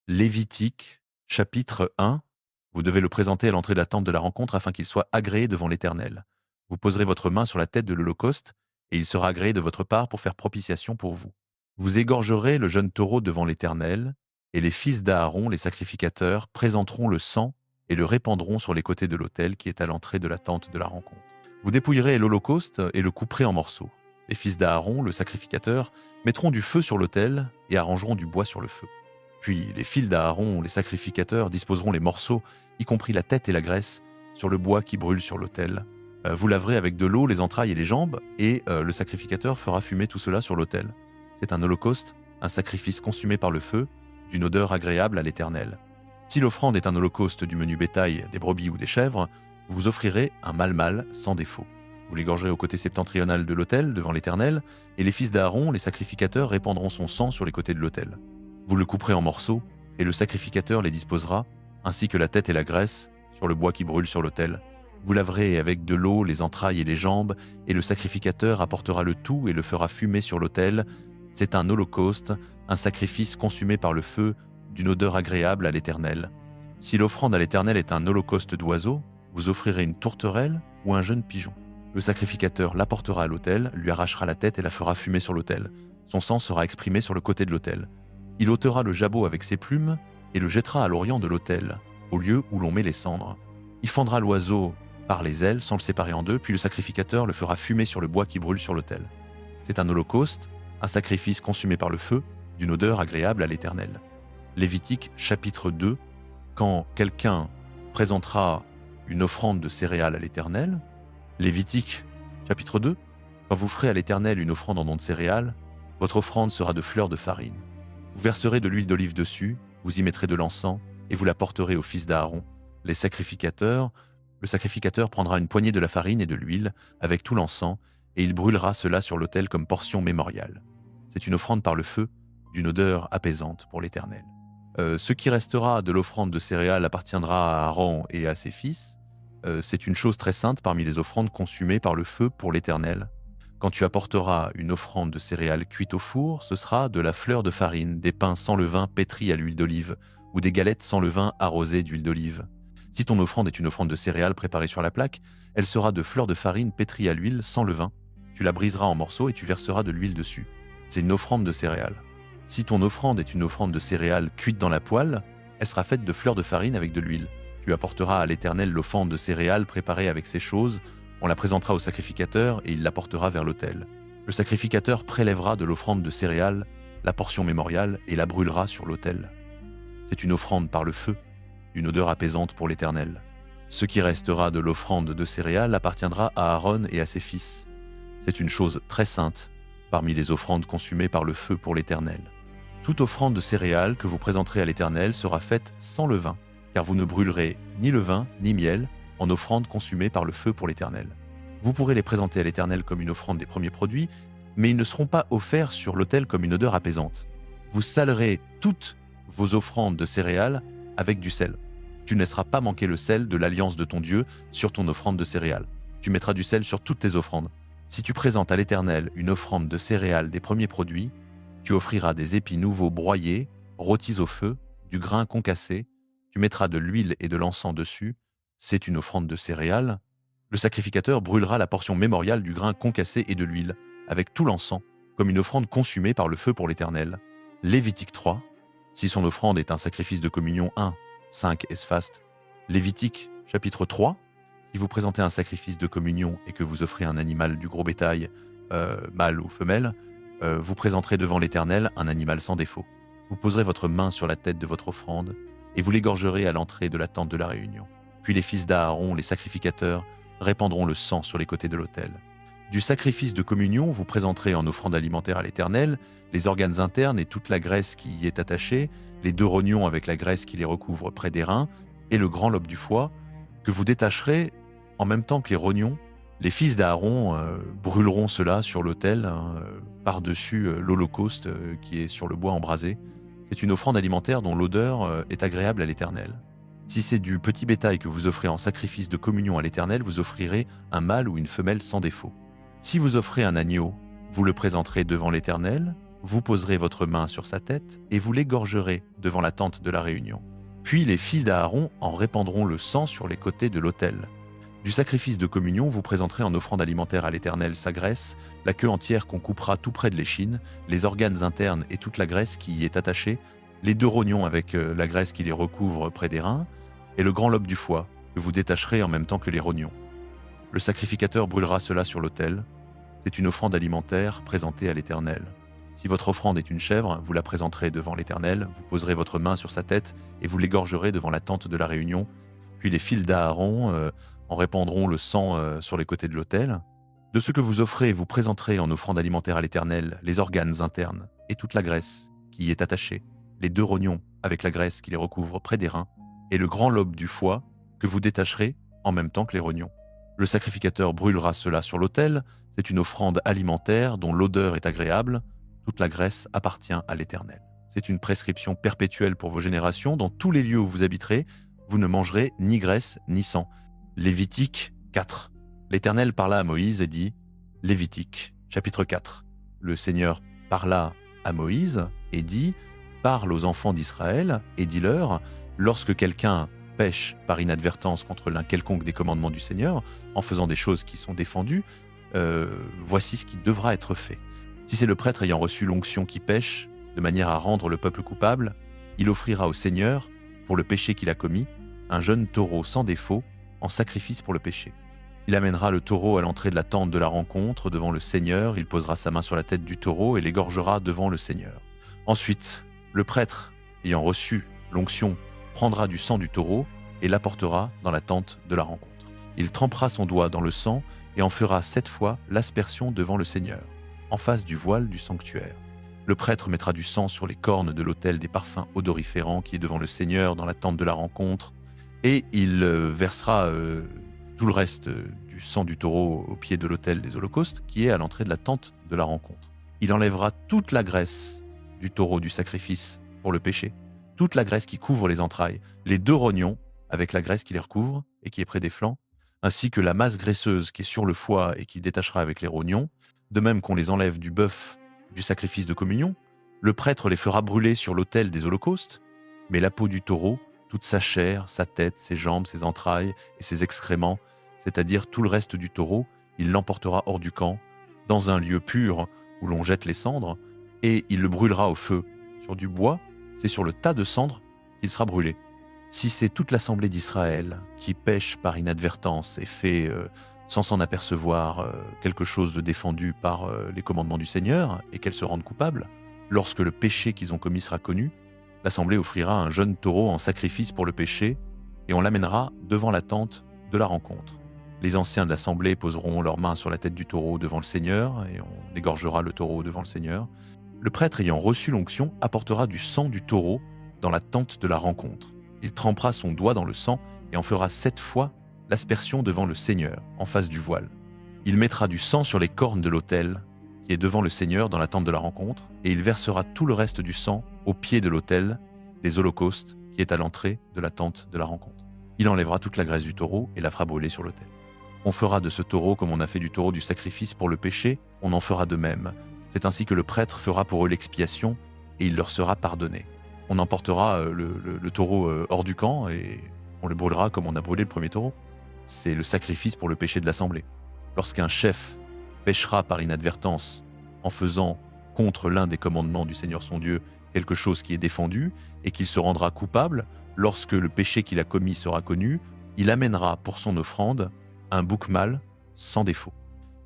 Lévitique, chapitre 1. Vous devez le présenter à l'entrée de la tente de la rencontre afin qu'il soit agréé devant l'Éternel. Vous poserez votre main sur la tête de l'Holocauste, et il sera agréé de votre part pour faire propitiation pour vous. Vous égorgerez le jeune taureau devant l'Éternel, et les fils d'Aaron, les sacrificateurs, présenteront le sang et le répandront sur les côtés de l'autel qui est à l'entrée de la tente de la rencontre. Vous dépouillerez l'Holocauste et le couperez en morceaux. Les fils d'Aaron, le sacrificateur, mettront du feu sur l'autel et arrangeront du bois sur le feu. Puis les fils d'Aaron, les sacrificateurs, disposeront les morceaux, y compris la tête et la graisse, sur le bois qui brûle sur l'autel. Vous laverez avec de l'eau les entrailles et les jambes, et le sacrificateur fera fumer tout cela sur l'autel. C'est un holocauste, un sacrifice consumé par le feu, d'une odeur agréable à l'Éternel. Si l'offrande est un holocauste du menu bétail, des brebis ou des chèvres, vous offrirez un mâle sans défaut. Vous l'égorgerez au côté septentrional de l'autel, devant l'Éternel, et les fils d'Aaron, les sacrificateurs, répandront son sang sur les côtés de l'autel. Vous le couperez en morceaux, et le sacrificateur les disposera, ainsi que la tête et la graisse, sur le bois qui brûle sur l'autel. Vous laverez avec de l'eau les entrailles et les jambes, et le sacrificateur apportera le tout et le fera fumer sur l'autel. C'est un holocauste, un sacrifice consumé par le feu, d'une odeur agréable à l'Éternel. Si l'offrande à l'Éternel est un holocauste d'oiseaux, vous offrirez une tourterelle ou un jeune pigeon. Le sacrificateur l'apportera à l'autel, lui arrachera la tête et la fera fumer sur l'autel. Son sang sera exprimé sur le côté de l'autel. Il ôtera le jabot avec ses plumes et le jettera à l'orient de l'autel, au lieu où l'on met les cendres. Il fendra l'oiseau par les ailes sans le séparer en deux, puis le sacrificateur le fera fumer sur le bois qui brûle sur l'autel. C'est un holocauste, un sacrifice consumé par le feu, d'une odeur agréable à l'Éternel. Lévitique chapitre 2. Quand quelqu'un présentera une offrande de céréales à l'Éternel, Lévitique chapitre 2. Quand vous ferez à l'Éternel une offrande en don de céréales, votre offrande sera de fleurs de farine. Vous verserez de l'huile d'olive dessus, vous y mettrez de l'encens, et vous la porterez aux fils d'Aaron, les sacrificateurs. Le sacrificateur prendra une poignée de la farine et de l'huile, avec tout l'encens, et il brûlera cela sur l'autel comme portion mémoriale. C'est une offrande par le feu, d'une odeur apaisante pour l'Éternel. Ce qui restera de l'offrande de céréales appartiendra à Aaron et à ses fils. C'est une chose très sainte parmi les offrandes consumées par le feu pour l'Éternel. Quand tu apporteras une offrande de céréales cuites au four, ce sera de la fleur de farine, des pains sans levain pétris à l'huile d'olive, ou des galettes sans levain arrosées d'huile d'olive. Si ton offrande est une offrande de céréales préparée sur la plaque, elle sera de fleur de farine pétrie à l'huile sans levain. Tu la briseras en morceaux et tu verseras de l'huile dessus. C'est une offrande de céréales. Si ton offrande est une offrande de céréales cuite dans la poêle, elle sera faite de fleur de farine avec de l'huile. Tu apporteras à l'Éternel l'offrande de céréales préparée avec ces choses. On la présentera au sacrificateur et il l'apportera vers l'autel. Le sacrificateur prélèvera de l'offrande de céréales la portion mémoriale et la brûlera sur l'autel. C'est une offrande par le feu, une odeur apaisante pour l'Éternel. Ce qui restera de l'offrande de céréales appartiendra à Aaron et à ses fils. C'est une chose très sainte parmi les offrandes consumées par le feu pour l'Éternel. Toute offrande de céréales que vous présenterez à l'Éternel sera faite sans levain, car vous ne brûlerez ni levain ni miel en offrande consumée par le feu pour l'Éternel. Vous pourrez les présenter à l'Éternel comme une offrande des premiers produits, mais ils ne seront pas offerts sur l'autel comme une odeur apaisante. Vous salerez toutes vos offrandes de céréales avec du sel. Tu ne laisseras pas manquer le sel de l'alliance de ton Dieu sur ton offrande de céréales. Tu mettras du sel sur toutes tes offrandes. Si tu présentes à l'Éternel une offrande de céréales des premiers produits, tu offriras des épis nouveaux broyés, rôtis au feu, du grain concassé, tu mettras de l'huile et de l'encens dessus. C'est une offrande de céréales. Le sacrificateur brûlera la portion mémoriale du grain concassé et de l'huile, avec tout l'encens, comme une offrande consumée par le feu pour l'Éternel. Lévitique 3. Si son offrande est un sacrifice de communion 1, 5 esphastes. Lévitique chapitre 3. Si vous présentez un sacrifice de communion et que vous offrez un animal du gros bétail, mâle ou femelle, vous présenterez devant l'Éternel un animal sans défaut. Vous poserez votre main sur la tête de votre offrande et vous l'égorgerez à l'entrée de la tente de la réunion. Puis les fils d'Aaron, les sacrificateurs, répandront le sang sur les côtés de l'autel. Du sacrifice de communion, vous présenterez en offrande alimentaire à l'Éternel les organes internes et toute la graisse qui y est attachée, les 2 rognons avec la graisse qui les recouvre près des reins, et le grand lobe du foie, que vous détacherez en même temps que les rognons. Les fils d'Aaron brûleront cela sur l'autel, par-dessus l'holocauste qui est sur le bois embrasé. C'est une offrande alimentaire dont l'odeur est agréable à l'Éternel. Si c'est du petit bétail que vous offrez en sacrifice de communion à l'Éternel, vous offrirez un mâle ou une femelle sans défaut. Si vous offrez un agneau, vous le présenterez devant l'Éternel, vous poserez votre main sur sa tête et vous l'égorgerez devant la tente de la réunion. Puis les filles d'Aaron en répandront le sang sur les côtés de l'autel. Du sacrifice de communion, vous présenterez en offrande alimentaire à l'Éternel sa graisse, la queue entière qu'on coupera tout près de l'échine, les organes internes et toute la graisse qui y est attachée, les 2 rognons avec la graisse qui les recouvre près des reins, et le grand lobe du foie, que vous détacherez en même temps que les rognons. Le sacrificateur brûlera cela sur l'autel. C'est une offrande alimentaire présentée à l'Éternel. Si votre offrande est une chèvre, vous la présenterez devant l'Éternel, vous poserez votre main sur sa tête et vous l'égorgerez devant la tente de la réunion. Puis les fils d'Aaron en répandront le sang sur les côtés de l'autel. De ce que vous offrez, vous présenterez en offrande alimentaire à l'Éternel les organes internes et toute la graisse qui y est attachée, les 2 rognons avec la graisse qui les recouvre près des reins, et le grand lobe du foie que vous détacherez en même temps que les rognons. Le sacrificateur brûlera cela sur l'autel, c'est une offrande alimentaire dont l'odeur est agréable, toute la graisse appartient à l'Éternel. C'est une prescription perpétuelle pour vos générations, dans tous les lieux où vous habiterez, vous ne mangerez ni graisse ni sang. Lévitique 4. L'Éternel parla à Moïse et dit, Lévitique, chapitre 4. Le Seigneur parla à Moïse et dit, parle aux enfants d'Israël et dis-leur, lorsque quelqu'un pêche par inadvertance contre l'un quelconque des commandements du Seigneur, en faisant des choses qui sont défendues, voici ce qui devra être fait. Si c'est le prêtre ayant reçu l'onction qui pêche, de manière à rendre le peuple coupable, il offrira au Seigneur, pour le péché qu'il a commis, un jeune taureau sans défaut, en sacrifice pour le péché. Il amènera le taureau à l'entrée de la tente de la rencontre devant le Seigneur, il posera sa main sur la tête du taureau et l'égorgera devant le Seigneur. Ensuite, le prêtre, ayant reçu l'onction, prendra du sang du taureau et l'apportera dans la tente de la rencontre. Il trempera son doigt dans le sang et en fera 7 fois l'aspersion devant le Seigneur, en face du voile du sanctuaire. Le prêtre mettra du sang sur les cornes de l'autel des parfums odoriférants qui est devant le Seigneur dans la tente de la rencontre, et il versera tout le reste du sang du taureau au pied de l'autel des holocaustes qui est à l'entrée de la tente de la rencontre. Il enlèvera toute la graisse du taureau du sacrifice pour le péché, toute la graisse qui couvre les entrailles, les 2 rognons avec la graisse qui les recouvre et qui est près des flancs, ainsi que la masse graisseuse qui est sur le foie et qu'il détachera avec les rognons, de même qu'on les enlève du bœuf du sacrifice de communion. Le prêtre les fera brûler sur l'autel des holocaustes, mais la peau du taureau, toute sa chair, sa tête, ses jambes, ses entrailles et ses excréments, c'est-à-dire tout le reste du taureau, il l'emportera hors du camp, dans un lieu pur où l'on jette les cendres, et il le brûlera au feu. Sur du bois, c'est sur le tas de cendres qu'il sera brûlé. Si c'est toute l'assemblée d'Israël qui pêche par inadvertance et fait, sans s'en apercevoir, quelque chose de défendu par les commandements du Seigneur, et qu'elle se rende coupable, lorsque le péché qu'ils ont commis sera connu, l'assemblée offrira un jeune taureau en sacrifice pour le péché, et on l'amènera devant la tente de la rencontre. Les anciens de l'assemblée poseront leurs mains sur la tête du taureau devant le Seigneur, et on égorgera le taureau devant le Seigneur. Le prêtre ayant reçu l'onction apportera du sang du taureau dans la tente de la rencontre. Il trempera son doigt dans le sang et en fera 7 fois l'aspersion devant le Seigneur, en face du voile. Il mettra du sang sur les cornes de l'autel qui est devant le Seigneur dans la tente de la rencontre, et il versera tout le reste du sang au pied de l'autel des holocaustes qui est à l'entrée de la tente de la rencontre. Il enlèvera toute la graisse du taureau et la fera brûler sur l'autel. On fera de ce taureau comme on a fait du taureau du sacrifice pour le péché, on en fera de même. C'est ainsi que le prêtre fera pour eux l'expiation, et il leur sera pardonné. On emportera le taureau hors du camp, et on le brûlera comme on a brûlé le premier taureau. C'est le sacrifice pour le péché de l'assemblée. Lorsqu'un chef péchera par inadvertance en faisant contre l'un des commandements du Seigneur son Dieu quelque chose qui est défendu, et qu'il se rendra coupable, lorsque le péché qu'il a commis sera connu, il amènera pour son offrande un bouc mâle sans défaut.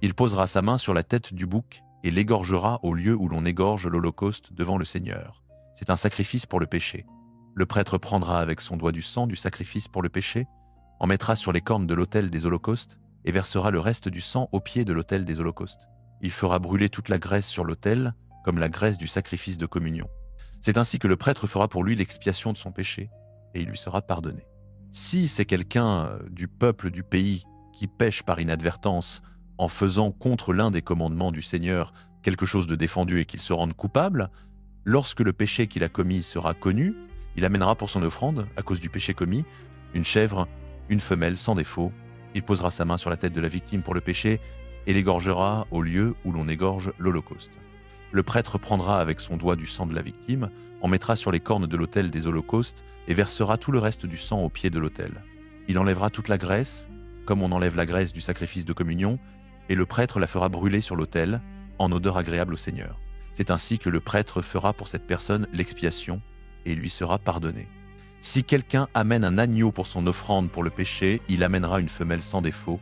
Il posera sa main sur la tête du bouc et l'égorgera au lieu où l'on égorge l'holocauste devant le Seigneur. C'est un sacrifice pour le péché. Le prêtre prendra avec son doigt du sang du sacrifice pour le péché, en mettra sur les cornes de l'autel des holocaustes et versera le reste du sang au pied de l'autel des holocaustes. Il fera brûler toute la graisse sur l'autel, comme la graisse du sacrifice de communion. C'est ainsi que le prêtre fera pour lui l'expiation de son péché, et il lui sera pardonné. Si c'est quelqu'un du peuple du pays qui pêche par inadvertance en faisant contre l'un des commandements du Seigneur quelque chose de défendu et qu'il se rende coupable, lorsque le péché qu'il a commis sera connu, il amènera pour son offrande, à cause du péché commis, une chèvre, une femelle sans défaut. Il posera sa main sur la tête de la victime pour le péché et l'égorgera au lieu où l'on égorge l'holocauste. Le prêtre prendra avec son doigt du sang de la victime, en mettra sur les cornes de l'autel des holocaustes et versera tout le reste du sang au pied de l'autel. Il enlèvera toute la graisse, comme on enlève la graisse du sacrifice de communion, et le prêtre la fera brûler sur l'autel, en odeur agréable au Seigneur. C'est ainsi que le prêtre fera pour cette personne l'expiation, et il lui sera pardonné. Si quelqu'un amène un agneau pour son offrande pour le péché, il amènera une femelle sans défaut.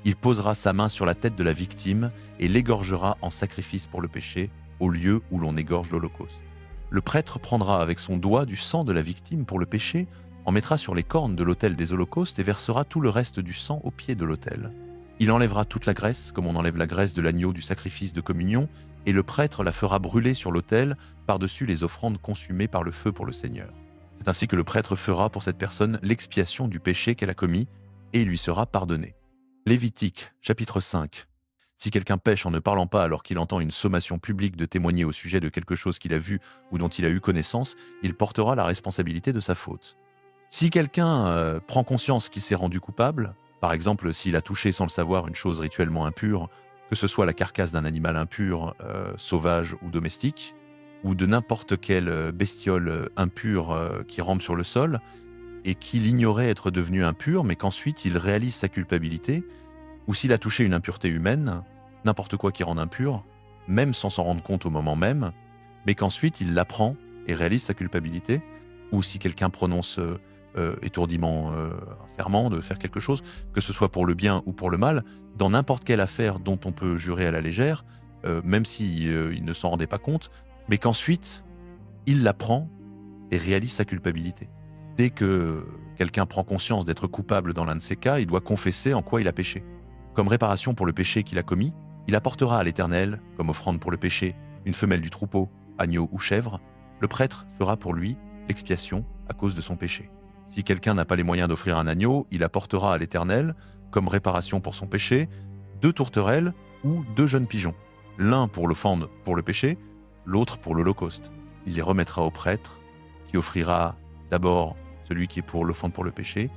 Il posera sa main sur la tête de la victime et l'égorgera en sacrifice pour le péché, au lieu où l'on égorge l'holocauste. Le prêtre prendra avec son doigt du sang de la victime pour le péché, en mettra sur les cornes de l'autel des holocaustes et versera tout le reste du sang au pied de l'autel. Il enlèvera toute la graisse, comme on enlève la graisse de l'agneau du sacrifice de communion, et le prêtre la fera brûler sur l'autel par-dessus les offrandes consumées par le feu pour le Seigneur. C'est ainsi que le prêtre fera pour cette personne l'expiation du péché qu'elle a commis, et il lui sera pardonné. Lévitique, chapitre 5. Si quelqu'un pêche en ne parlant pas alors qu'il entend une sommation publique de témoigner au sujet de quelque chose qu'il a vu ou dont il a eu connaissance, il portera la responsabilité de sa faute. Si quelqu'un prend conscience qu'il s'est rendu coupable, par exemple s'il a touché sans le savoir une chose rituellement impure, que ce soit la carcasse d'un animal impur, sauvage ou domestique, ou de n'importe quelle bestiole impure qui rampe sur le sol, et qu'il ignorait être devenu impur, mais qu'ensuite il réalise sa culpabilité, ou s'il a touché une impureté humaine, n'importe quoi qui rende impur, même sans s'en rendre compte au moment même, mais qu'ensuite il l'apprend et réalise sa culpabilité, ou si quelqu'un prononce étourdiment un serment de faire quelque chose, que ce soit pour le bien ou pour le mal, dans n'importe quelle affaire dont on peut jurer à la légère, même si il ne s'en rendait pas compte, mais qu'ensuite il l'apprend et réalise sa culpabilité. Dès que quelqu'un prend conscience d'être coupable dans l'un de ces cas, il doit confesser en quoi il a péché. Comme réparation pour le péché qu'il a commis, il apportera à l'Éternel, comme offrande pour le péché, une femelle du troupeau, agneau ou chèvre. Le prêtre fera pour lui l'expiation à cause de son péché. Si quelqu'un n'a pas les moyens d'offrir un agneau, il apportera à l'Éternel, comme réparation pour son péché, 2 tourterelles ou 2 jeunes pigeons, l'un pour l'offrande pour le péché, l'autre pour l'holocauste. Il les remettra au prêtre, qui offrira d'abord celui qui est pour l'offrande pour le péché.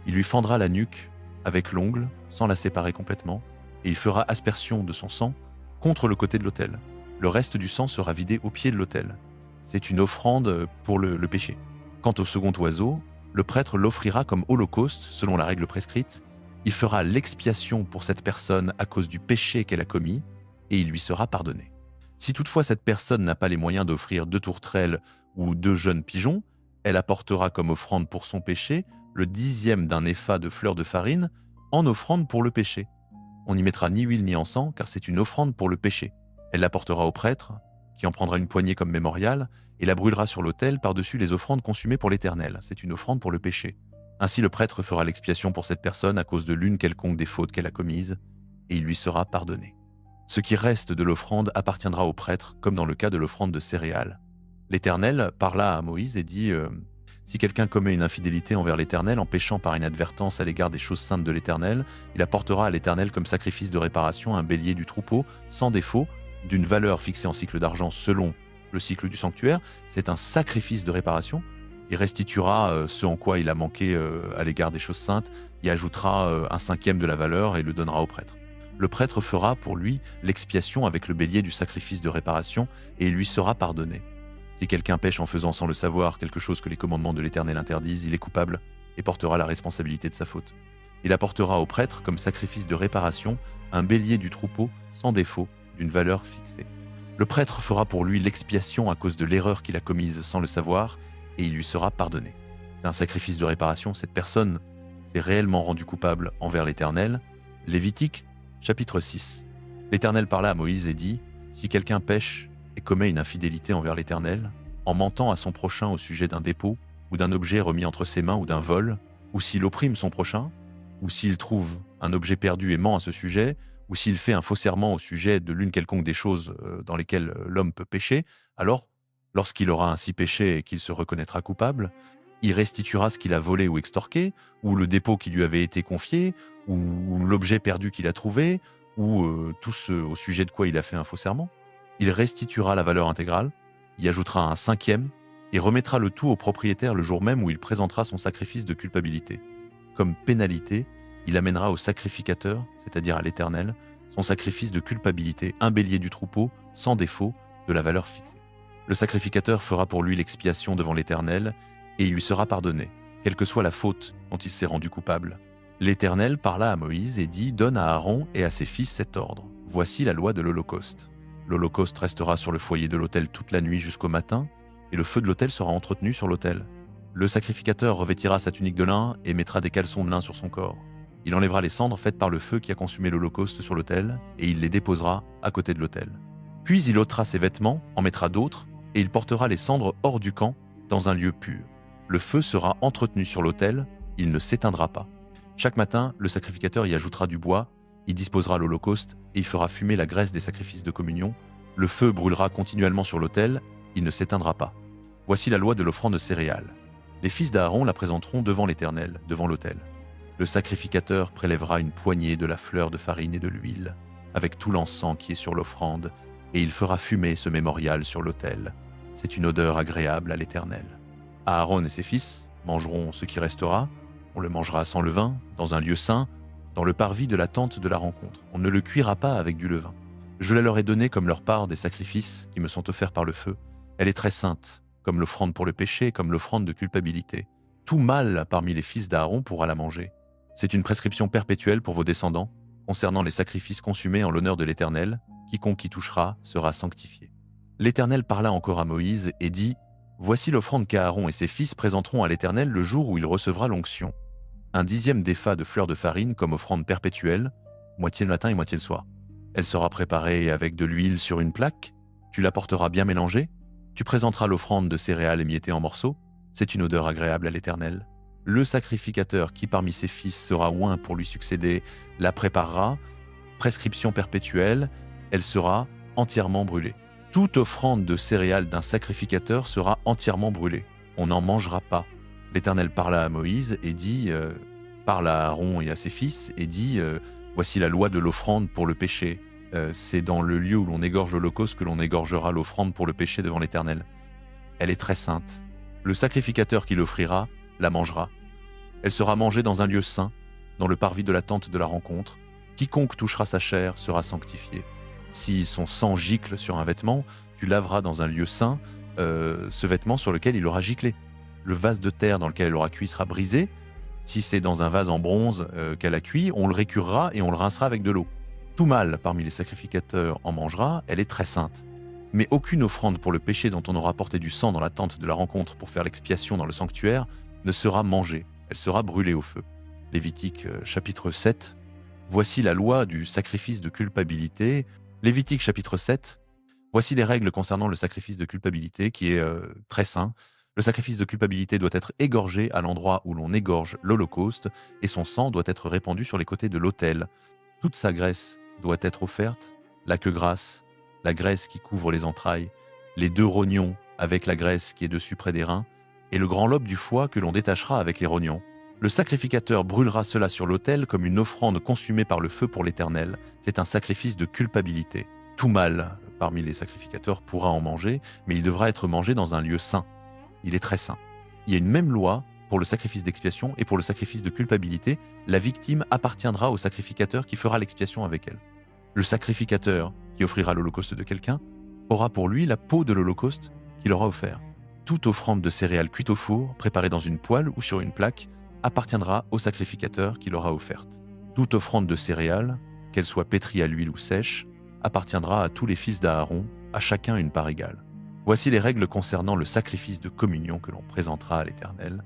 Il lui fendra la nuque avec l'ongle, sans la séparer complètement, et il fera aspersion de son sang contre le côté de l'autel. Le reste du sang sera vidé au pied de l'autel. C'est une offrande pour le péché. Quant au second oiseau, le prêtre l'offrira comme holocauste, selon la règle prescrite. Il fera l'expiation pour cette personne à cause du péché qu'elle a commis, et il lui sera pardonné. Si toutefois cette personne n'a pas les moyens d'offrir 2 tourterelles ou 2 jeunes pigeons, elle apportera comme offrande pour son péché le 10e d'un épha de fleurs de farine en offrande pour le péché. On n'y mettra ni huile ni encens, car c'est une offrande pour le péché. Elle l'apportera au prêtre, qui en prendra une poignée comme mémorial, et la brûlera sur l'autel par-dessus les offrandes consumées pour l'Éternel. C'est une offrande pour le péché. Ainsi le prêtre fera l'expiation pour cette personne à cause de l'une quelconque des fautes qu'elle a commises, et il lui sera pardonné. Ce qui reste de l'offrande appartiendra au prêtre, comme dans le cas de l'offrande de céréales. L'Éternel parla à Moïse et dit si quelqu'un commet une infidélité envers l'Éternel en péchant par inadvertance à l'égard des choses saintes de l'Éternel, il apportera à l'Éternel comme sacrifice de réparation un bélier du troupeau, sans défaut, d'une valeur fixée en cycle d'argent selon le cycle du sanctuaire. C'est un sacrifice de réparation. Il restituera ce en quoi il a manqué à l'égard des choses saintes, il ajoutera un 5e de la valeur et le donnera au prêtre. Le prêtre fera pour lui l'expiation avec le bélier du sacrifice de réparation et il lui sera pardonné. Si quelqu'un pêche en faisant sans le savoir quelque chose que les commandements de l'Éternel interdisent, il est coupable et portera la responsabilité de sa faute. Il apportera au prêtre comme sacrifice de réparation un bélier du troupeau sans défaut d'une valeur fixée. Le prêtre fera pour lui l'expiation à cause de l'erreur qu'il a commise sans le savoir et il lui sera pardonné. C'est un sacrifice de réparation, cette personne s'est réellement rendue coupable envers l'Éternel. Lévitique, chapitre 6. L'Éternel parla à Moïse et dit « Si quelqu'un pêche et commet une infidélité envers l'Éternel, en mentant à son prochain au sujet d'un dépôt ou d'un objet remis entre ses mains ou d'un vol, ou s'il opprime son prochain, ou s'il trouve un objet perdu et ment à ce sujet, ou s'il fait un faux serment au sujet de l'une quelconque des choses dans lesquelles l'homme peut pécher, alors, lorsqu'il aura ainsi péché et qu'il se reconnaîtra coupable, il restituera ce qu'il a volé ou extorqué, ou le dépôt qui lui avait été confié, ou l'objet perdu qu'il a trouvé, ou tout ce au sujet de quoi il a fait un faux serment. Il restituera la valeur intégrale, y ajoutera un 5e, et remettra le tout au propriétaire le jour même où il présentera son sacrifice de culpabilité. Comme pénalité, il amènera au sacrificateur, c'est-à-dire à l'Éternel, son sacrifice de culpabilité, un bélier du troupeau, sans défaut, de la valeur fixée. Le sacrificateur fera pour lui l'expiation devant l'Éternel, et il lui sera pardonné, quelle que soit la faute dont il s'est rendu coupable. L'Éternel parla à Moïse et dit « Donne à Aaron et à ses fils cet ordre. Voici la loi de l'Holocauste. L'Holocauste restera sur le foyer de l'autel toute la nuit jusqu'au matin, et le feu de l'autel sera entretenu sur l'autel. Le sacrificateur revêtira sa tunique de lin et mettra des caleçons de lin sur son corps. Il enlèvera les cendres faites par le feu qui a consumé l'Holocauste sur l'autel, et il les déposera à côté de l'autel. Puis il ôtera ses vêtements, en mettra d'autres, et il portera les cendres hors du camp, dans un lieu pur. Le feu sera entretenu sur l'autel, il ne s'éteindra pas. Chaque matin, le sacrificateur y ajoutera du bois, il disposera l'Holocauste, et il fera fumer la graisse des sacrifices de communion. Le feu brûlera continuellement sur l'autel, il ne s'éteindra pas. Voici la loi de l'offrande de céréales. Les fils d'Aaron la présenteront devant l'Éternel, devant l'autel. Le sacrificateur prélèvera une poignée de la fleur de farine et de l'huile, avec tout l'encens qui est sur l'offrande, et il fera fumer ce mémorial sur l'autel. C'est une odeur agréable à l'Éternel. Aaron et ses fils mangeront ce qui restera. On le mangera sans levain, dans un lieu saint, dans le parvis de la tente de la rencontre. On ne le cuira pas avec du levain. Je la leur ai donnée comme leur part des sacrifices qui me sont offerts par le feu. Elle est très sainte, comme l'offrande pour le péché, comme l'offrande de culpabilité. Tout mâle parmi les fils d'Aaron pourra la manger. C'est une prescription perpétuelle pour vos descendants, concernant les sacrifices consumés en l'honneur de l'Éternel. Quiconque y touchera sera sanctifié. L'Éternel parla encore à Moïse et dit « Voici l'offrande qu'Aaron et ses fils présenteront à l'Éternel le jour où il recevra l'onction. Un 10e d'épha de fleur de farine comme offrande perpétuelle, moitié le matin et moitié le soir. Elle sera préparée avec de l'huile sur une plaque. Tu l'apporteras bien mélangée. Tu présenteras l'offrande de céréales émiettées en morceaux. C'est une odeur agréable à l'Éternel. Le sacrificateur qui parmi ses fils sera oint pour lui succéder la préparera. Prescription perpétuelle, elle sera entièrement brûlée. Toute offrande de céréales d'un sacrificateur sera entièrement brûlée. On n'en mangera pas. L'Éternel parla à Moïse et dit, parle à Aaron et à ses fils et dit, voici la loi de l'offrande pour le péché. C'est dans le lieu où l'on égorge l'Holocauste que l'on égorgera l'offrande pour le péché devant l'Éternel. Elle est très sainte. Le sacrificateur qui l'offrira la mangera. Elle sera mangée dans un lieu saint, dans le parvis de la tente de la rencontre. Quiconque touchera sa chair sera sanctifié. Si son sang gicle sur un vêtement, tu laveras dans un lieu saint ce vêtement sur lequel il aura giclé. Le vase de terre dans lequel elle aura cuit sera brisé. Si c'est dans un vase en bronze qu'elle a cuit, on le récurera et on le rincera avec de l'eau. Tout mâle parmi les sacrificateurs en mangera, elle est très sainte. Mais aucune offrande pour le péché dont on aura porté du sang dans la tente de la rencontre pour faire l'expiation dans le sanctuaire ne sera mangée, elle sera brûlée au feu. Lévitique chapitre 7. Voici la loi du sacrifice de culpabilité. Lévitique chapitre 7. Voici les règles concernant le sacrifice de culpabilité qui est très saint. Le sacrifice de culpabilité doit être égorgé à l'endroit où l'on égorge l'Holocauste et son sang doit être répandu sur les côtés de l'autel. Toute sa graisse doit être offerte, la queue grasse, la graisse qui couvre les entrailles, les 2 rognons avec la graisse qui est dessus près des reins, et le grand lobe du foie que l'on détachera avec les rognons. Le sacrificateur brûlera cela sur l'autel comme une offrande consumée par le feu pour l'Éternel. C'est un sacrifice de culpabilité. Tout mâle parmi les sacrificateurs pourra en manger, mais il devra être mangé dans un lieu saint. Il est très saint. Il y a une même loi pour le sacrifice d'expiation et pour le sacrifice de culpabilité. La victime appartiendra au sacrificateur qui fera l'expiation avec elle. Le sacrificateur qui offrira l'Holocauste de quelqu'un aura pour lui la peau de l'Holocauste qu'il aura offert. Toute offrande de céréales cuites au four, préparée dans une poêle ou sur une plaque, appartiendra au sacrificateur qui l'aura offerte. Toute offrande de céréales, qu'elle soit pétrie à l'huile ou sèche, appartiendra à tous les fils d'Aaron, à chacun une part égale. Voici les règles concernant le sacrifice de communion que l'on présentera à l'Éternel.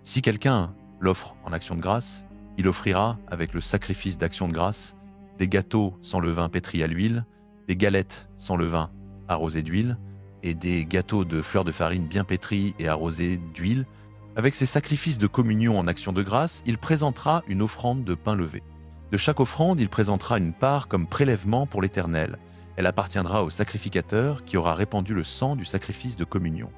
Si quelqu'un l'offre en action de grâce, il offrira, avec le sacrifice d'action de grâce, des gâteaux sans levain pétris à l'huile, des galettes sans levain arrosées d'huile, et des gâteaux de fleurs de farine bien pétris et arrosés d'huile. Avec ces sacrifices de communion en action de grâce, il présentera une offrande de pain levé. De chaque offrande, il présentera une part comme prélèvement pour l'Éternel. Elle appartiendra au sacrificateur qui aura répandu le sang du sacrifice de communion.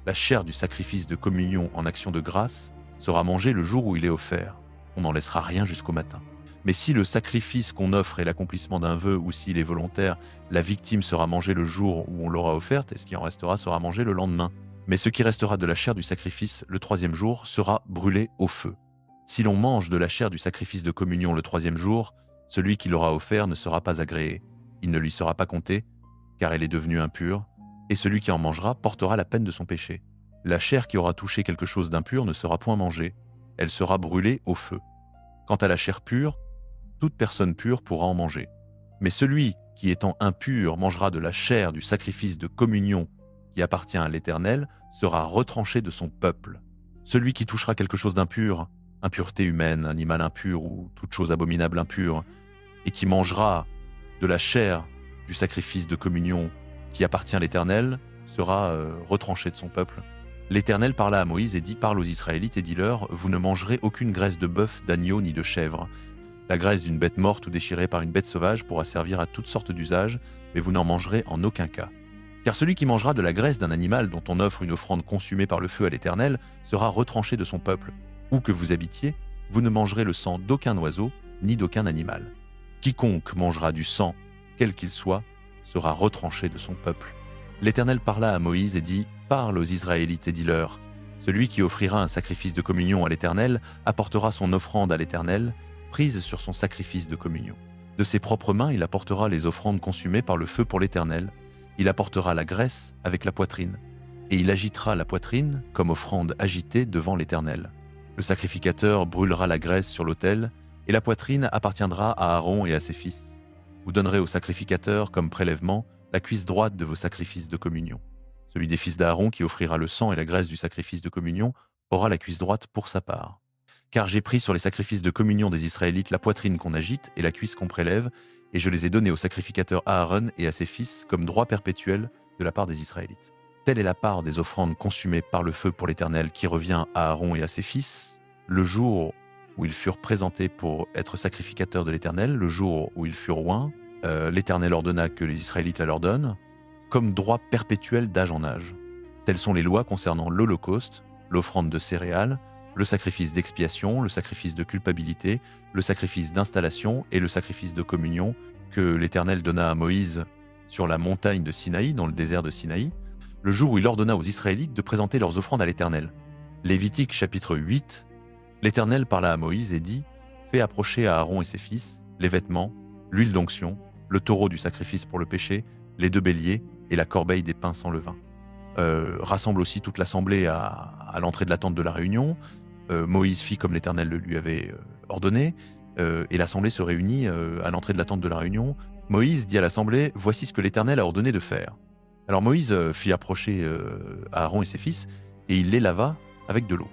La chair du sacrifice de communion en action de grâce sera mangée le jour où il est offert. On n'en laissera rien jusqu'au matin. Mais si le sacrifice qu'on offre est l'accomplissement d'un vœu ou s'il est volontaire, la victime sera mangée le jour où on l'aura offerte et ce qui en restera sera mangé le lendemain. Mais ce qui restera de la chair du sacrifice le 3e jour sera brûlé au feu. Si l'on mange de la chair du sacrifice de communion le 3e jour, celui qui l'aura offert ne sera pas agréé. Il ne lui sera pas compté, car elle est devenue impure. et celui qui en mangera portera la peine de son péché. La chair qui aura touché quelque chose d'impur ne sera point mangée, elle sera brûlée au feu. Quant à la chair pure, toute personne pure pourra en manger. Mais celui qui étant impur mangera de la chair du sacrifice de communion qui appartient à l'Éternel sera retranché de son peuple. Celui qui touchera quelque chose d'impur, impureté humaine, animal impur ou toute chose abominable impure, et qui mangera de la chair du sacrifice de communion qui appartient à l'Éternel, sera retranché de son peuple. L'Éternel parla à Moïse et dit: Parle aux Israélites et dis-leur, vous ne mangerez aucune graisse de bœuf, d'agneau ni de chèvre. La graisse d'une bête morte ou déchirée par une bête sauvage pourra servir à toutes sortes d'usages, mais vous n'en mangerez en aucun cas. Car celui qui mangera de la graisse d'un animal dont on offre une offrande consumée par le feu à l'Éternel sera retranché de son peuple. Où que vous habitiez, vous ne mangerez le sang d'aucun oiseau ni d'aucun animal. Quiconque mangera du sang, quel qu'il soit, sera retranché de son peuple. L'Éternel parla à Moïse et dit: Parle aux Israélites et dis-leur, celui qui offrira un sacrifice de communion à l'Éternel apportera son offrande à l'Éternel, prise sur son sacrifice de communion. De ses propres mains, il apportera les offrandes consumées par le feu pour l'Éternel. Il apportera la graisse avec la poitrine, et il agitera la poitrine comme offrande agitée devant l'Éternel. Le sacrificateur brûlera la graisse sur l'autel, et la poitrine appartiendra à Aaron et à ses fils. Vous donnerez au sacrificateur comme prélèvement la cuisse droite de vos sacrifices de communion. Celui des fils d'Aaron qui offrira le sang et la graisse du sacrifice de communion aura la cuisse droite pour sa part. Car j'ai pris sur les sacrifices de communion des Israélites la poitrine qu'on agite et la cuisse qu'on prélève, et je les ai donnés au sacrificateur Aaron et à ses fils comme droit perpétuel de la part des Israélites. Telle est la part des offrandes consumées par le feu pour l'Éternel qui revient à Aaron et à ses fils, le jour où ils furent présentés pour être sacrificateurs de l'Éternel, le jour où ils furent oints, l'Éternel ordonna que les Israélites la leur donnent, comme droit perpétuel d'âge en âge. Telles sont les lois concernant l'Holocauste, l'offrande de céréales, le sacrifice d'expiation, le sacrifice de culpabilité, le sacrifice d'installation et le sacrifice de communion que l'Éternel donna à Moïse sur la montagne de Sinaï, dans le désert de Sinaï, le jour où il ordonna aux Israélites de présenter leurs offrandes à l'Éternel. Lévitique chapitre 8, l'Éternel parla à Moïse et dit: Fais approcher à Aaron et ses fils les vêtements, l'huile d'onction, le taureau du sacrifice pour le péché, les 2 béliers et la corbeille des pains sans levain. Rassemble aussi toute l'assemblée à l'entrée de la tente de la réunion. Moïse fit comme l'Éternel le lui avait ordonné, et l'assemblée se réunit à l'entrée de la tente de la réunion. Moïse dit à l'assemblée: Voici ce que l'Éternel a ordonné de faire. Alors Moïse fit approcher Aaron et ses fils, et il les lava avec de l'eau.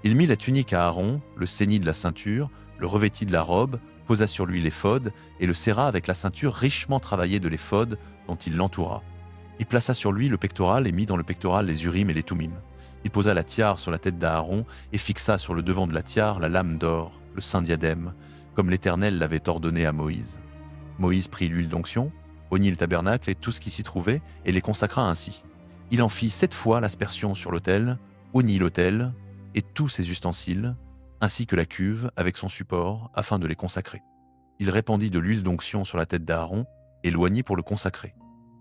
Il mit la tunique à Aaron, le ceignit de la ceinture, le revêtit de la robe, posa sur lui l'éphod, et le serra avec la ceinture richement travaillée de l'éphod dont il l'entoura. Il plaça sur lui le pectoral et mit dans le pectoral les Urim et les Thummim. Il posa la tiare sur la tête d'Aaron et fixa sur le devant de la tiare la lame d'or, le saint diadème, comme l'Éternel l'avait ordonné à Moïse. Moïse prit l'huile d'onction, oignit le tabernacle et tout ce qui s'y trouvait, et les consacra ainsi. Il en fit 7 fois l'aspersion sur l'autel, oignit l'autel et tous ses ustensiles, ainsi que la cuve avec son support, afin de les consacrer. Il répandit de l'huile d'onction sur la tête d'Aaron et l'oignit pour le consacrer.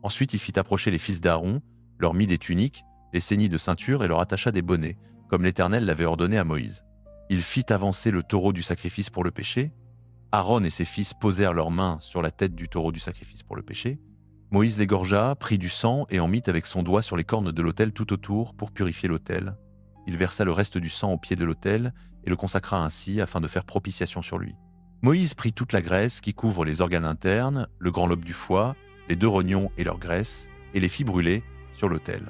Ensuite, il fit approcher les fils d'Aaron, leur mit des tuniques, les ceignit de ceinture et leur attacha des bonnets, comme l'Éternel l'avait ordonné à Moïse. Il fit avancer le taureau du sacrifice pour le péché. Aaron et ses fils posèrent leurs mains sur la tête du taureau du sacrifice pour le péché. Moïse l'égorgea, prit du sang et en mit avec son doigt sur les cornes de l'autel tout autour pour purifier l'autel. Il versa le reste du sang au pied de l'autel et le consacra ainsi afin de faire propitiation sur lui. Moïse prit toute la graisse qui couvre les organes internes, le grand lobe du foie, les 2 rognons et leur graisse, et les fit brûler sur l'autel.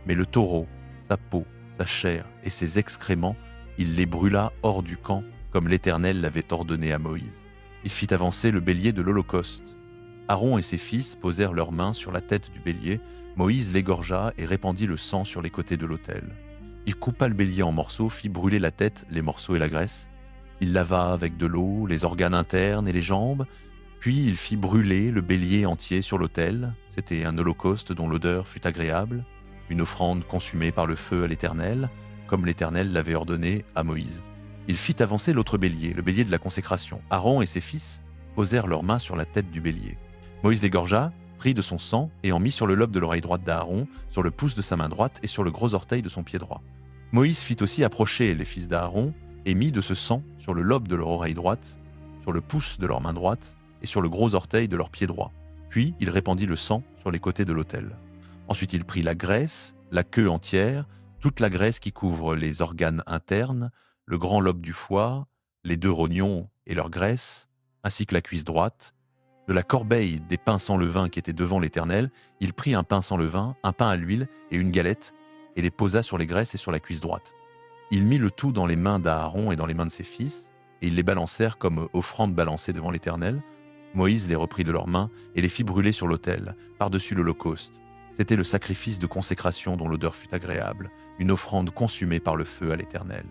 Mais le taureau, sa peau, sa chair et ses excréments, il les brûla hors du camp, comme l'Éternel l'avait ordonné à Moïse. Il fit avancer le bélier de l'Holocauste. Aaron et ses fils posèrent leurs mains sur la tête du bélier, Moïse l'égorgea et répandit le sang sur les côtés de l'autel. Il coupa le bélier en morceaux, fit brûler la tête, les morceaux et la graisse. Il lava avec de l'eau les organes internes et les jambes, puis il fit brûler le bélier entier sur l'autel. C'était un holocauste dont l'odeur fut agréable, une offrande consumée par le feu à l'Éternel, comme l'Éternel l'avait ordonné à Moïse. Il fit avancer l'autre bélier, le bélier de la consécration. Aaron et ses fils posèrent leurs mains sur la tête du bélier. Moïse l'égorgea, prit de son sang et en mit sur le lobe de l'oreille droite d'Aaron, sur le pouce de sa main droite et sur le gros orteil de son pied droit. Moïse fit aussi approcher les fils d'Aaron et mit de ce sang sur le lobe de leur oreille droite, sur le pouce de leur main droite et sur le gros orteil de leur pied droit. Puis il répandit le sang sur les côtés de l'autel. Ensuite, il prit la graisse, la queue entière, toute la graisse qui couvre les organes internes, le grand lobe du foie, les 2 rognons et leur graisse, ainsi que la cuisse droite. De la corbeille des pains sans levain qui était devant l'Éternel, il prit un pain sans levain, un pain à l'huile et une galette, et les posa sur les graisses et sur la cuisse droite. Il mit le tout dans les mains d'Aaron et dans les mains de ses fils, et ils les balancèrent comme offrande balancée devant l'Éternel. Moïse les reprit de leurs mains et les fit brûler sur l'autel, par-dessus l'holocauste. C'était le sacrifice de consécration dont l'odeur fut agréable, une offrande consumée par le feu à l'Éternel.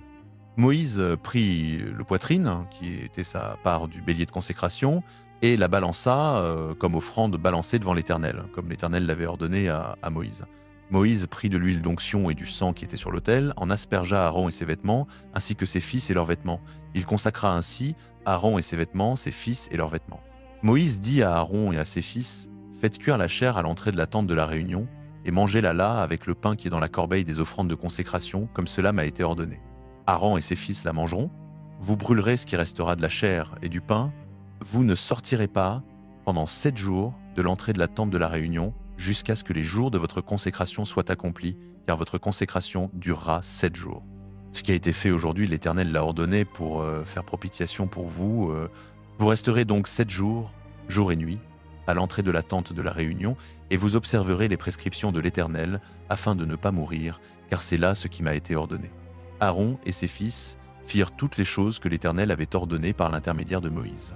Moïse prit le poitrine, qui était sa part du bélier de consécration, et la balança comme offrande balancée devant l'Éternel, comme l'Éternel l'avait ordonné à Moïse. Moïse prit de l'huile d'onction et du sang qui était sur l'autel, en aspergea Aaron et ses vêtements, ainsi que ses fils et leurs vêtements. Il consacra ainsi Aaron et ses vêtements, ses fils et leurs vêtements. Moïse dit à Aaron et à ses fils, « Faites cuire la chair à l'entrée de la tente de la réunion, et mangez-la là avec le pain qui est dans la corbeille des offrandes de consécration, comme cela m'a été ordonné. Aaron et ses fils la mangeront. Vous brûlerez ce qui restera de la chair et du pain. Vous ne sortirez pas pendant 7 jours de l'entrée de la tente de la réunion, jusqu'à ce que les jours de votre consécration soient accomplis, car votre consécration durera 7 jours. » Ce qui a été fait aujourd'hui, l'Éternel l'a ordonné pour faire propitiation pour vous. Vous resterez donc 7 jours, jour et nuit, à l'entrée de la tente de la réunion, et vous observerez les prescriptions de l'Éternel, afin de ne pas mourir, car c'est là ce qui m'a été ordonné. Aaron et ses fils firent toutes les choses que l'Éternel avait ordonnées par l'intermédiaire de Moïse.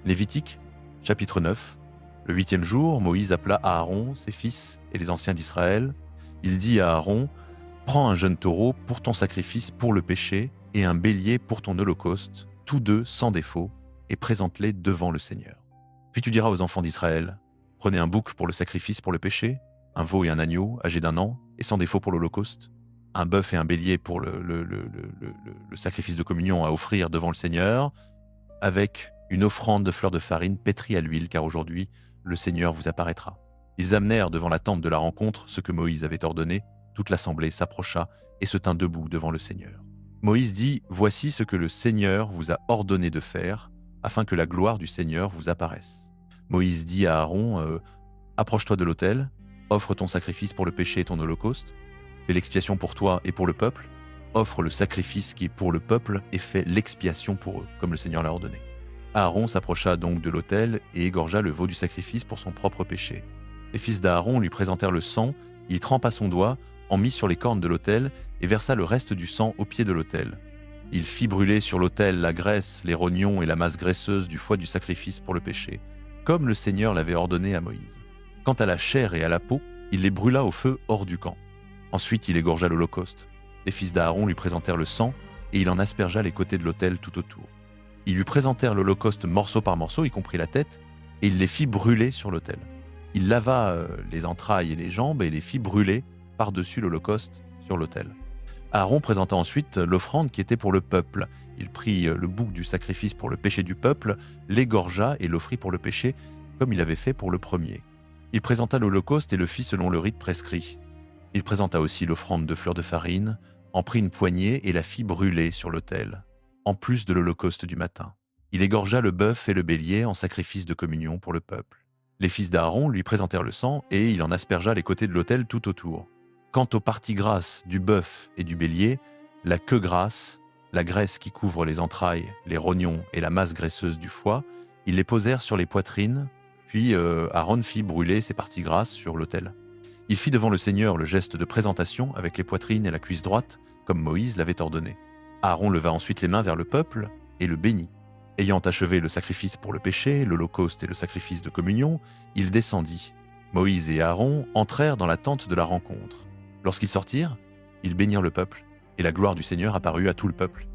Lévitique, chapitre 9. Le 8e jour, Moïse appela Aaron, ses fils et les anciens d'Israël. Il dit à Aaron, « Prends un jeune taureau pour ton sacrifice pour le péché et un bélier pour ton holocauste, tous 2 sans défaut, et présente-les devant le Seigneur. Puis tu diras aux enfants d'Israël, « Prenez un bouc pour le sacrifice pour le péché, un veau et un agneau âgés d'1 an et sans défaut pour l'holocauste, un bœuf et un bélier pour le sacrifice de communion à offrir devant le Seigneur, avec une offrande de fleurs de farine pétrie à l'huile, car aujourd'hui, le Seigneur vous apparaîtra. » Ils amenèrent devant la tente de la rencontre ce que Moïse avait ordonné. Toute l'assemblée s'approcha et se tint debout devant le Seigneur. Moïse dit, « Voici ce que le Seigneur vous a ordonné de faire, afin que la gloire du Seigneur vous apparaisse. » Moïse dit à Aaron, « Approche-toi de l'autel, offre ton sacrifice pour le péché et ton holocauste, fais l'expiation pour toi et pour le peuple, offre le sacrifice qui est pour le peuple et fais l'expiation pour eux, comme le Seigneur l'a ordonné. » Aaron s'approcha donc de l'autel et égorgea le veau du sacrifice pour son propre péché. Les fils d'Aaron lui présentèrent le sang, il trempa son doigt, en mit sur les cornes de l'autel et versa le reste du sang au pied de l'autel. Il fit brûler sur l'autel la graisse, les rognons et la masse graisseuse du foie du sacrifice pour le péché, comme le Seigneur l'avait ordonné à Moïse. Quant à la chair et à la peau, il les brûla au feu hors du camp. Ensuite, il égorgea l'holocauste. Les fils d'Aaron lui présentèrent le sang et il en aspergea les côtés de l'autel tout autour. Ils lui présentèrent l'holocauste morceau par morceau, y compris la tête, et il les fit brûler sur l'autel. Il lava les entrailles et les jambes et les fit brûler par-dessus l'holocauste sur l'autel. Aaron présenta ensuite l'offrande qui était pour le peuple. Il prit le bouc du sacrifice pour le péché du peuple, l'égorgea et l'offrit pour le péché, comme il avait fait pour le premier. Il présenta l'holocauste et le fit selon le rite prescrit. Il présenta aussi l'offrande de fleurs de farine, en prit une poignée et la fit brûler sur l'autel, en plus de l'holocauste du matin. Il égorgea le bœuf et le bélier en sacrifice de communion pour le peuple. Les fils d'Aaron lui présentèrent le sang et il en aspergea les côtés de l'autel tout autour. Quant aux parties grasses du bœuf et du bélier, la queue grasse, la graisse qui couvre les entrailles, les rognons et la masse graisseuse du foie, ils les posèrent sur les poitrines, puis Aaron fit brûler ces parties grasses sur l'autel. Il fit devant le Seigneur le geste de présentation avec les poitrines et la cuisse droite, comme Moïse l'avait ordonné. Aaron leva ensuite les mains vers le peuple et le bénit. Ayant achevé le sacrifice pour le péché, l'holocauste et le sacrifice de communion, il descendit. Moïse et Aaron entrèrent dans la tente de la rencontre. Lorsqu'ils sortirent, ils bénirent le peuple, et la gloire du Seigneur apparut à tout le peuple.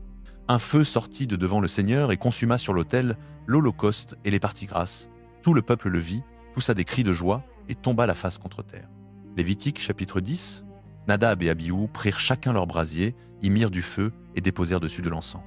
Un feu sortit de devant le Seigneur et consuma sur l'autel l'holocauste et les parties grasses. Tout le peuple le vit, poussa des cris de joie et tomba la face contre terre. Lévitique chapitre 10. Nadab et Abihu prirent chacun leur brasier, y mirent du feu et déposèrent dessus de l'encens.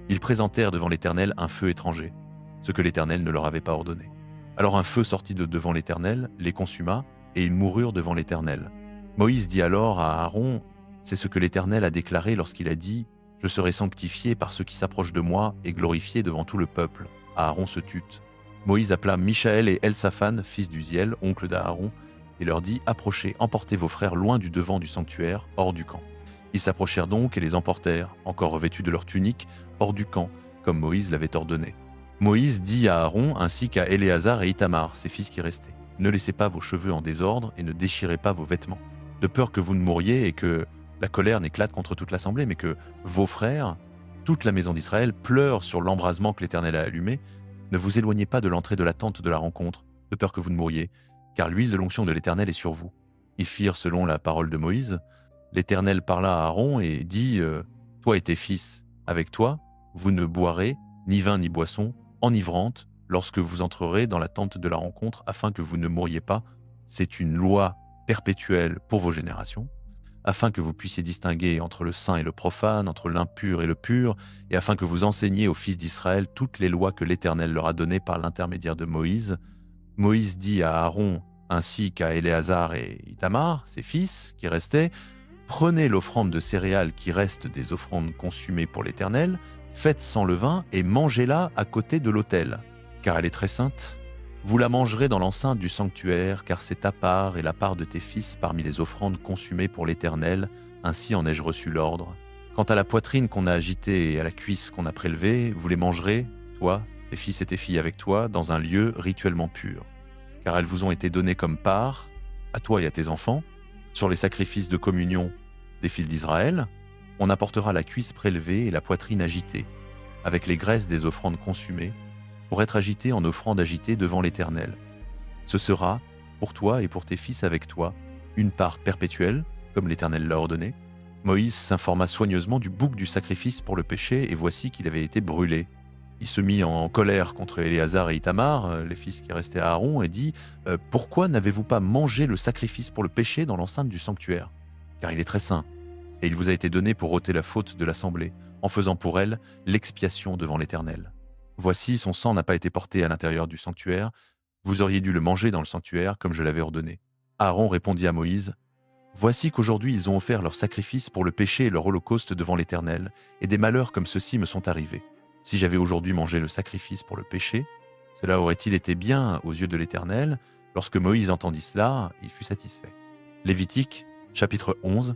Ils présentèrent devant l'Éternel un feu étranger, ce que l'Éternel ne leur avait pas ordonné. Alors un feu sortit de devant l'Éternel, les consuma, et ils moururent devant l'Éternel. Moïse dit alors à Aaron, « C'est ce que l'Éternel a déclaré lorsqu'il a dit, « Je serai sanctifié par ceux qui s'approchent de moi et glorifié devant tout le peuple. » Aaron se tut. Moïse appela Michaël et Elsaphan, fils d'Uziel, oncle d'Aaron, et leur dit « Approchez, emportez vos frères loin du devant du sanctuaire, hors du camp. » Ils s'approchèrent donc et les emportèrent, encore revêtus de leurs tuniques, hors du camp, comme Moïse l'avait ordonné. Moïse dit à Aaron ainsi qu'à Éléazar et Ithamar, ses fils qui restaient, « Ne laissez pas vos cheveux en désordre et ne déchirez pas vos vêtements, de peur que vous ne mouriez et que la colère n'éclate contre toute l'assemblée, mais que vos frères, toute la maison d'Israël, pleurent sur l'embrasement que l'Éternel a allumé. Ne vous éloignez pas de l'entrée de la tente de la rencontre, de peur que vous ne mouriez, car l'huile de l'onction de l'Éternel est sur vous. » Ils firent selon la parole de Moïse. L'Éternel parla à Aaron et dit « Toi et tes fils, avec toi, vous ne boirez ni vin ni boisson enivrante lorsque vous entrerez dans la tente de la rencontre, afin que vous ne mouriez pas. C'est une loi perpétuelle pour vos générations, afin que vous puissiez distinguer entre le saint et le profane, entre l'impur et le pur, et afin que vous enseigniez aux fils d'Israël toutes les lois que l'Éternel leur a données par l'intermédiaire de Moïse. » Moïse dit à Aaron ainsi qu'à Éléazar et Ithamar, ses fils qui restaient, « Prenez l'offrande de céréales qui reste des offrandes consumées pour l'Éternel, faites sans levain et mangez-la à côté de l'autel, car elle est très sainte. Vous la mangerez dans l'enceinte du sanctuaire, car c'est ta part et la part de tes fils parmi les offrandes consumées pour l'Éternel, ainsi en ai-je reçu l'ordre. Quant à la poitrine qu'on a agitée et à la cuisse qu'on a prélevée, vous les mangerez, toi, tes fils et tes filles avec toi, dans un lieu rituellement pur, car elles vous ont été données comme part, à toi et à tes enfants, sur les sacrifices de communion des fils d'Israël. On apportera la cuisse prélevée et la poitrine agitée, avec les graisses des offrandes consumées, pour être agitées en offrande agitée devant l'Éternel. Ce sera, pour toi et pour tes fils avec toi, une part perpétuelle, comme l'Éternel l'a ordonné. Moïse s'informa soigneusement du bouc du sacrifice pour le péché, et voici qu'il avait été brûlé. Il se mit en colère contre Éléazar et Ithamar, les fils qui restaient à Aaron, et dit « Pourquoi n'avez-vous pas mangé le sacrifice pour le péché dans l'enceinte du sanctuaire? Car il est très saint, et il vous a été donné pour ôter la faute de l'assemblée, en faisant pour elle l'expiation devant l'Éternel. Voici, son sang n'a pas été porté à l'intérieur du sanctuaire, vous auriez dû le manger dans le sanctuaire, comme je l'avais ordonné. » Aaron répondit à Moïse « Voici qu'aujourd'hui ils ont offert leur sacrifice pour le péché et leur holocauste devant l'Éternel, et des malheurs comme ceux-ci me sont arrivés. Si j'avais aujourd'hui mangé le sacrifice pour le péché, cela aurait-il été bien aux yeux de l'Éternel? » Lorsque Moïse entendit cela, il fut satisfait. Lévitique, chapitre 11.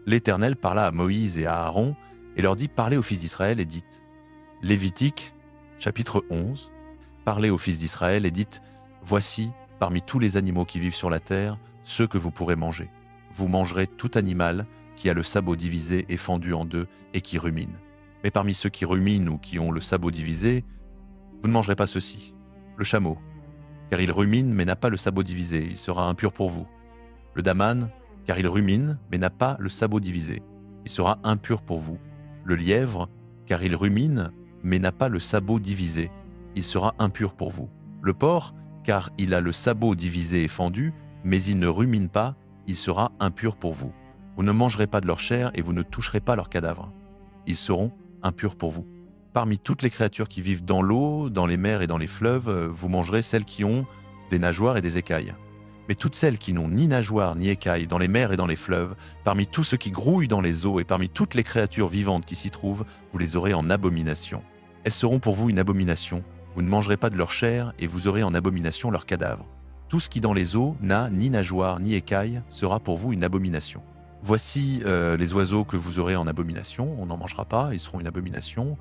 L'Éternel parla à Moïse et à Aaron, et leur dit « Parlez aux fils d'Israël et dites. » Lévitique, chapitre 11. Parlez aux fils d'Israël et dites « Voici, parmi tous les animaux qui vivent sur la terre, ceux que vous pourrez manger. Vous mangerez tout animal qui a le sabot divisé et fendu en deux et qui rumine. Mais parmi ceux qui ruminent ou qui ont le sabot divisé, vous ne mangerez pas ceci. Le chameau, car il rumine mais n'a pas le sabot divisé, il sera impur pour vous. Le daman, car il rumine mais n'a pas le sabot divisé, il sera impur pour vous. Le lièvre, car il rumine mais n'a pas le sabot divisé, il sera impur pour vous. Le porc, car il a le sabot divisé et fendu, mais il ne rumine pas, il sera impur pour vous. Vous ne mangerez pas de leur chair et vous ne toucherez pas leurs cadavres. Ils seront impurs pour vous. Parmi toutes les créatures qui vivent dans l'eau, dans les mers et dans les fleuves, vous mangerez celles qui ont des nageoires et des écailles. Mais toutes celles qui n'ont ni nageoires ni écailles dans les mers et dans les fleuves, parmi tous ceux qui grouillent dans les eaux et parmi toutes les créatures vivantes qui s'y trouvent, vous les aurez en abomination. Elles seront pour vous une abomination. Vous ne mangerez pas de leur chair et vous aurez en abomination leurs cadavres. Tout ce qui dans les eaux n'a ni nageoires ni écailles sera pour vous une abomination. Voici les oiseaux que vous aurez en abomination, on n'en mangera pas, ils seront une abomination.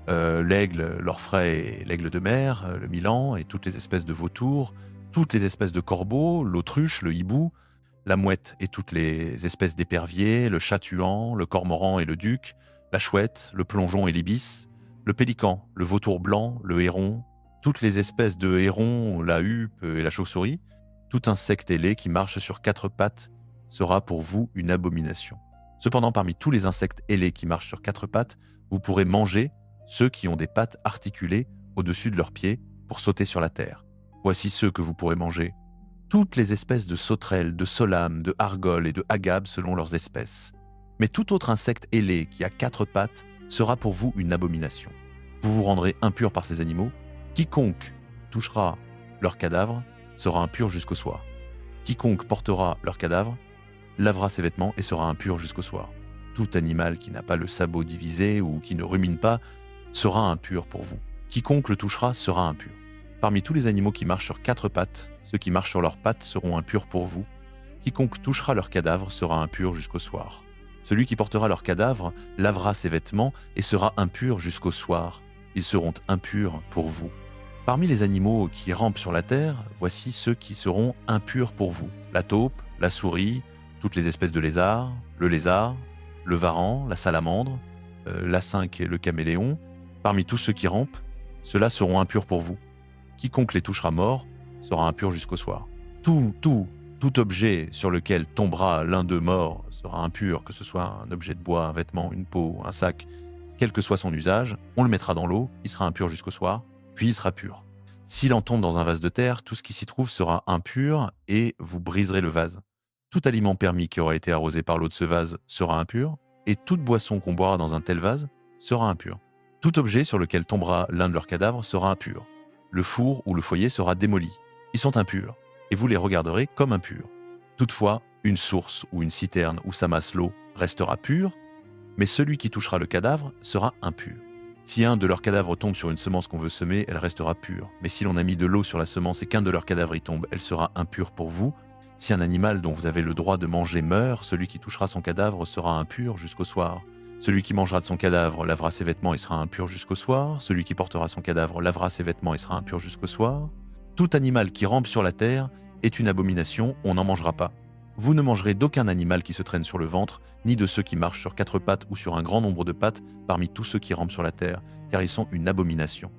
L'aigle, l'orfraie et l'aigle de mer, le milan et toutes les espèces de vautours, toutes les espèces de corbeaux, l'autruche, le hibou, la mouette et toutes les espèces d'éperviers, le chat-huant, le cormoran et le duc, la chouette, le plongeon et l'ibis, le pélican, le vautour blanc, le héron, toutes les espèces de hérons, la huppe et la chauve-souris, tout insecte ailé qui marche sur quatre pattes sera pour vous une abomination. Cependant, parmi tous les insectes ailés qui marchent sur quatre pattes, vous pourrez manger ceux qui ont des pattes articulées au-dessus de leurs pieds pour sauter sur la terre. Voici ceux que vous pourrez manger. Toutes les espèces de sauterelles, de solames, de argoles et de agabes selon leurs espèces. Mais tout autre insecte ailé qui a quatre pattes sera pour vous une abomination. Vous vous rendrez impur par ces animaux. Quiconque touchera leur cadavre sera impur jusqu'au soir. Quiconque portera leur cadavre lavera ses vêtements et sera impur jusqu'au soir. Tout animal qui n'a pas le sabot divisé ou qui ne rumine pas sera impur pour vous. Quiconque le touchera sera impur. Parmi tous les animaux qui marchent sur quatre pattes, ceux qui marchent sur leurs pattes seront impurs pour vous, Quiconque touchera leur cadavre sera impur jusqu'au soir. Celui qui portera leur cadavre lavera ses vêtements et sera impur jusqu'au soir. Ils seront impurs pour vous. Parmi les animaux qui rampent sur la terre, voici ceux qui seront impurs pour vous. La taupe, la souris, toutes les espèces de lézards, le varan, la salamandre, l'asynque et le caméléon. Parmi tous ceux qui rampent, ceux-là seront impurs pour vous. Quiconque les touchera mort sera impur jusqu'au soir. Tout objet sur lequel tombera l'un d'eux mort sera impur, que ce soit un objet de bois, un vêtement, une peau, un sac, quel que soit son usage, on le mettra dans l'eau, il sera impur jusqu'au soir, puis il sera pur. S'il en tombe dans un vase de terre, tout ce qui s'y trouve sera impur et vous briserez le vase. Tout aliment permis qui aura été arrosé par l'eau de ce vase sera impur, et toute boisson qu'on boira dans un tel vase sera impure. Tout objet sur lequel tombera l'un de leurs cadavres sera impur. Le four ou le foyer sera démoli. Ils sont impurs, et vous les regarderez comme impurs. Toutefois, une source ou une citerne où s'amasse l'eau restera pure, mais celui qui touchera le cadavre sera impur. Si un de leurs cadavres tombe sur une semence qu'on veut semer, elle restera pure. Mais si l'on a mis de l'eau sur la semence et qu'un de leurs cadavres y tombe, elle sera impure pour vous. Si un animal dont vous avez le droit de manger meurt, celui qui touchera son cadavre sera impur jusqu'au soir. Celui qui mangera de son cadavre lavera ses vêtements et sera impur jusqu'au soir. Celui qui portera son cadavre lavera ses vêtements et sera impur jusqu'au soir. Tout animal qui rampe sur la terre est une abomination, on n'en mangera pas. Vous ne mangerez d'aucun animal qui se traîne sur le ventre, ni de ceux qui marchent sur 4 pattes ou sur un grand nombre de pattes parmi tous ceux qui rampent sur la terre, car ils sont une abomination.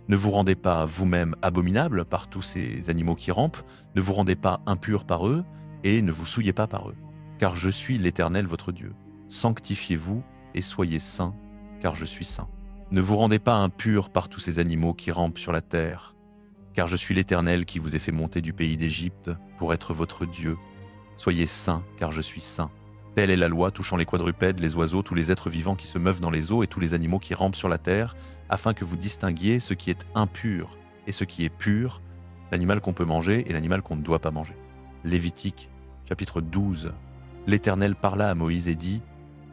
Ne vous rendez pas vous-même abominable par tous ces animaux qui rampent, ne vous rendez pas impur par eux, et ne vous souillez pas par eux. Car je suis l'Éternel votre Dieu. Sanctifiez-vous et soyez saints, car je suis saint. Ne vous rendez pas impurs par tous ces animaux qui rampent sur la terre, car je suis l'Éternel qui vous ai fait monter du pays d'Égypte pour être votre Dieu. Soyez saints, car je suis saint. Telle est la loi touchant les quadrupèdes, les oiseaux, tous les êtres vivants qui se meuvent dans les eaux et tous les animaux qui rampent sur la terre, afin que vous distinguiez ce qui est impur et ce qui est pur, l'animal qu'on peut manger et l'animal qu'on ne doit pas manger. Lévitique, chapitre 12. L'Éternel parla à Moïse et dit :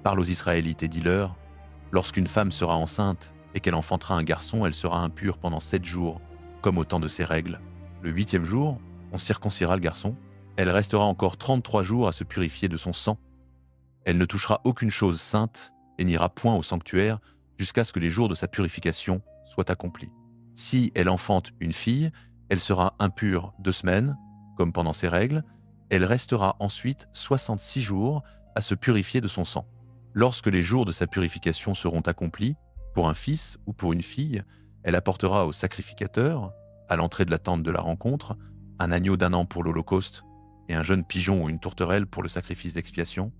Parle aux Israélites et dis-leur : Lorsqu'une femme sera enceinte et qu'elle enfantera un garçon, elle sera impure pendant 7 jours, comme au temps de ses règles. Le 8e jour, on circoncira le garçon. Elle restera encore 33 jours à se purifier de son sang. Elle ne touchera aucune chose sainte et n'ira point au sanctuaire jusqu'à ce que les jours de sa purification soient accomplis. Si elle enfante une fille, elle sera impure 2 semaines, comme pendant ses règles. Elle restera ensuite 66 jours à se purifier de son sang. Lorsque les jours de sa purification seront accomplis, pour un fils ou pour une fille, elle apportera au sacrificateur, à l'entrée de la tente de la rencontre, un agneau d'1 an pour l'holocauste et un jeune pigeon ou une tourterelle pour le sacrifice d'expiation.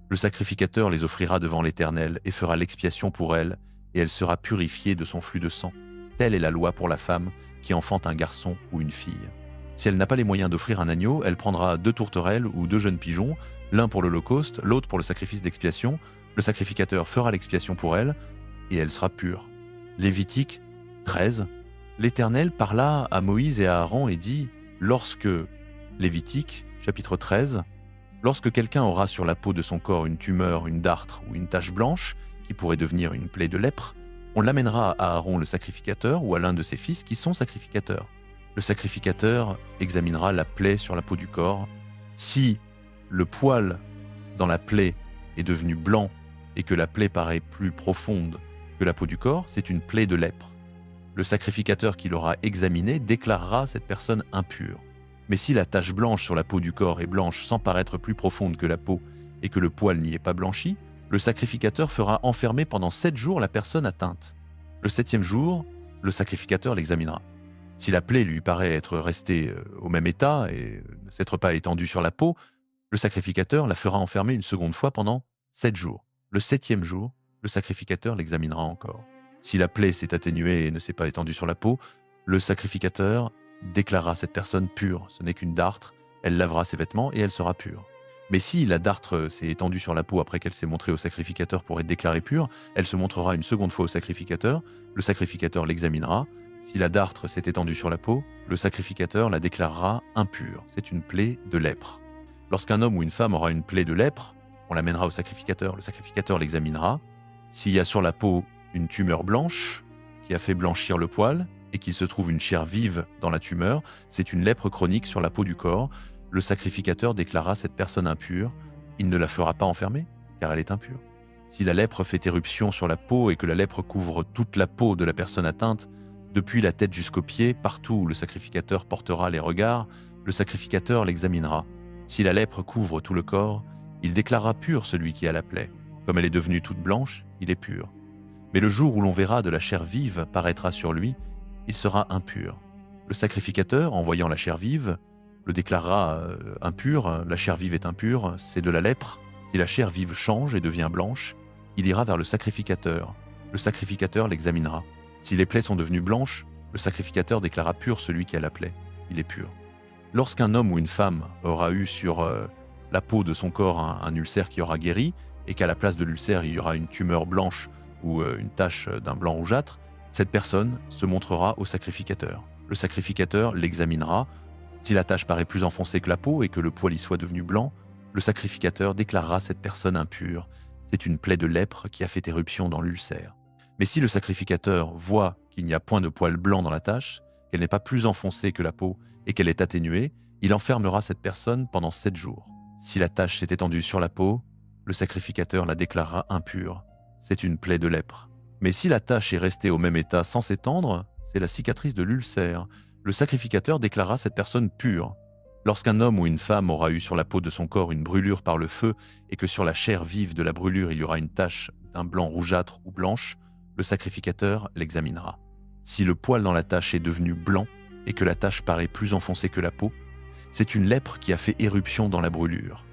Le sacrificateur les offrira devant l'Éternel et fera l'expiation pour elle, et elle sera purifiée de son flux de sang. Telle est la loi pour la femme qui enfante un garçon ou une fille. Si elle n'a pas les moyens d'offrir un agneau, elle prendra 2 tourterelles ou 2 jeunes pigeons, l'un pour l'holocauste, l'autre pour le sacrifice d'expiation. Le sacrificateur fera l'expiation pour elle, et elle sera pure. Lévitique 13. L'Éternel parla à Moïse et à Aaron et dit : Lorsque, Lévitique, chapitre 13, lorsque quelqu'un aura sur la peau de son corps une tumeur, une dartre ou une tache blanche, qui pourrait devenir une plaie de lèpre, on l'amènera à Aaron le sacrificateur ou à l'un de ses fils qui sont sacrificateurs. Le sacrificateur examinera la plaie sur la peau du corps. Si le poil dans la plaie est devenu blanc et que la plaie paraît plus profonde que la peau du corps, c'est une plaie de lèpre. Le sacrificateur qui l'aura examiné déclarera cette personne impure. Mais si la tache blanche sur la peau du corps est blanche sans paraître plus profonde que la peau et que le poil n'y est pas blanchi, le sacrificateur fera enfermer pendant 7 jours la personne atteinte. Le 7e jour, le sacrificateur l'examinera. Si la plaie lui paraît être restée au même état et ne s'être pas étendue sur la peau, le sacrificateur la fera enfermer une seconde fois pendant 7 jours. Le 7e jour, le sacrificateur l'examinera encore. Si la plaie s'est atténuée et ne s'est pas étendue sur la peau, le sacrificateur déclarera cette personne pure. Ce n'est qu'une dartre, elle lavera ses vêtements et elle sera pure. Mais si la dartre s'est étendue sur la peau après qu'elle s'est montrée au sacrificateur pour être déclarée pure, elle se montrera une seconde fois au sacrificateur, le sacrificateur l'examinera. Si la dartre s'est étendue sur la peau, le sacrificateur la déclarera impure. C'est une plaie de lèpre. Lorsqu'un homme ou une femme aura une plaie de lèpre, on l'amènera au sacrificateur, le sacrificateur l'examinera. S'il y a sur la peau une tumeur blanche qui a fait blanchir le poil et qu'il se trouve une chair vive dans la tumeur, c'est une lèpre chronique sur la peau du corps. le sacrificateur déclarera cette personne impure. Il ne la fera pas enfermer, car elle est impure. Si la lèpre fait éruption sur la peau et que la lèpre couvre toute la peau de la personne atteinte, depuis la tête jusqu'aux pieds, partout où le sacrificateur portera les regards, le sacrificateur l'examinera. Si la lèpre couvre tout le corps, il déclarera pur celui qui a la plaie. Comme elle est devenue toute blanche, il est pur. Mais le jour où l'on verra de la chair vive paraîtra sur lui, il sera impur. Le sacrificateur, en voyant la chair vive, le déclarera impur. La chair vive est impure, c'est de la lèpre. Si la chair vive change et devient blanche, il ira vers le sacrificateur. Le sacrificateur l'examinera. Si les plaies sont devenues blanches, le sacrificateur déclarera pur celui qui a la plaie. Il est pur. Lorsqu'un homme ou une femme aura eu sur la peau de son corps un ulcère qui aura guéri, et qu'à la place de l'ulcère il y aura une tumeur blanche ou une tache d'un blanc rougeâtre, cette personne se montrera au sacrificateur. Le sacrificateur l'examinera. Si la tache paraît plus enfoncée que la peau et que le poil y soit devenu blanc, le sacrificateur déclarera cette personne impure. C'est une plaie de lèpre qui a fait éruption dans l'ulcère. Mais si le sacrificateur voit qu'il n'y a point de poil blanc dans la tache, qu'elle n'est pas plus enfoncée que la peau et qu'elle est atténuée, il enfermera cette personne pendant 7 jours. Si la tache s'est étendue sur la peau, le sacrificateur la déclarera impure. C'est une plaie de lèpre. Mais si la tache est restée au même état sans s'étendre, c'est la cicatrice de l'ulcère. Le sacrificateur déclarera cette personne pure. Lorsqu'un homme ou une femme aura eu sur la peau de son corps une brûlure par le feu et que sur la chair vive de la brûlure il y aura une tache d'un blanc rougeâtre ou blanche, le sacrificateur l'examinera. Si le poil dans la tache est devenu blanc et que la tache paraît plus enfoncée que la peau, c'est une lèpre qui a fait éruption dans la brûlure.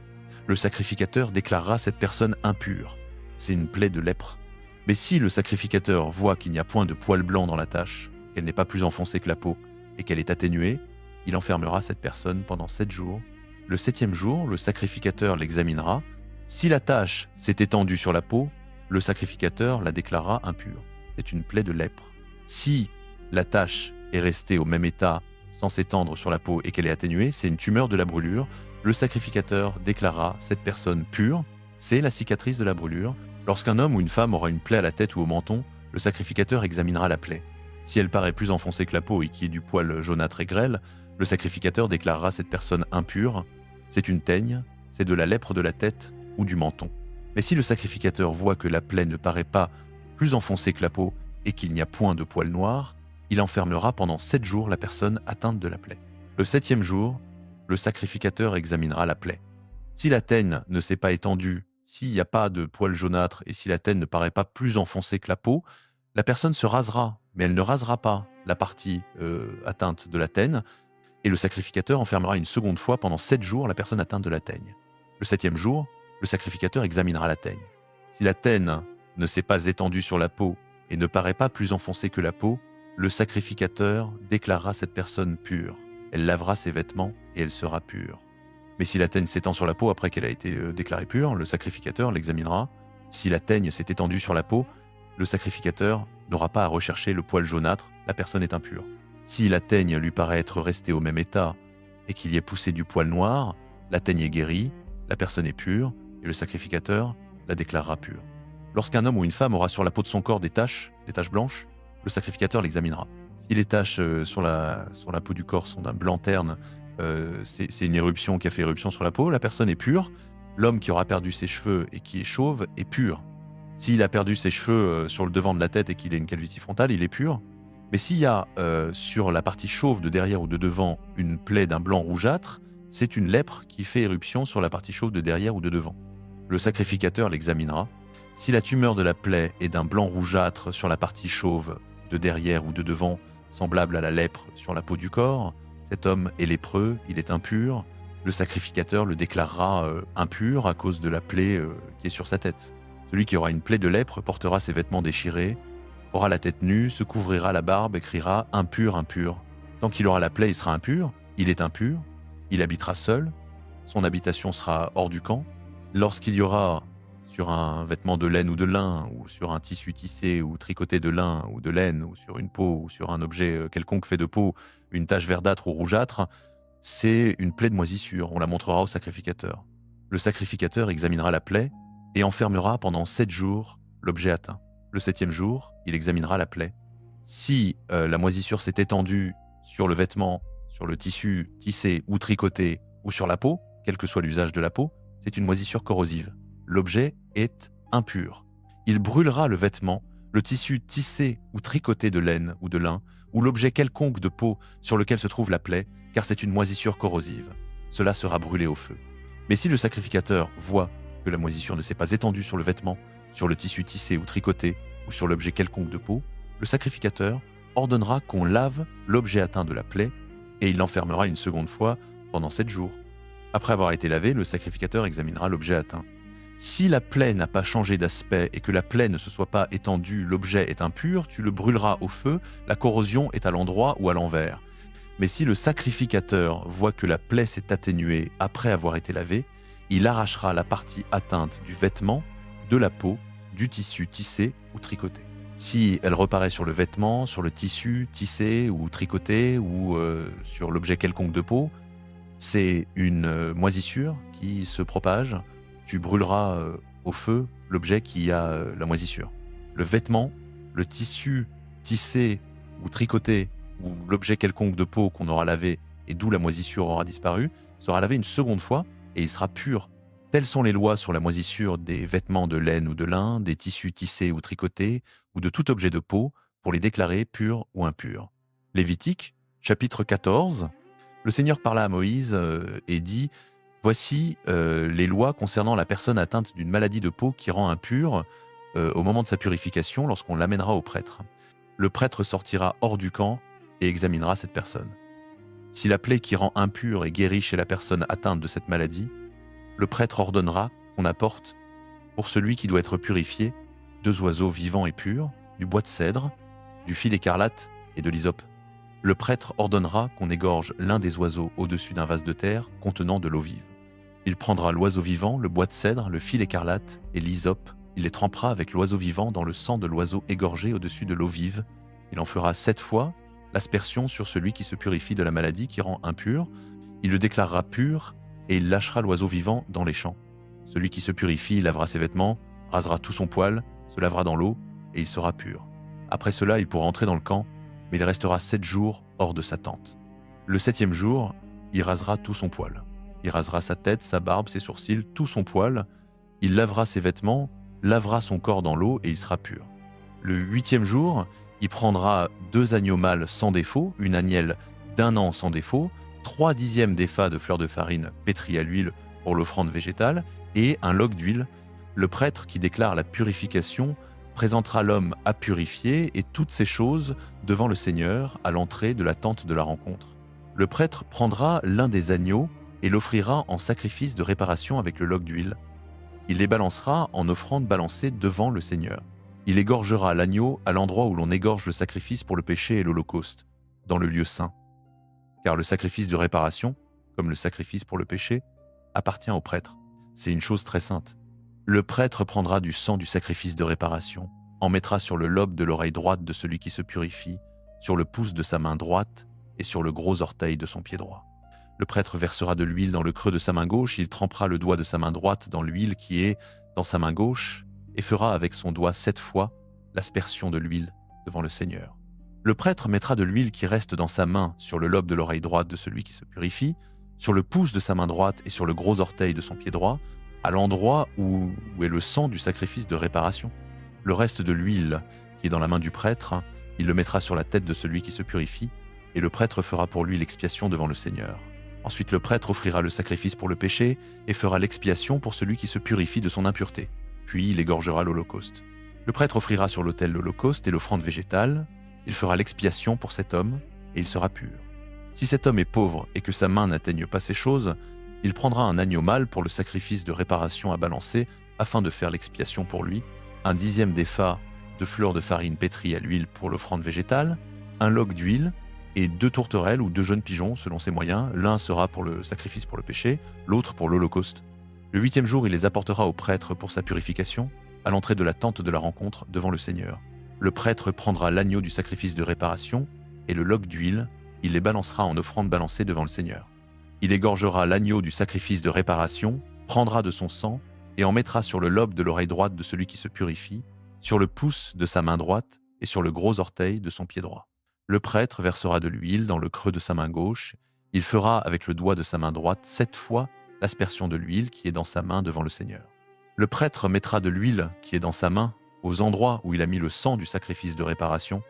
Le sacrificateur déclarera cette personne impure. C'est une plaie de lèpre. Mais si le sacrificateur voit qu'il n'y a point de poil blanc dans la tache, qu'elle n'est pas plus enfoncée que la peau et qu'elle est atténuée, il enfermera cette personne pendant 7 jours. Le 7e jour, le sacrificateur l'examinera. Si la tache s'est étendue sur la peau, le sacrificateur la déclarera impure. C'est une plaie de lèpre. Si la tache est restée au même état sans s'étendre sur la peau et qu'elle est atténuée, c'est une tumeur de la brûlure. Le sacrificateur déclarera cette personne pure. C'est la cicatrice de la brûlure. Lorsqu'un homme ou une femme aura une plaie à la tête ou au menton, le sacrificateur examinera la plaie. Si elle paraît plus enfoncée que la peau et qu'il y ait du poil jaunâtre et grêle, le sacrificateur déclarera cette personne impure. C'est une teigne, c'est de la lèpre de la tête ou du menton. Mais si le sacrificateur voit que la plaie ne paraît pas plus enfoncée que la peau et qu'il n'y a point de poil noir, il enfermera pendant 7 jours la personne atteinte de la plaie. Le 7e jour, le sacrificateur examinera la plaie. Si la teigne ne s'est pas étendue, s'il n'y a pas de poil jaunâtre et si la teigne ne paraît pas plus enfoncée que la peau, la personne se rasera, mais elle ne rasera pas la partie atteinte de la teigne, et le sacrificateur enfermera une seconde fois pendant 7 jours la personne atteinte de la teigne. Le 7e jour, le sacrificateur examinera la teigne. Si la teigne ne s'est pas étendue sur la peau et ne paraît pas plus enfoncée que la peau, le sacrificateur déclarera cette personne pure. Elle lavera ses vêtements et elle sera pure. Mais si la teigne s'étend sur la peau après qu'elle a été déclarée pure, le sacrificateur l'examinera. Si la teigne s'est étendue sur la peau, le sacrificateur n'aura pas à rechercher le poil jaunâtre, la personne est impure. Si la teigne lui paraît être restée au même état et qu'il y ait poussé du poil noir, la teigne est guérie, la personne est pure et le sacrificateur la déclarera pure. Lorsqu'un homme ou une femme aura sur la peau de son corps des taches blanches, le sacrificateur l'examinera. Si les taches sur la peau du corps sont d'un blanc terne, c'est une éruption qui a fait éruption sur la peau, la personne est pure. L'homme qui aura perdu ses cheveux et qui est chauve est pur. S'il a perdu ses cheveux sur le devant de la tête et qu'il a une calvitie frontale, il est pur. Mais s'il y a sur la partie chauve de derrière ou de devant une plaie d'un blanc rougeâtre, c'est une lèpre qui fait éruption sur la partie chauve de derrière ou de devant. Le sacrificateur l'examinera. Si la tumeur de la plaie est d'un blanc rougeâtre sur la partie chauve de derrière ou de devant, semblable à la lèpre sur la peau du corps, cet homme est lépreux, il est impur. Le sacrificateur le déclarera impur à cause de la plaie qui est sur sa tête. Celui qui aura une plaie de lèpre portera ses vêtements déchirés, aura la tête nue, se couvrira la barbe et criera « impur, impur ». Tant qu'il aura la plaie, il sera impur, il est impur, il habitera seul, son habitation sera hors du camp. Lorsqu'il y aura sur un vêtement de laine ou de lin, ou sur un tissu tissé ou tricoté de lin ou de laine, ou sur une peau, ou sur un objet quelconque fait de peau, une tache verdâtre ou rougeâtre, c'est une plaie de moisissure, on la montrera au sacrificateur. Le sacrificateur examinera la plaie et enfermera pendant 7 jours l'objet atteint. Le 7e jour, il examinera la plaie. Si la moisissure s'est étendue sur le vêtement, sur le tissu tissé ou tricoté ou sur la peau, quel que soit l'usage de la peau, c'est une moisissure corrosive. L'objet est impur. Il brûlera le vêtement, le tissu tissé ou tricoté de laine ou de lin, ou l'objet quelconque de peau sur lequel se trouve la plaie, car c'est une moisissure corrosive. Cela sera brûlé au feu. Mais si le sacrificateur voit que la moisissure ne s'est pas étendue sur le vêtement, sur le tissu tissé ou tricoté, ou sur l'objet quelconque de peau, le sacrificateur ordonnera qu'on lave l'objet atteint de la plaie, et il l'enfermera une seconde fois pendant 7 jours. Après avoir été lavé, le sacrificateur examinera l'objet atteint. Si la plaie n'a pas changé d'aspect et que la plaie ne se soit pas étendue, l'objet est impur, tu le brûleras au feu, la corrosion est à l'endroit ou à l'envers. Mais si le sacrificateur voit que la plaie s'est atténuée après avoir été lavée, il arrachera la partie atteinte du vêtement, de la peau, du tissu tissé ou tricoté. Si elle reparaît sur le vêtement, sur le tissu tissé ou tricoté ou sur l'objet quelconque de peau, c'est une moisissure qui se propage. Tu brûleras au feu l'objet qui a la moisissure. Le vêtement, le tissu tissé ou tricoté ou l'objet quelconque de peau qu'on aura lavé et d'où la moisissure aura disparu, sera lavé une seconde fois et il sera pur. Telles sont les lois sur la moisissure des vêtements de laine ou de lin, des tissus tissés ou tricotés ou de tout objet de peau pour les déclarer purs ou impurs. Lévitique, chapitre 14. Le Seigneur parla à Moïse et dit « Voici les lois concernant la personne atteinte d'une maladie de peau qui rend impure au moment de sa purification lorsqu'on l'amènera au prêtre. Le prêtre sortira hors du camp et examinera cette personne. Si la plaie qui rend impure est guérie chez la personne atteinte de cette maladie, le prêtre ordonnera qu'on apporte, pour celui qui doit être purifié, 2 oiseaux vivants et purs, du bois de cèdre, du fil écarlate et de l'hysope. Le prêtre ordonnera qu'on égorge l'un des oiseaux au-dessus d'un vase de terre contenant de l'eau vive. Il prendra l'oiseau vivant, le bois de cèdre, le fil écarlate et l'hysope. Il les trempera avec l'oiseau vivant dans le sang de l'oiseau égorgé au-dessus de l'eau vive. Il en fera 7 fois l'aspersion sur celui qui se purifie de la maladie qui rend impur. Il le déclarera pur et il lâchera l'oiseau vivant dans les champs. Celui qui se purifie lavera ses vêtements, rasera tout son poil, se lavera dans l'eau et il sera pur. Après cela, il pourra entrer dans le camp, mais il restera 7 jours hors de sa tente. Le 7e jour, il rasera tout son poil. Il rasera sa tête, sa barbe, ses sourcils, tout son poil. Il lavera ses vêtements, lavera son corps dans l'eau et il sera pur. Le 8e jour, il prendra 2 agneaux mâles sans défaut, une agnelle d'1 an sans défaut, 3 dixièmes d'épha de fleur de farine pétrie à l'huile pour l'offrande végétale et un log d'huile. Le prêtre qui déclare la purification présentera l'homme à purifier et toutes ces choses devant le Seigneur à l'entrée de la tente de la rencontre. Le prêtre prendra l'un des agneaux et l'offrira en sacrifice de réparation avec le log d'huile. Il les balancera en offrande balancée devant le Seigneur. Il égorgera l'agneau à l'endroit où l'on égorge le sacrifice pour le péché et l'holocauste, dans le lieu saint. Car le sacrifice de réparation, comme le sacrifice pour le péché, appartient au prêtre. C'est une chose très sainte. Le prêtre prendra du sang du sacrifice de réparation, en mettra sur le lobe de l'oreille droite de celui qui se purifie, sur le pouce de sa main droite et sur le gros orteil de son pied droit. Le prêtre versera de l'huile dans le creux de sa main gauche, il trempera le doigt de sa main droite dans l'huile qui est dans sa main gauche et fera avec son doigt 7 fois l'aspersion de l'huile devant le Seigneur. Le prêtre mettra de l'huile qui reste dans sa main sur le lobe de l'oreille droite de celui qui se purifie, sur le pouce de sa main droite et sur le gros orteil de son pied droit, à l'endroit où est le sang du sacrifice de réparation. Le reste de l'huile qui est dans la main du prêtre, il le mettra sur la tête de celui qui se purifie, et le prêtre fera pour lui l'expiation devant le Seigneur. Ensuite le prêtre offrira le sacrifice pour le péché et fera l'expiation pour celui qui se purifie de son impureté. Puis il égorgera l'holocauste. Le prêtre offrira sur l'autel l'holocauste et l'offrande végétale. Il fera l'expiation pour cet homme et il sera pur. Si cet homme est pauvre et que sa main n'atteigne pas ces choses, il prendra un agneau mâle pour le sacrifice de réparation à balancer afin de faire l'expiation pour lui, 1 dixième d'épha de fleur de farine pétrie à l'huile pour l'offrande végétale, un log d'huile et 2 tourterelles ou 2 jeunes pigeons selon ses moyens. L'un sera pour le sacrifice pour le péché, l'autre pour l'holocauste. Le 8e jour, il les apportera au prêtre pour sa purification, à l'entrée de la tente de la rencontre devant le Seigneur. Le prêtre prendra l'agneau du sacrifice de réparation et le log d'huile, il les balancera en offrande balancée devant le Seigneur. Il égorgera l'agneau du sacrifice de réparation, prendra de son sang et en mettra sur le lobe de l'oreille droite de celui qui se purifie, sur le pouce de sa main droite et sur le gros orteil de son pied droit. Le prêtre versera de l'huile dans le creux de sa main gauche Il fera avec le doigt de sa main droite 7 fois l'aspersion de l'huile qui est dans sa main devant le Seigneur. Le prêtre mettra de l'huile qui est dans sa main aux endroits où il a mis le sang du sacrifice de réparation,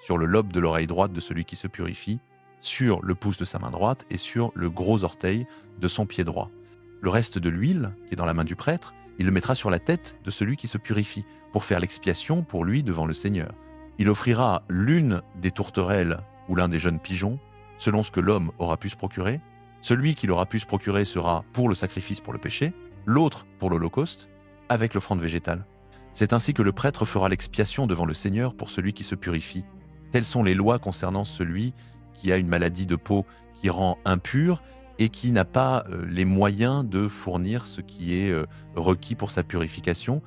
sur le lobe de l'oreille droite de celui qui se purifie, sur le pouce de sa main droite et sur le gros orteil de son pied droit. Le reste de l'huile, qui est dans la main du prêtre, il le mettra sur la tête de celui qui se purifie, pour faire l'expiation pour lui devant le Seigneur. Il offrira l'une des tourterelles ou l'un des jeunes pigeons, selon ce que l'homme aura pu se procurer. Celui qui l'aura pu se procurer sera pour le sacrifice pour le péché, l'autre pour l'holocauste, avec l'offrande végétale. C'est ainsi que le prêtre fera l'expiation devant le Seigneur pour celui qui se purifie. Telles sont les lois concernant celui qui a une maladie de peau qui rend impur et qui n'a pas les moyens de fournir ce qui est requis pour sa purification.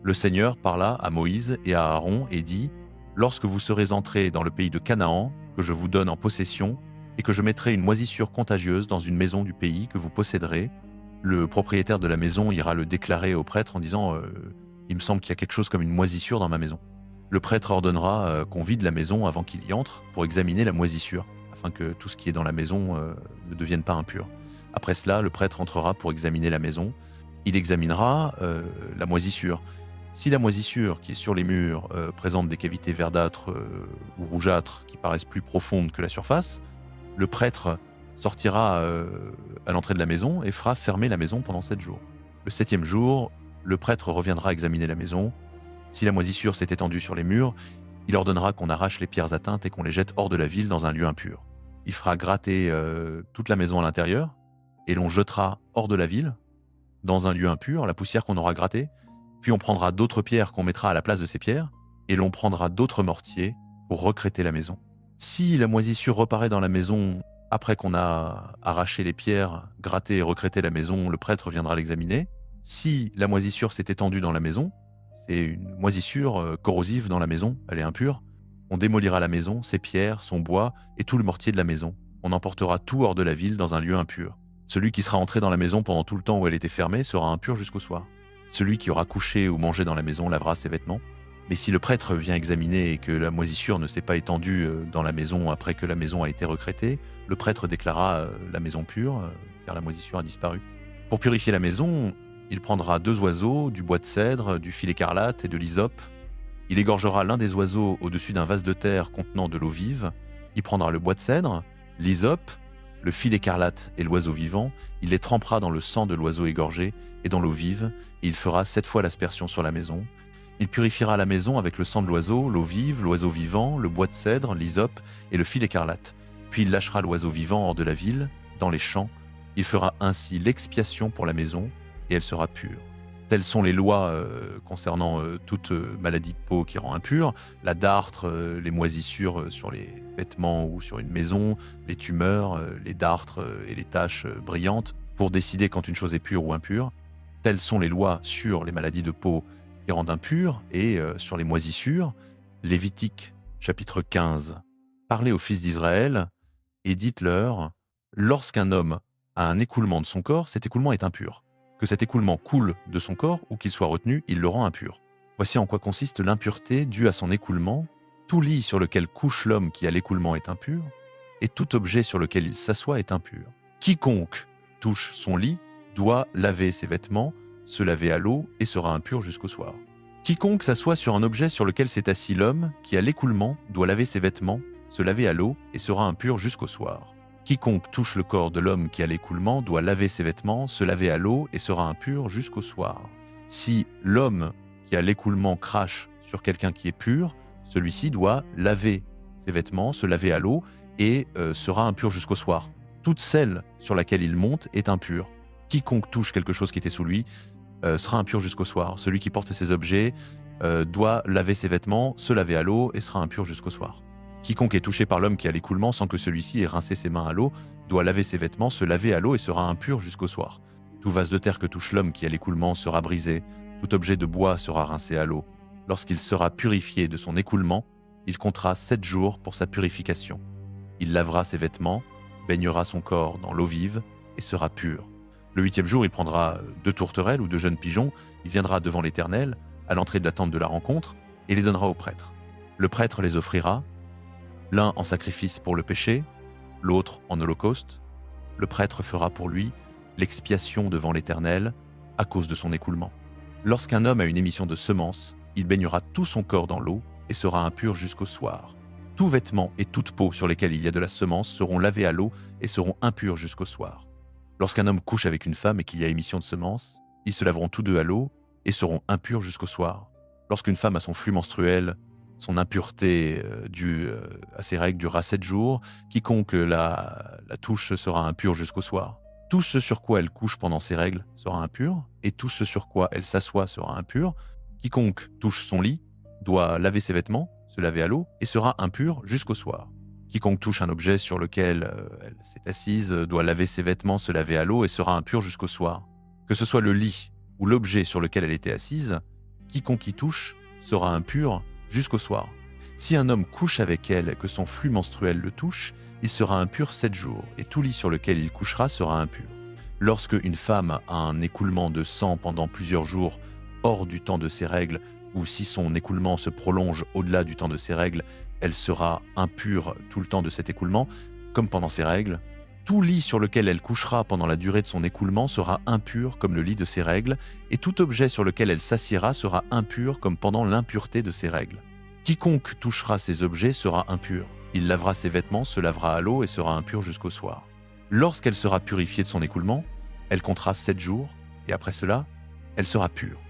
Le Seigneur parla à Moïse et à Aaron et dit « Lorsque vous serez entrés dans le pays de Canaan, que je vous donne en possession, et que je mettrai une moisissure contagieuse dans une maison du pays que vous posséderez, le propriétaire de la maison ira le déclarer au prêtre en disant il me semble qu'il y a quelque chose comme une moisissure dans ma maison. Le prêtre ordonnera qu'on vide la maison avant qu'il y entre pour examiner la moisissure, afin que tout ce qui est dans la maison ne devienne pas impur. Après cela, le prêtre entrera pour examiner la maison. Il examinera la moisissure. Si la moisissure qui est sur les murs présente des cavités verdâtres ou rougeâtres qui paraissent plus profondes que la surface, le prêtre sortira à l'entrée de la maison et fera fermer la maison pendant 7 jours. Le 7e jour, le prêtre reviendra examiner la maison. Si la moisissure s'est étendue sur les murs, il ordonnera qu'on arrache les pierres atteintes et qu'on les jette hors de la ville dans un lieu impur. Il fera gratter toute la maison à l'intérieur et l'on jettera hors de la ville, dans un lieu impur, la poussière qu'on aura grattée. Puis on prendra d'autres pierres qu'on mettra à la place de ces pierres et l'on prendra d'autres mortiers pour recréter la maison. Si la moisissure reparaît dans la maison après qu'on a arraché les pierres, gratté et recrété la maison, le prêtre viendra l'examiner. Si la moisissure s'est étendue dans la maison, c'est une moisissure corrosive dans la maison, elle est impure, on démolira la maison, ses pierres, son bois et tout le mortier de la maison. On emportera tout hors de la ville dans un lieu impur. Celui qui sera entré dans la maison pendant tout le temps où elle était fermée sera impur jusqu'au soir. Celui qui aura couché ou mangé dans la maison lavera ses vêtements. Mais si le prêtre vient examiner et que la moisissure ne s'est pas étendue dans la maison après que la maison a été recrétée, le prêtre déclarera la maison pure, car la moisissure a disparu. Pour purifier la maison, il prendra 2 oiseaux, du bois de cèdre, du fil écarlate et de l'hysope. Il égorgera l'un des oiseaux au-dessus d'un vase de terre contenant de l'eau vive. Il prendra le bois de cèdre, l'hysope, le fil écarlate et l'oiseau vivant. Il les trempera dans le sang de l'oiseau égorgé et dans l'eau vive, et il fera 7 fois l'aspersion sur la maison. Il purifiera la maison avec le sang de l'oiseau, l'eau vive, l'oiseau vivant, le bois de cèdre, l'hysope et le fil écarlate. Puis il lâchera l'oiseau vivant hors de la ville, dans les champs. Il fera ainsi l'expiation pour la maison, et elle sera pure. Telles sont les lois concernant toute maladie de peau qui rend impure, la dartre, les moisissures sur les vêtements ou sur une maison, les tumeurs, les dartres et les taches brillantes, pour décider quand une chose est pure ou impure. Telles sont les lois sur les maladies de peau qui rendent impures et sur les moisissures. Lévitique, chapitre 15. Parlez aux fils d'Israël et dites-leur, lorsqu'un homme a un écoulement de son corps, cet écoulement est impur. Que cet écoulement coule de son corps ou qu'il soit retenu, il le rend impur. Voici en quoi consiste l'impureté due à son écoulement. Tout lit sur lequel couche l'homme qui a l'écoulement est impur, et tout objet sur lequel il s'assoit est impur. Quiconque touche son lit doit laver ses vêtements, se laver à l'eau et sera impur jusqu'au soir. Quiconque s'assoit sur un objet sur lequel s'est assis l'homme qui a l'écoulement doit laver ses vêtements, se laver à l'eau et sera impur jusqu'au soir. Quiconque touche le corps de l'homme qui a l'écoulement doit laver ses vêtements, se laver à l'eau et sera impur jusqu'au soir. Si l'homme qui a l'écoulement crache sur quelqu'un qui est pur, celui-ci doit laver ses vêtements, se laver à l'eau et sera impur jusqu'au soir. Toute celle sur laquelle il monte est impure. Quiconque touche quelque chose qui était sous lui sera impur jusqu'au soir. Celui qui porte ces objets doit laver ses vêtements, se laver à l'eau et sera impur jusqu'au soir. Quiconque est touché par l'homme qui a l'écoulement sans que celui-ci ait rincé ses mains à l'eau doit laver ses vêtements, se laver à l'eau et sera impur jusqu'au soir. Tout vase de terre que touche l'homme qui a l'écoulement sera brisé, tout objet de bois sera rincé à l'eau. Lorsqu'il sera purifié de son écoulement, il comptera 7 jours pour sa purification. Il lavera ses vêtements, baignera son corps dans l'eau vive et sera pur. Le 8e jour, il prendra 2 tourterelles ou 2 jeunes pigeons, il viendra devant l'Éternel, à l'entrée de la tente de la rencontre, et les donnera au prêtre. Le prêtre les offrira, l'un en sacrifice pour le péché, l'autre en holocauste. le prêtre fera pour lui l'expiation devant l'Éternel à cause de son écoulement. Lorsqu'un homme a une émission de semences, il baignera tout son corps dans l'eau et sera impur jusqu'au soir. Tout vêtement et toute peau sur lesquels il y a de la semence seront lavés à l'eau et seront impurs jusqu'au soir. Lorsqu'un homme couche avec une femme et qu'il y a émission de semences, ils se laveront tous deux à l'eau et seront impurs jusqu'au soir. Lorsqu'une femme a son flux menstruel, son impureté due à ses règles durera 7 jours. Quiconque la touche sera impur jusqu'au soir. Tout ce sur quoi elle couche pendant ses règles sera impur, et tout ce sur quoi elle s'assoit sera impur. Quiconque touche son lit doit laver ses vêtements, se laver à l'eau, et sera impur jusqu'au soir. Quiconque touche un objet sur lequel elle s'est assise doit laver ses vêtements, se laver à l'eau, et sera impur jusqu'au soir. Que ce soit le lit ou l'objet sur lequel elle était assise, quiconque y touche sera impur jusqu'au soir. Si un homme couche avec elle et que son flux menstruel le touche, il sera impur 7 jours, et tout lit sur lequel il couchera sera impur. Lorsque une femme a un écoulement de sang pendant plusieurs jours hors du temps de ses règles, ou si son écoulement se prolonge au-delà du temps de ses règles, elle sera impure tout le temps de cet écoulement, comme pendant ses règles. Tout lit sur lequel elle couchera pendant la durée de son écoulement sera impur comme le lit de ses règles, et tout objet sur lequel elle s'assiera sera impur comme pendant l'impureté de ses règles. Quiconque touchera ces objets sera impur. Il lavera ses vêtements, se lavera à l'eau et sera impur jusqu'au soir. Lorsqu'elle sera purifiée de son écoulement, elle comptera 7 jours, et après cela, elle sera pure.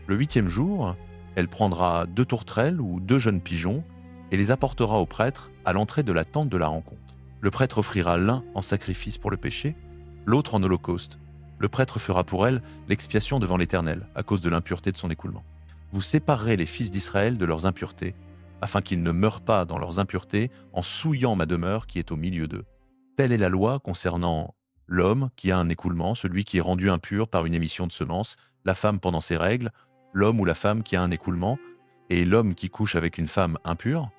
Le 8e jour, elle prendra 2 tourterelles ou 2 jeunes pigeons et les apportera au prêtre à l'entrée de la tente de la rencontre. Le prêtre offrira l'un en sacrifice pour le péché, l'autre en holocauste. Le prêtre fera pour elle l'expiation devant l'Éternel à cause de l'impureté de son écoulement. Vous séparerez les fils d'Israël de leurs impuretés, afin qu'ils ne meurent pas dans leurs impuretés en souillant ma demeure qui est au milieu d'eux. Telle est la loi concernant l'homme qui a un écoulement, celui qui est rendu impur par une émission de semences, la femme pendant ses règles, l'homme ou la femme qui a un écoulement, et l'homme qui couche avec une femme impure.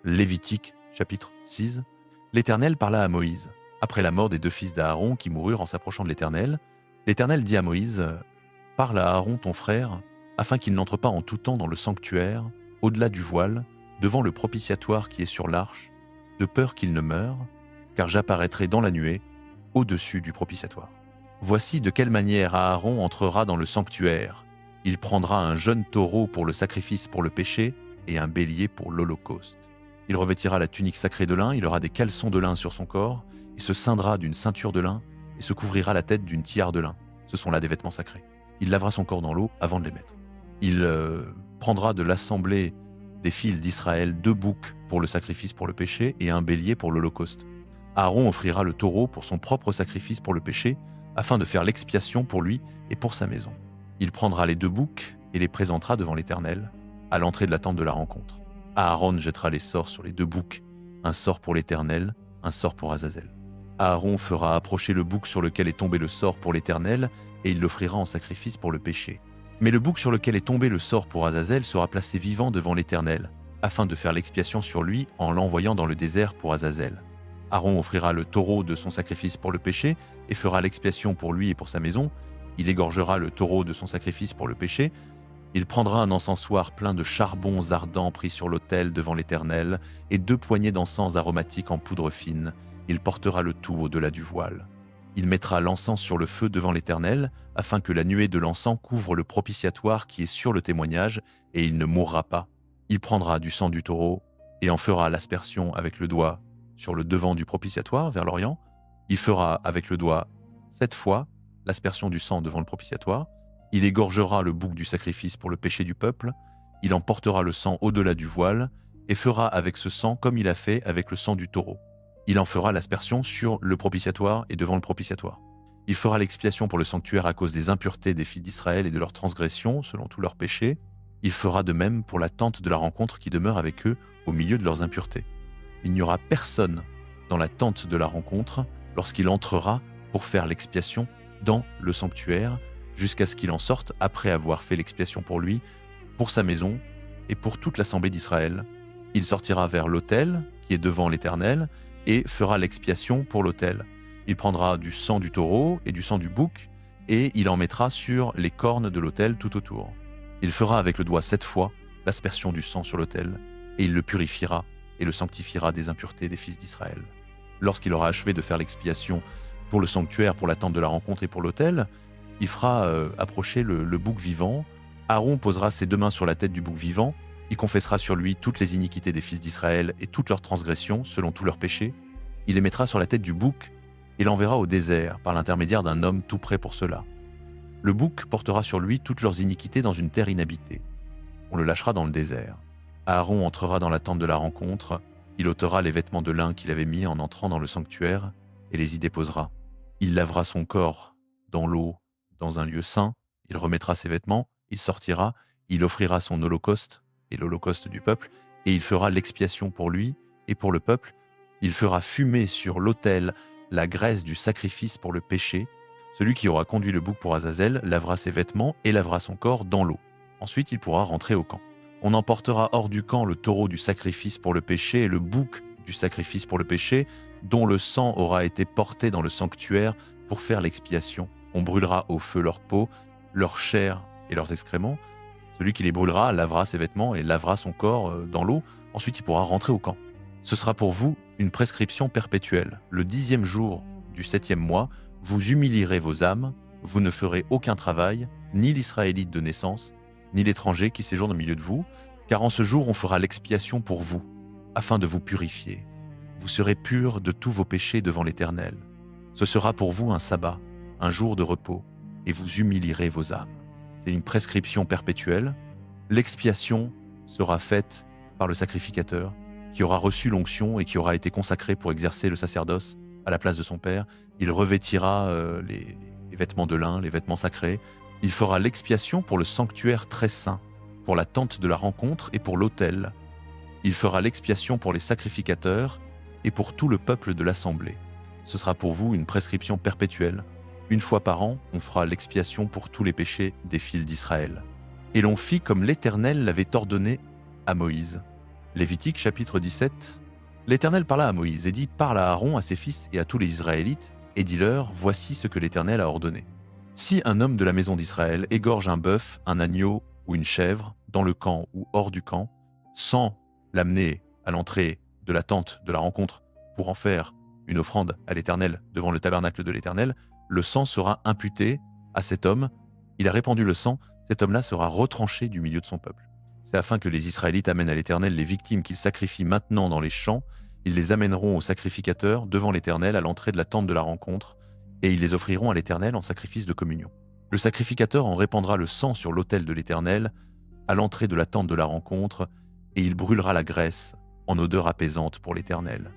Lévitique, chapitre 6. L'Éternel parla à Moïse, après la mort des 2 fils d'Aaron qui moururent en s'approchant de l'Éternel. L'Éternel dit à Moïse, « Parle à Aaron ton frère, afin qu'il n'entre pas en tout temps dans le sanctuaire, au-delà du voile, devant le propitiatoire qui est sur l'arche, de peur qu'il ne meure, car j'apparaîtrai dans la nuée, au-dessus du propitiatoire. Voici de quelle manière Aaron entrera dans le sanctuaire. Il prendra un jeune taureau pour le sacrifice pour le péché et un bélier pour l'holocauste. Il revêtira la tunique sacrée de lin, il aura des caleçons de lin sur son corps, il se ceindra d'une ceinture de lin et se couvrira la tête d'une tiare de lin. Ce sont là des vêtements sacrés. Il lavera son corps dans l'eau avant de les mettre. Il prendra de l'assemblée des fils d'Israël 2 boucs pour le sacrifice pour le péché et un bélier pour l'holocauste. Aaron offrira le taureau pour son propre sacrifice pour le péché, afin de faire l'expiation pour lui et pour sa maison. Il prendra les 2 boucs et les présentera devant l'Éternel, à l'entrée de la tente de la rencontre. Aaron jettera les sorts sur les 2 boucs, un sort pour l'Éternel, un sort pour Azazel. Aaron fera approcher le bouc sur lequel est tombé le sort pour l'Éternel, et il l'offrira en sacrifice pour le péché. Mais le bouc sur lequel est tombé le sort pour Azazel sera placé vivant devant l'Éternel, afin de faire l'expiation sur lui en l'envoyant dans le désert pour Azazel. Aaron offrira le taureau de son sacrifice pour le péché et fera l'expiation pour lui et pour sa maison. Il égorgera le taureau de son sacrifice pour le péché. Il prendra un encensoir plein de charbons ardents pris sur l'autel devant l'Éternel et 2 poignées d'encens aromatique en poudre fine. Il portera le tout au-delà du voile. Il mettra l'encens sur le feu devant l'Éternel, afin que la nuée de l'encens couvre le propitiatoire qui est sur le témoignage, et il ne mourra pas. Il prendra du sang du taureau et en fera l'aspersion avec le doigt sur le devant du propitiatoire vers l'Orient. Il fera avec le doigt 7 fois l'aspersion du sang devant le propitiatoire. Il égorgera le bouc du sacrifice pour le péché du peuple. Il emportera le sang au-delà du voile et fera avec ce sang comme il a fait avec le sang du taureau. Il en fera l'aspersion sur le propitiatoire et devant le propitiatoire. Il fera l'expiation pour le sanctuaire à cause des impuretés des filles d'Israël et de leurs transgressions selon tous leurs péchés. Il fera de même pour la tente de la rencontre qui demeure avec eux au milieu de leurs impuretés. Il n'y aura personne dans la tente de la rencontre lorsqu'il entrera pour faire l'expiation dans le sanctuaire, jusqu'à ce qu'il en sorte après avoir fait l'expiation pour lui, pour sa maison et pour toute l'assemblée d'Israël. Il sortira vers l'autel qui est devant l'Éternel et fera l'expiation pour l'autel. Il prendra du sang du taureau et du sang du bouc et il en mettra sur les cornes de l'autel tout autour. Il fera avec le doigt 7 fois l'aspersion du sang sur l'autel et il le purifiera et le sanctifiera des impuretés des fils d'Israël. Lorsqu'il aura achevé de faire l'expiation Pour le sanctuaire, pour la tente de la rencontre et pour l'autel, il fera approcher le bouc vivant. Aaron posera ses 2 mains sur la tête du bouc vivant. Il confessera sur lui toutes les iniquités des fils d'Israël et toutes leurs transgressions, selon tous leurs péchés. Il les mettra sur la tête du bouc et l'enverra au désert par l'intermédiaire d'un homme tout prêt pour cela. Le bouc portera sur lui toutes leurs iniquités dans une terre inhabitée. On le lâchera dans le désert. Aaron entrera dans la tente de la rencontre. Il ôtera les vêtements de lin qu'il avait mis en entrant dans le sanctuaire et les y déposera. Il lavera son corps dans l'eau, dans un lieu saint. Il remettra ses vêtements. Il sortira. Il offrira son holocauste et l'holocauste du peuple, et il fera l'expiation pour lui et pour le peuple. Il fera fumer sur l'autel la graisse du sacrifice pour le péché. Celui qui aura conduit le bouc pour Azazel lavera ses vêtements et lavera son corps dans l'eau. Ensuite, il pourra rentrer au camp. On emportera hors du camp le taureau du sacrifice pour le péché et le bouc du sacrifice pour le péché, dont le sang aura été porté dans le sanctuaire pour faire l'expiation. On brûlera au feu leur peau, leur chair et leurs excréments. Celui qui les brûlera lavera ses vêtements et lavera son corps dans l'eau. Ensuite, il pourra rentrer au camp. Ce sera pour vous une prescription perpétuelle. Le 10e jour du 7e mois, vous humilierez vos âmes, vous ne ferez aucun travail, ni l'Israélite de naissance, ni l'étranger qui séjourne au milieu de vous, car en ce jour on fera l'expiation pour vous, afin de vous purifier. Vous serez purs de tous vos péchés devant l'Éternel. Ce sera pour vous un sabbat, un jour de repos, et vous humilierez vos âmes. C'est une prescription perpétuelle. L'expiation sera faite par le sacrificateur, qui aura reçu l'onction et qui aura été consacré pour exercer le sacerdoce à la place de son père. Il revêtira les vêtements de lin, les vêtements sacrés. Il fera l'expiation pour le sanctuaire très saint, pour la tente de la rencontre et pour l'autel. Il fera l'expiation pour les sacrificateurs et pour tout le peuple de l'assemblée. Ce sera pour vous une prescription perpétuelle. Une fois par an, on fera l'expiation pour tous les péchés des fils d'Israël. Et l'on fit comme l'Éternel l'avait ordonné à Moïse. Lévitique chapitre 17. L'Éternel parla à Moïse et dit « Parle à Aaron, à ses fils et à tous les Israélites, et dis-leur, voici ce que l'Éternel a ordonné. Si un homme de la maison d'Israël égorge un bœuf, un agneau ou une chèvre, dans le camp ou hors du camp, sans l'amener à l'entrée de la tente de la rencontre pour en faire une offrande à l'Éternel devant le tabernacle de l'Éternel, le sang sera imputé à cet homme. Il a répandu le sang, cet homme-là sera retranché du milieu de son peuple. C'est afin que les Israélites amènent à l'Éternel les victimes qu'ils sacrifient maintenant dans les champs. Ils les amèneront au sacrificateur devant l'Éternel à l'entrée de la tente de la rencontre, et ils les offriront à l'Éternel en sacrifice de communion. Le sacrificateur en répandra le sang sur l'autel de l'Éternel, à l'entrée de la tente de la rencontre, et il brûlera la graisse en odeur apaisante pour l'Éternel.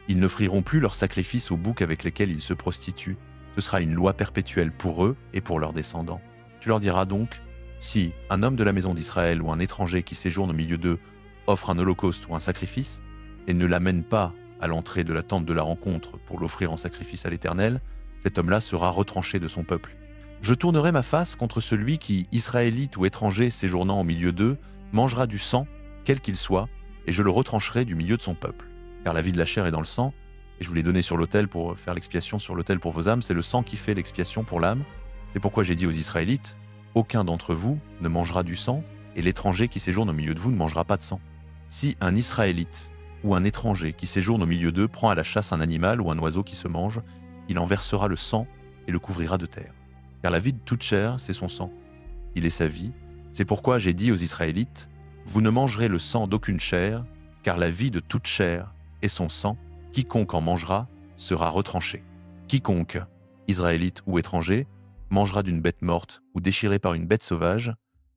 Ils n'offriront plus leurs sacrifices aux boucs avec lesquels ils se prostituent. Ce sera une loi perpétuelle pour eux et pour leurs descendants. Tu leur diras donc, si un homme de la maison d'Israël ou un étranger qui séjourne au milieu d'eux offre un holocauste ou un sacrifice, et ne l'amène pas à l'entrée de la tente de la rencontre pour l'offrir en sacrifice à l'Éternel, cet homme-là sera retranché de son peuple. Je tournerai ma face contre celui qui, israélite ou étranger séjournant au milieu d'eux, mangera du sang, quel qu'il soit, et je le retrancherai du milieu de son peuple. Car la vie de la chair est dans le sang, et je vous l'ai donné sur l'autel pour faire l'expiation sur l'autel pour vos âmes, c'est le sang qui fait l'expiation pour l'âme. C'est pourquoi j'ai dit aux Israélites, aucun d'entre vous ne mangera du sang, et l'étranger qui séjourne au milieu de vous ne mangera pas de sang. Si un Israélite ou un étranger qui séjourne au milieu d'eux prend à la chasse un animal ou un oiseau qui se mange, il en versera le sang et le couvrira de terre. Car la vie de toute chair, c'est son sang. Il est sa vie. C'est pourquoi j'ai dit aux Israélites, vous ne mangerez le sang d'aucune chair, car la vie de toute chair est son sang. Quiconque en mangera sera retranché. Quiconque, Israélite ou étranger, mangera d'une bête morte ou déchirée par une bête sauvage,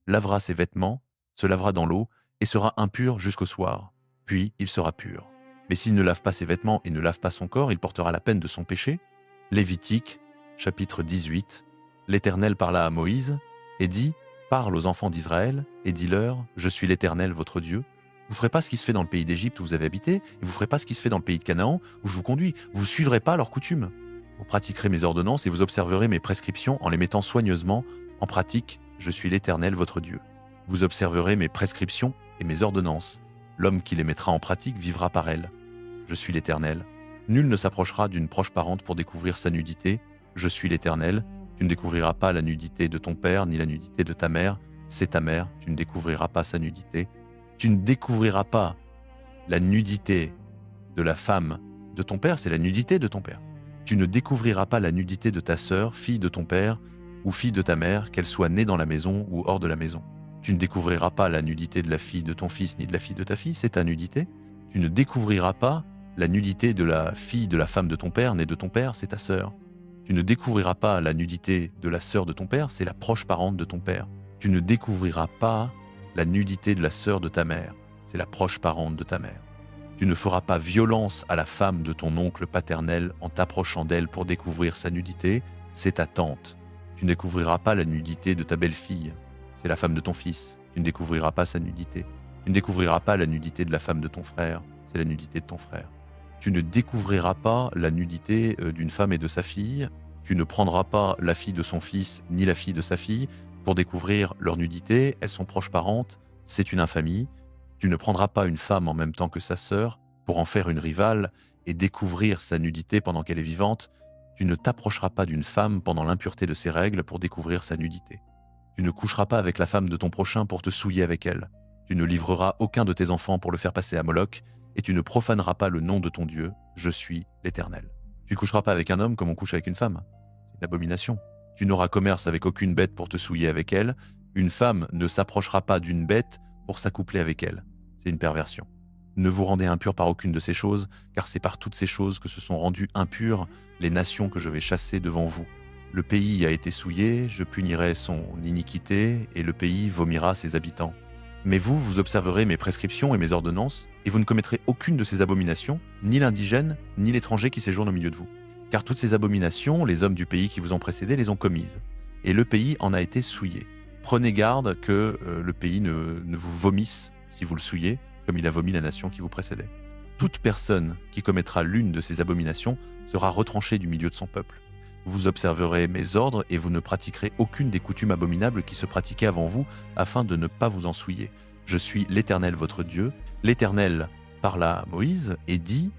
lavera ses vêtements, se lavera dans l'eau et sera impur jusqu'au soir. Puis il sera pur. Mais s'il ne lave pas ses vêtements et ne lave pas son corps, il portera la peine de son péché. Lévitique, chapitre 18. L'Éternel parla à Moïse et dit « Parle aux enfants d'Israël et dis-leur « Je suis l'Éternel, votre Dieu. Vous ne ferez pas ce qui se fait dans le pays d'Égypte où vous avez habité, et vous ne ferez pas ce qui se fait dans le pays de Canaan où je vous conduis. Vous ne suivrez pas leurs coutumes. Vous pratiquerez mes ordonnances et vous observerez mes prescriptions en les mettant soigneusement en pratique. Je suis l'Éternel, votre Dieu. Vous observerez mes prescriptions et mes ordonnances. L'homme qui les mettra en pratique vivra par elles. Je suis l'Éternel. Nul ne s'approchera d'une proche parente pour découvrir sa nudité. Je suis l'Éternel. Tu ne découvriras pas la nudité de ton père, ni la nudité de ta mère. C'est ta mère. Tu ne découvriras pas sa nudité. Tu ne découvriras pas la nudité de la femme de ton père, c'est la nudité de ton père. Tu ne découvriras pas la nudité de ta sœur, fille de ton père, ou fille de ta mère, qu'elle soit née dans la maison ou hors de la maison. Tu ne découvriras pas la nudité de la fille de ton fils ni de la fille de ta fille, c'est ta nudité. Tu ne découvriras pas la nudité de la fille de la femme de ton père, née de ton père, c'est ta sœur. Tu ne découvriras pas la nudité de la sœur de ton père, c'est la proche parente de ton père. Tu ne découvriras pas la nudité de la sœur de ta mère, c'est la proche parente de ta mère. Tu ne feras pas violence à la femme de ton oncle paternel en t'approchant d'elle pour découvrir sa nudité, c'est ta tante. Tu ne découvriras pas la nudité de ta belle-fille, c'est la femme de ton fils. Tu ne découvriras pas sa nudité. Tu ne découvriras pas la nudité de la femme de ton frère, c'est la nudité de ton frère. Tu ne découvriras pas la nudité d'une femme et de sa fille. Tu ne prendras pas la fille de son fils ni la fille de sa fille pour découvrir leur nudité. Elles sont proches parentes, c'est une infamie. Tu ne prendras pas une femme en même temps que sa sœur pour en faire une rivale et découvrir sa nudité pendant qu'elle est vivante. Tu ne t'approcheras pas d'une femme pendant l'impureté de ses règles pour découvrir sa nudité. Tu ne coucheras pas avec la femme de ton prochain pour te souiller avec elle. Tu ne livreras aucun de tes enfants pour le faire passer à Moloch, et tu ne profaneras pas le nom de ton Dieu, je suis l'Éternel. Tu ne coucheras pas avec un homme comme on couche avec une femme. C'est une abomination. Tu n'auras commerce avec aucune bête pour te souiller avec elle. Une femme ne s'approchera pas d'une bête pour s'accoupler avec elle. C'est une perversion. Ne vous rendez impurs par aucune de ces choses, car c'est par toutes ces choses que se sont rendues impures les nations que je vais chasser devant vous. Le pays a été souillé, je punirai son iniquité, et le pays vomira ses habitants. Mais vous, vous observerez mes prescriptions et mes ordonnances, et vous ne commettrez aucune de ces abominations, ni l'indigène, ni l'étranger qui séjourne au milieu de vous. Car toutes ces abominations, les hommes du pays qui vous ont précédés les ont commises, et le pays en a été souillé. Prenez garde que le pays ne vous vomisse si vous le souillez, comme il a vomi la nation qui vous précédait. Toute personne qui commettra l'une de ces abominations sera retranchée du milieu de son peuple. Vous observerez mes ordres et vous ne pratiquerez aucune des coutumes abominables qui se pratiquaient avant vous, afin de ne pas vous en souiller. Je suis l'Éternel votre Dieu. L'Éternel parla à Moïse et dit,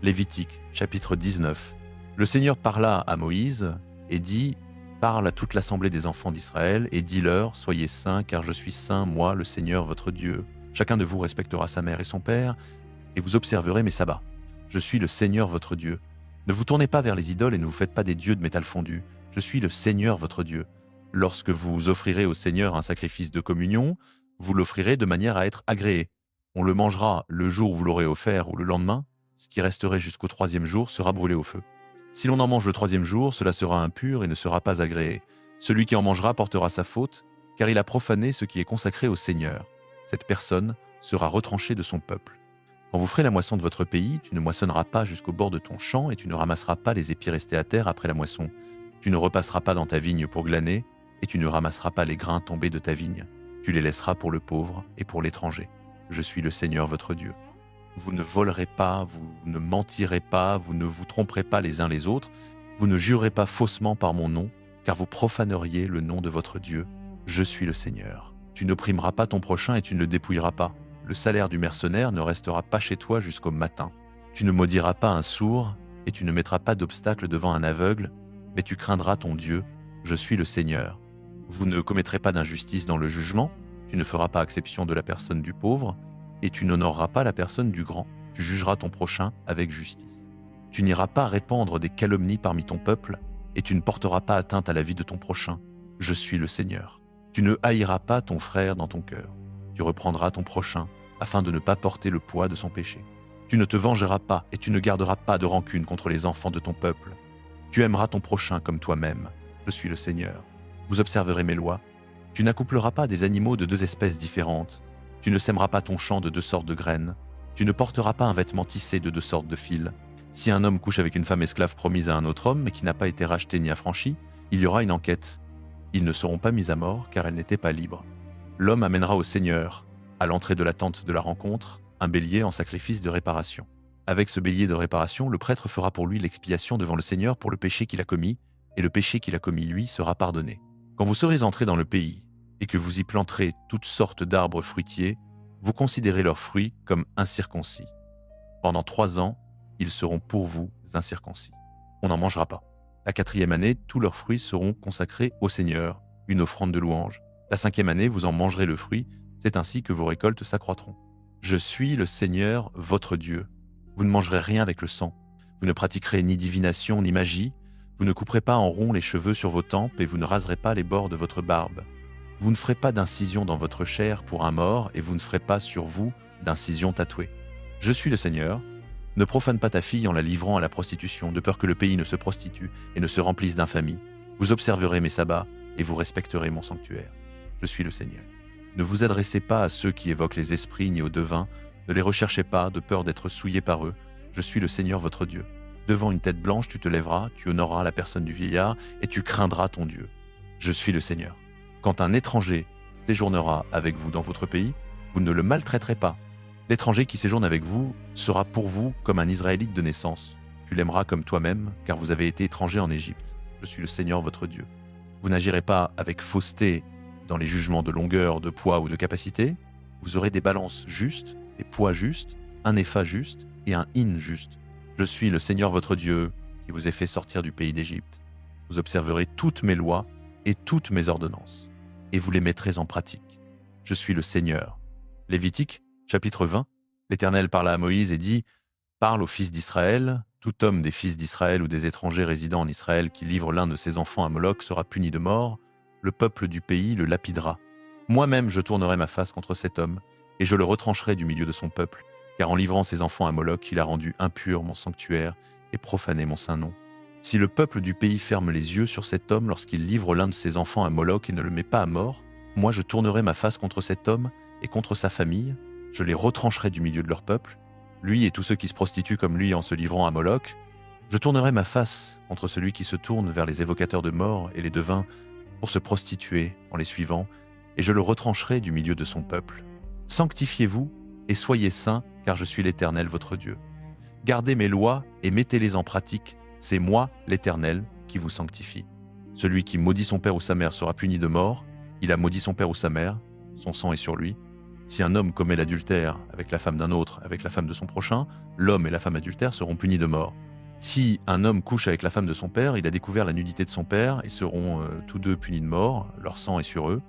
Lévitique, chapitre 19. Le Seigneur parla à Moïse et dit, parle à toute l'assemblée des enfants d'Israël et dis-leur, soyez saints, car je suis saint, moi, le Seigneur votre Dieu. Chacun de vous respectera sa mère et son père, et vous observerez mes sabbats. Je suis le Seigneur votre Dieu. Ne vous tournez pas vers les idoles et ne vous faites pas des dieux de métal fondu. Je suis le Seigneur votre Dieu. Lorsque vous offrirez au Seigneur un sacrifice de communion, vous l'offrirez de manière à être agréé. On le mangera le jour où vous l'aurez offert ou le lendemain. Ce qui resterait jusqu'au 3e jour sera brûlé au feu. Si l'on en mange le 3e jour, cela sera impur et ne sera pas agréé. Celui qui en mangera portera sa faute, car il a profané ce qui est consacré au Seigneur. Cette personne sera retranchée de son peuple. Quand vous ferez la moisson de votre pays, tu ne moissonneras pas jusqu'au bord de ton champ et tu ne ramasseras pas les épis restés à terre après la moisson. Tu ne repasseras pas dans ta vigne pour glaner et tu ne ramasseras pas les grains tombés de ta vigne. Tu les laisseras pour le pauvre et pour l'étranger. Je suis le Seigneur votre Dieu. Vous ne volerez pas, vous ne mentirez pas, vous ne vous tromperez pas les uns les autres, vous ne jurerez pas faussement par mon nom, car vous profaneriez le nom de votre Dieu. Je suis le Seigneur. Tu n'opprimeras pas ton prochain et tu ne le dépouilleras pas. Le salaire du mercenaire ne restera pas chez toi jusqu'au matin. Tu ne maudiras pas un sourd et tu ne mettras pas d'obstacle devant un aveugle, mais tu craindras ton Dieu. Je suis le Seigneur. Vous ne commettrez pas d'injustice dans le jugement, tu ne feras pas exception de la personne du pauvre, et tu n'honoreras pas la personne du grand. Tu jugeras ton prochain avec justice. Tu n'iras pas répandre des calomnies parmi ton peuple, et tu ne porteras pas atteinte à la vie de ton prochain. Je suis le Seigneur. Tu ne haïras pas ton frère dans ton cœur. Tu reprendras ton prochain, afin de ne pas porter le poids de son péché. Tu ne te vengeras pas, et tu ne garderas pas de rancune contre les enfants de ton peuple. Tu aimeras ton prochain comme toi-même. Je suis le Seigneur. Vous observerez mes lois. Tu n'accoupleras pas des animaux de 2 espèces différentes. Tu ne sèmeras pas ton champ de 2 sortes de graines. Tu ne porteras pas un vêtement tissé de 2 sortes de fils. Si un homme couche avec une femme esclave promise à un autre homme, mais qui n'a pas été rachetée ni affranchie, il y aura une enquête. Ils ne seront pas mis à mort, car elle n'était pas libre. L'homme amènera au Seigneur, à l'entrée de la tente de la rencontre, un bélier en sacrifice de réparation. Avec ce bélier de réparation, le prêtre fera pour lui l'expiation devant le Seigneur pour le péché qu'il a commis, et le péché qu'il a commis lui sera pardonné. Quand vous serez entrés dans le pays, et que vous y planterez toutes sortes d'arbres fruitiers, vous considérez leurs fruits comme incirconcis. Pendant 3 ans, ils seront pour vous incirconcis. On n'en mangera pas. La 4e année, tous leurs fruits seront consacrés au Seigneur, une offrande de louange. La 5e année, vous en mangerez le fruit, c'est ainsi que vos récoltes s'accroîtront. Je suis le Seigneur, votre Dieu. Vous ne mangerez rien avec le sang. Vous ne pratiquerez ni divination ni magie, vous ne couperez pas en rond les cheveux sur vos tempes et vous ne raserez pas les bords de votre barbe. Vous ne ferez pas d'incision dans votre chair pour un mort et vous ne ferez pas sur vous d'incision tatouée. Je suis le Seigneur. Ne profane pas ta fille en la livrant à la prostitution, de peur que le pays ne se prostitue et ne se remplisse d'infamie. Vous observerez mes sabbats et vous respecterez mon sanctuaire. Je suis le Seigneur. Ne vous adressez pas à ceux qui évoquent les esprits ni aux devins, ne les recherchez pas de peur d'être souillés par eux. Je suis le Seigneur votre Dieu. Devant une tête blanche, tu te lèveras, tu honoreras la personne du vieillard et tu craindras ton Dieu. Je suis le Seigneur. Quand un étranger séjournera avec vous dans votre pays, vous ne le maltraiterez pas. L'étranger qui séjourne avec vous sera pour vous comme un Israélite de naissance. Tu l'aimeras comme toi-même, car vous avez été étranger en Égypte. Je suis le Seigneur votre Dieu. Vous n'agirez pas avec fausseté dans les jugements de longueur, de poids ou de capacité. Vous aurez des balances justes, des poids justes, un épha juste et un hin juste. Je suis le Seigneur votre Dieu qui vous ai fait sortir du pays d'Égypte. Vous observerez toutes mes lois et toutes mes ordonnances, et vous les mettrez en pratique. Je suis le Seigneur. Lévitique, chapitre 20, l'Éternel parla à Moïse et dit « Parle aux fils d'Israël, tout homme des fils d'Israël ou des étrangers résidant en Israël qui livre l'un de ses enfants à Moloch sera puni de mort, le peuple du pays le lapidera. Moi-même je tournerai ma face contre cet homme, et je le retrancherai du milieu de son peuple, car en livrant ses enfants à Moloch, il a rendu impur mon sanctuaire et profané mon saint nom. Si le peuple du pays ferme les yeux sur cet homme lorsqu'il livre l'un de ses enfants à Moloch et ne le met pas à mort, moi je tournerai ma face contre cet homme et contre sa famille, je les retrancherai du milieu de leur peuple, lui et tous ceux qui se prostituent comme lui en se livrant à Moloch. Je tournerai ma face contre celui qui se tourne vers les évocateurs de mort et les devins pour se prostituer en les suivant, et je le retrancherai du milieu de son peuple. Sanctifiez-vous et soyez saints, car je suis l'Éternel votre Dieu. Gardez mes lois et mettez-les en pratique, c'est moi, l'Éternel, qui vous sanctifie. Celui qui maudit son père ou sa mère sera puni de mort, il a maudit son père ou sa mère, son sang est sur lui. Si un homme commet l'adultère avec la femme d'un autre, avec la femme de son prochain, l'homme et la femme adultère seront punis de mort. Si un homme couche avec la femme de son père, il a découvert la nudité de son père et seront tous deux punis de mort, leur sang est sur eux.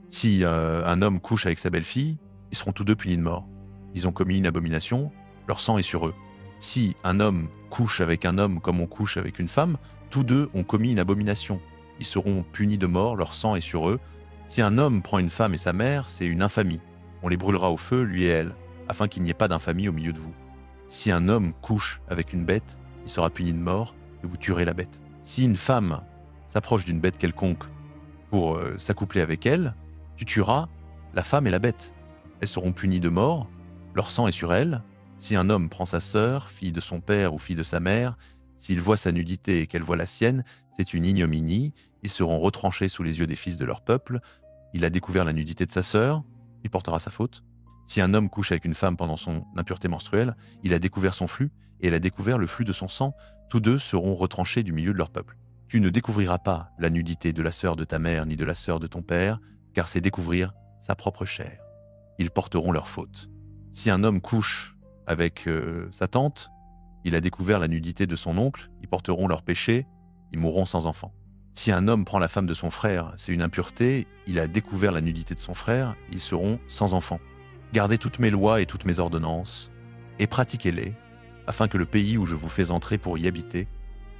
Si un homme couche avec sa belle-fille, ils seront tous deux punis de mort. Ils ont commis une abomination, leur sang est sur eux. Si un homme couche avec un homme comme on couche avec une femme, tous deux ont commis une abomination. Ils seront punis de mort, leur sang est sur eux. Si un homme prend une femme et sa mère, c'est une infamie. On les brûlera au feu, lui et elle, afin qu'il n'y ait pas d'infamie au milieu de vous. Si un homme couche avec une bête, il sera puni de mort et vous tuerez la bête. Si une femme s'approche d'une bête quelconque pour s'accoupler avec elle, tu tueras la femme et la bête. Elles seront punies de mort, leur sang est sur elles. Si un homme prend sa sœur, fille de son père ou fille de sa mère, s'il voit sa nudité et qu'elle voit la sienne, c'est une ignominie, ils seront retranchés sous les yeux des fils de leur peuple. Il a découvert la nudité de sa sœur, il portera sa faute. Si un homme couche avec une femme pendant son impureté menstruelle, il a découvert son flux et elle a découvert le flux de son sang, tous deux seront retranchés du milieu de leur peuple. Tu ne découvriras pas la nudité de la sœur de ta mère ni de la sœur de ton père, car c'est découvrir sa propre chair. Ils porteront leur faute. Si un homme couche avec sa tante, il a découvert la nudité de son oncle, ils porteront leur péché, ils mourront sans enfant. Si un homme prend la femme de son frère, c'est une impureté, il a découvert la nudité de son frère, ils seront sans enfant. Gardez toutes mes lois et toutes mes ordonnances, et pratiquez-les, afin que le pays où je vous fais entrer pour y habiter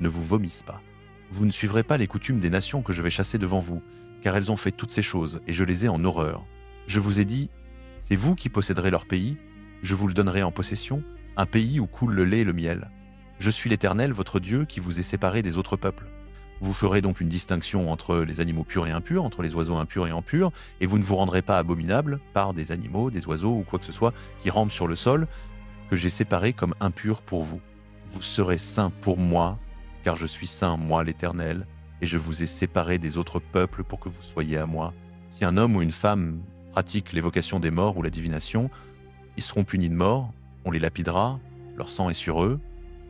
ne vous vomisse pas. Vous ne suivrez pas les coutumes des nations que je vais chasser devant vous, car elles ont fait toutes ces choses, et je les ai en horreur. Je vous ai dit, c'est vous qui posséderez leur pays, je vous le donnerai en possession, un pays où coule le lait et le miel. Je suis l'Éternel, votre Dieu, qui vous est séparé des autres peuples. Vous ferez donc une distinction entre les animaux purs et impurs, entre les oiseaux impurs et impurs, et vous ne vous rendrez pas abominables par des animaux, des oiseaux ou quoi que ce soit qui rampent sur le sol, que j'ai séparés comme impurs pour vous. Vous serez saints pour moi, car je suis saint, moi l'Éternel, et je vous ai séparés des autres peuples pour que vous soyez à moi. Si un homme ou une femme pratique l'évocation des morts ou la divination, ils seront punis de mort, on les lapidera, leur sang est sur eux.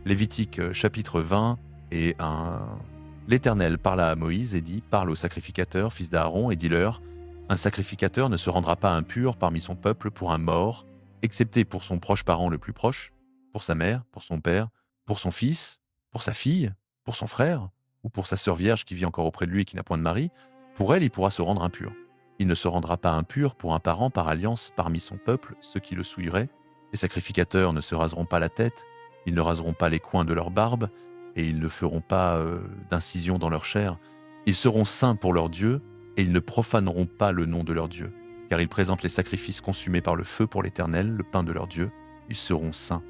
Lévitique chapitre 20 et 1. L'Éternel parla à Moïse et dit « Parle aux sacrificateurs, fils d'Aaron, et dis-leur, un sacrificateur ne se rendra pas impur parmi son peuple pour un mort, excepté pour son proche parent le plus proche, pour sa mère, pour son père, pour son fils, pour sa fille, pour son frère, ou pour sa sœur vierge qui vit encore auprès de lui et qui n'a point de mari. Pour elle, il pourra se rendre impur. Il ne se rendra pas impur pour un parent par alliance parmi son peuple, ceux qui le souilleraient. Les sacrificateurs ne se raseront pas la tête, Ils ne raseront pas les coins de leur barbe, et ils ne feront pas d'incision dans leur chair. Ils seront saints pour leur Dieu, et ils ne profaneront pas le nom de leur Dieu, car ils présentent les sacrifices consumés par le feu pour l'Éternel, le pain de leur Dieu. Ils seront saints.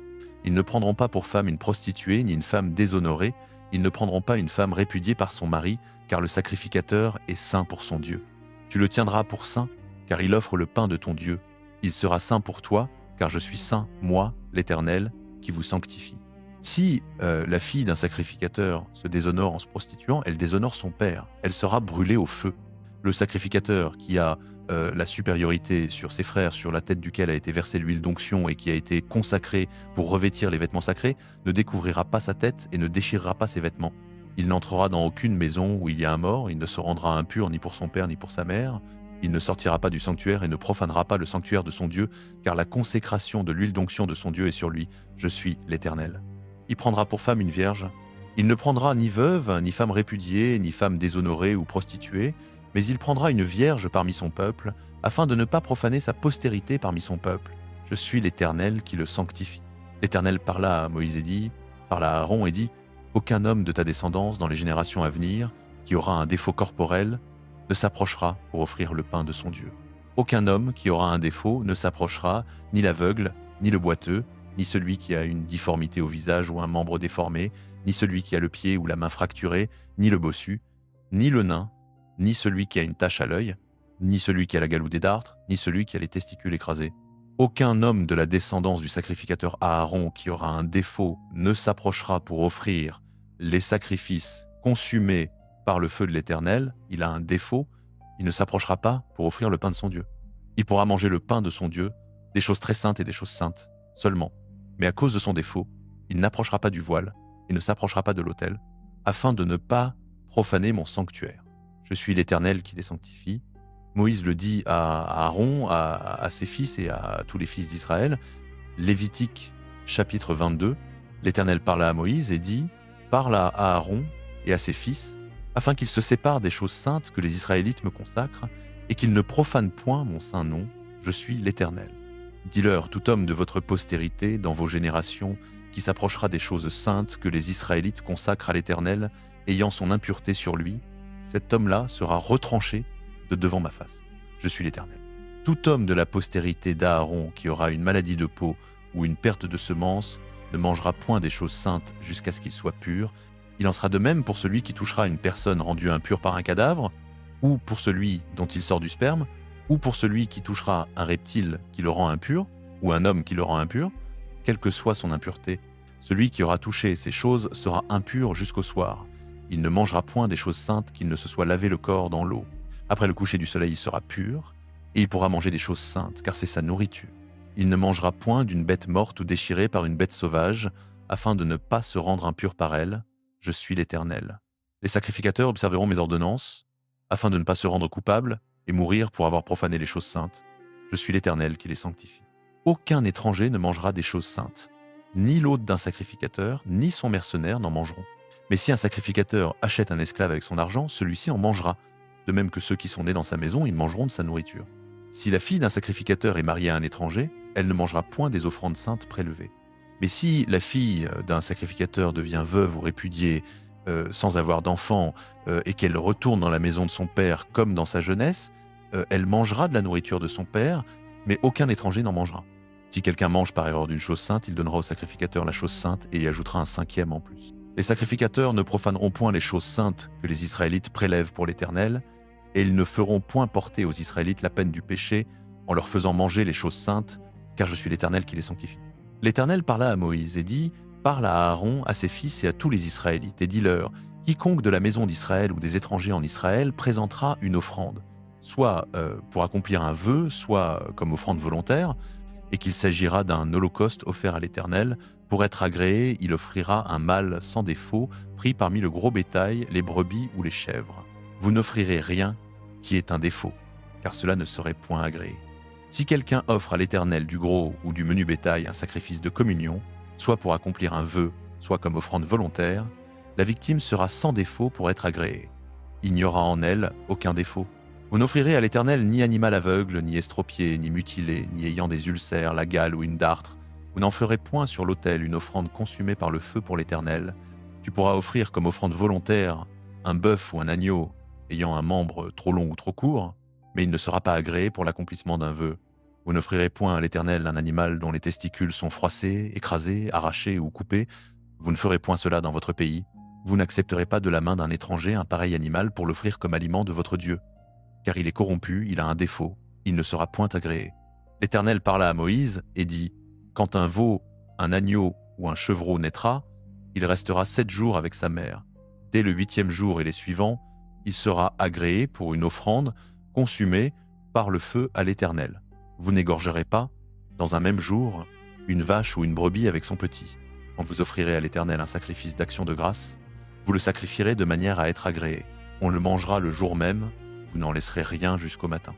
Ils ne prendront pas pour femme une prostituée, ni une femme déshonorée. Ils ne prendront pas une femme répudiée par son mari, car le sacrificateur est saint pour son Dieu. Tu le tiendras pour saint, car il offre le pain de ton Dieu. Il sera saint pour toi, car je suis saint, moi, l'Éternel, qui vous sanctifie. Si la fille d'un sacrificateur se déshonore en se prostituant, elle déshonore son père. Elle sera brûlée au feu. Le sacrificateur qui a la supériorité sur ses frères, sur la tête duquel a été versée l'huile d'onction et qui a été consacré pour revêtir les vêtements sacrés, ne découvrira pas sa tête et ne déchirera pas ses vêtements. Il n'entrera dans aucune maison où il y a un mort, il ne se rendra impur ni pour son père ni pour sa mère, il ne sortira pas du sanctuaire et ne profanera pas le sanctuaire de son Dieu, car la consécration de l'huile d'onction de son Dieu est sur lui. Je suis l'Éternel. Il prendra pour femme une vierge. Il ne prendra ni veuve, ni femme répudiée, ni femme déshonorée ou prostituée, mais il prendra une vierge parmi son peuple, afin de ne pas profaner sa postérité parmi son peuple. Je suis l'Éternel qui le sanctifie. L'Éternel parla à Moïse et dit, parla à Aaron et dit, aucun homme de ta descendance dans les générations à venir, qui aura un défaut corporel, ne s'approchera pour offrir le pain de son Dieu. Aucun homme qui aura un défaut ne s'approchera, ni l'aveugle, ni le boiteux, ni celui qui a une difformité au visage ou un membre déformé, ni celui qui a le pied ou la main fracturée, ni le bossu, ni le nain, ni celui qui a une tache à l'œil, ni celui qui a la galoue des dartres, ni celui qui a les testicules écrasés. Aucun homme de la descendance du sacrificateur Aaron qui aura un défaut ne s'approchera pour offrir les sacrifices consumés par le feu de l'Éternel. Il a un défaut, il ne s'approchera pas pour offrir le pain de son Dieu. Il pourra manger le pain de son Dieu, des choses très saintes et des choses saintes, seulement. Mais à cause de son défaut, il n'approchera pas du voile, il ne s'approchera pas de l'autel, afin de ne pas profaner mon sanctuaire. Je suis l'Éternel qui les sanctifie. Moïse le dit à Aaron, à ses fils et à tous les fils d'Israël. Lévitique chapitre 22, l'Éternel parla à Moïse et dit « Parle à Aaron et à ses fils, afin qu'ils se séparent des choses saintes que les Israélites me consacrent, et qu'ils ne profanent point mon saint nom, je suis l'Éternel. Dis-leur, tout homme de votre postérité, dans vos générations, qui s'approchera des choses saintes que les Israélites consacrent à l'Éternel, ayant son impureté sur lui, cet homme-là sera retranché de devant ma face. Je suis l'Éternel. Tout homme de la postérité d'Aaron qui aura une maladie de peau ou une perte de semence ne mangera point des choses saintes jusqu'à ce qu'il soit pur. Il en sera de même pour celui qui touchera une personne rendue impure par un cadavre, ou pour celui dont il sort du sperme, ou pour celui qui touchera un reptile qui le rend impur, ou un homme qui le rend impur, quelle que soit son impureté. Celui qui aura touché ces choses sera impur jusqu'au soir. Il ne mangera point des choses saintes qu'il ne se soit lavé le corps dans l'eau. Après le coucher du soleil, il sera pur, et il pourra manger des choses saintes, car c'est sa nourriture. Il ne mangera point d'une bête morte ou déchirée par une bête sauvage, afin de ne pas se rendre impur par elle. Je suis l'Éternel. Les sacrificateurs observeront mes ordonnances, afin de ne pas se rendre coupables et mourir pour avoir profané les choses saintes. Je suis l'Éternel qui les sanctifie. Aucun étranger ne mangera des choses saintes. Ni l'hôte d'un sacrificateur, ni son mercenaire n'en mangeront. Mais si un sacrificateur achète un esclave avec son argent, celui-ci en mangera. De même que ceux qui sont nés dans sa maison, ils mangeront de sa nourriture. Si la fille d'un sacrificateur est mariée à un étranger, elle ne mangera point des offrandes saintes prélevées. Mais si la fille d'un sacrificateur devient veuve ou répudiée sans avoir d'enfant et qu'elle retourne dans la maison de son père comme dans sa jeunesse, elle mangera de la nourriture de son père, mais aucun étranger n'en mangera. Si quelqu'un mange par erreur d'une chose sainte, il donnera au sacrificateur la chose sainte et y ajoutera un cinquième en plus. Les sacrificateurs ne profaneront point les choses saintes que les Israélites prélèvent pour l'Éternel, et ils ne feront point porter aux Israélites la peine du péché en leur faisant manger les choses saintes, car je suis l'Éternel qui les sanctifie. L'Éternel parla à Moïse et dit « Parle à Aaron, à ses fils et à tous les Israélites, et dis-leur, quiconque de la maison d'Israël ou des étrangers en Israël présentera une offrande, soit pour accomplir un vœu, soit comme offrande volontaire, et qu'il s'agira d'un holocauste offert à l'Éternel. Pour être agréé, il offrira un mâle sans défaut, pris parmi le gros bétail, les brebis ou les chèvres. Vous n'offrirez rien qui ait un défaut, car cela ne serait point agréé. Si quelqu'un offre à l'Éternel du gros ou du menu bétail un sacrifice de communion, soit pour accomplir un vœu, soit comme offrande volontaire, la victime sera sans défaut pour être agréée. Il n'y aura en elle aucun défaut. Vous n'offrirez à l'Éternel ni animal aveugle, ni estropié, ni mutilé, ni ayant des ulcères, la gale ou une dartre, Vous n'en ferez point sur l'autel une offrande consumée par le feu pour l'Éternel. Tu pourras offrir comme offrande volontaire un bœuf ou un agneau ayant un membre trop long ou trop court, mais il ne sera pas agréé pour l'accomplissement d'un vœu. Vous n'offrirez point à l'Éternel un animal dont les testicules sont froissés, écrasés, arrachés ou coupés. Vous ne ferez point cela dans votre pays. Vous n'accepterez pas de la main d'un étranger un pareil animal pour l'offrir comme aliment de votre Dieu. Car il est corrompu, il a un défaut, il ne sera point agréé. L'Éternel parla à Moïse et dit : Quand un veau, un agneau ou un chevreau naîtra, il restera 7 jours avec sa mère. Dès le 8e jour et les suivants, il sera agréé pour une offrande consumée par le feu à l'Éternel. Vous n'égorgerez pas, dans un même jour, une vache ou une brebis avec son petit. Quand vous offrirez à l'Éternel un sacrifice d'action de grâce, vous le sacrifierez de manière à être agréé. On le mangera le jour même, vous n'en laisserez rien jusqu'au matin.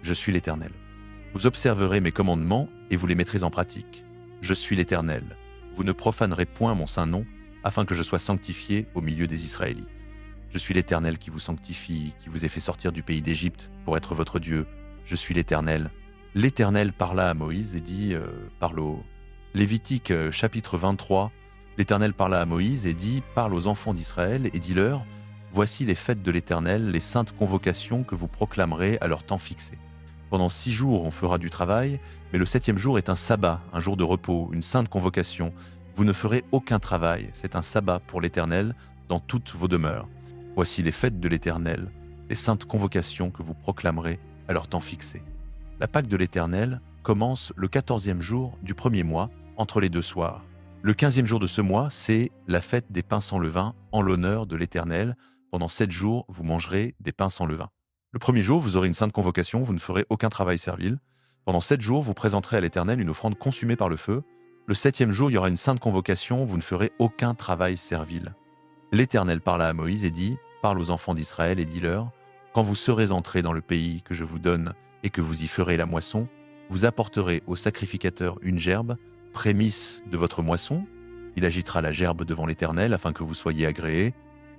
Je suis l'Éternel. Vous observerez mes commandements et vous les mettrez en pratique. Je suis l'Éternel. Vous ne profanerez point mon saint nom, afin que je sois sanctifié au milieu des Israélites. Je suis l'Éternel qui vous sanctifie, qui vous ai fait sortir du pays d'Égypte pour être votre Dieu. Je suis l'Éternel. L'Éternel parla à Moïse et dit, parle aux Lévitique chapitre 23, l'Éternel parla à Moïse et dit, parle aux enfants d'Israël et dis-leur, voici les fêtes de l'Éternel, les saintes convocations que vous proclamerez à leur temps fixé. Pendant 6 jours on fera du travail, mais le 7e jour est un sabbat, un jour de repos, une sainte convocation. Vous ne ferez aucun travail, c'est un sabbat pour l'Éternel dans toutes vos demeures. Voici les fêtes de l'Éternel, les saintes convocations que vous proclamerez à leur temps fixé. La Pâque de l'Éternel commence le 14e jour du 1er mois, entre les 2 soirs. Le 15e jour de ce mois, c'est la fête des pains sans levain en l'honneur de l'Éternel. Pendant 7 jours, vous mangerez des pains sans levain. Le 1er jour, vous aurez une sainte convocation, vous ne ferez aucun travail servile. Pendant 7 jours, vous présenterez à l'Éternel une offrande consumée par le feu. Le 7e jour, il y aura une sainte convocation, vous ne ferez aucun travail servile. L'Éternel parla à Moïse et dit, parle aux enfants d'Israël et dis-leur, quand vous serez entrés dans le pays que je vous donne et que vous y ferez la moisson, vous apporterez au sacrificateur une gerbe, prémisse de votre moisson. Il agitera la gerbe devant l'Éternel afin que vous soyez agréés.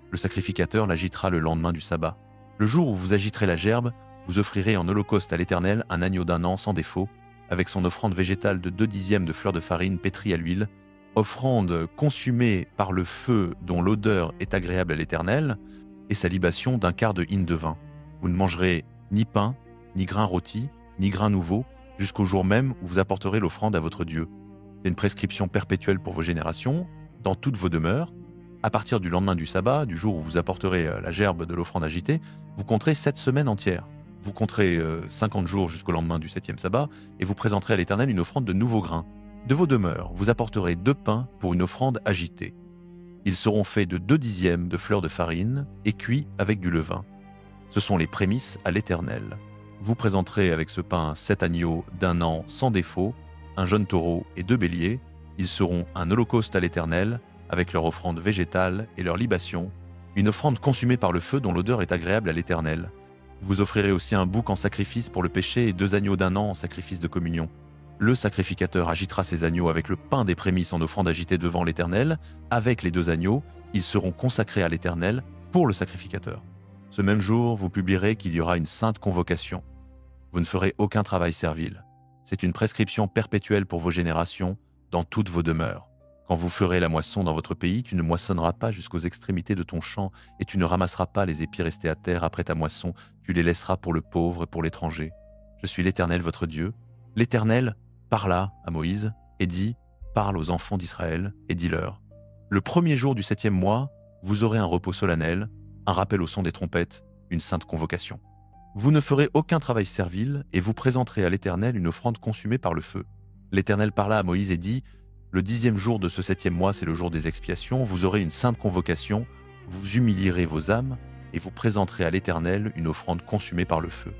Le sacrificateur l'agitera le lendemain du sabbat. Le jour où vous agiterez la gerbe, vous offrirez en holocauste à l'Éternel un agneau d'un an sans défaut, avec son offrande végétale de 2/10 de fleur de farine pétrie à l'huile, offrande consumée par le feu dont l'odeur est agréable à l'Éternel, et sa libation d'1/4 de hin de vin. Vous ne mangerez ni pain, ni grain rôti, ni grain nouveau, jusqu'au jour même où vous apporterez l'offrande à votre Dieu. C'est une prescription perpétuelle pour vos générations, dans toutes vos demeures. À partir du lendemain du sabbat, du jour où vous apporterez la gerbe de l'offrande agitée, vous compterez 7 semaines entières. Vous compterez 50 jours jusqu'au lendemain du 7e sabbat, et vous présenterez à l'Éternel une offrande de nouveaux grains. De vos demeures, vous apporterez 2 pains pour une offrande agitée. Ils seront faits de 2/10 de fleur de farine et cuits avec du levain. Ce sont les prémices à l'Éternel. Vous présenterez avec ce pain 7 agneaux d'1 an sans défaut, un jeune taureau et 2 béliers. Ils seront un holocauste à l'Éternel, avec leur offrande végétale et leur libation, une offrande consumée par le feu dont l'odeur est agréable à l'Éternel. Vous offrirez aussi un bouc en sacrifice pour le péché et 2 agneaux d'1 an en sacrifice de communion. Le sacrificateur agitera ces agneaux avec le pain des prémices en offrande agitée devant l'Éternel. Avec les 2 agneaux, ils seront consacrés à l'Éternel pour le sacrificateur. Ce même jour, vous publierez qu'il y aura une sainte convocation. Vous ne ferez aucun travail servile. C'est une prescription perpétuelle pour vos générations, dans toutes vos demeures. Quand vous ferez la moisson dans votre pays, tu ne moissonneras pas jusqu'aux extrémités de ton champ, et tu ne ramasseras pas les épis restés à terre après ta moisson, tu les laisseras pour le pauvre et pour l'étranger. Je suis l'Éternel votre Dieu. L'Éternel parla à Moïse et dit, parle aux enfants d'Israël et dis-leur, le 1er jour du 7e mois, vous aurez un repos solennel, un rappel au son des trompettes, une sainte convocation. Vous ne ferez aucun travail servile et vous présenterez à l'Éternel une offrande consumée par le feu. L'Éternel parla à Moïse et dit, le 10e jour de ce 7e mois, c'est le jour des expiations, vous aurez une sainte convocation, vous humilierez vos âmes et vous présenterez à l'Éternel une offrande consumée par le feu.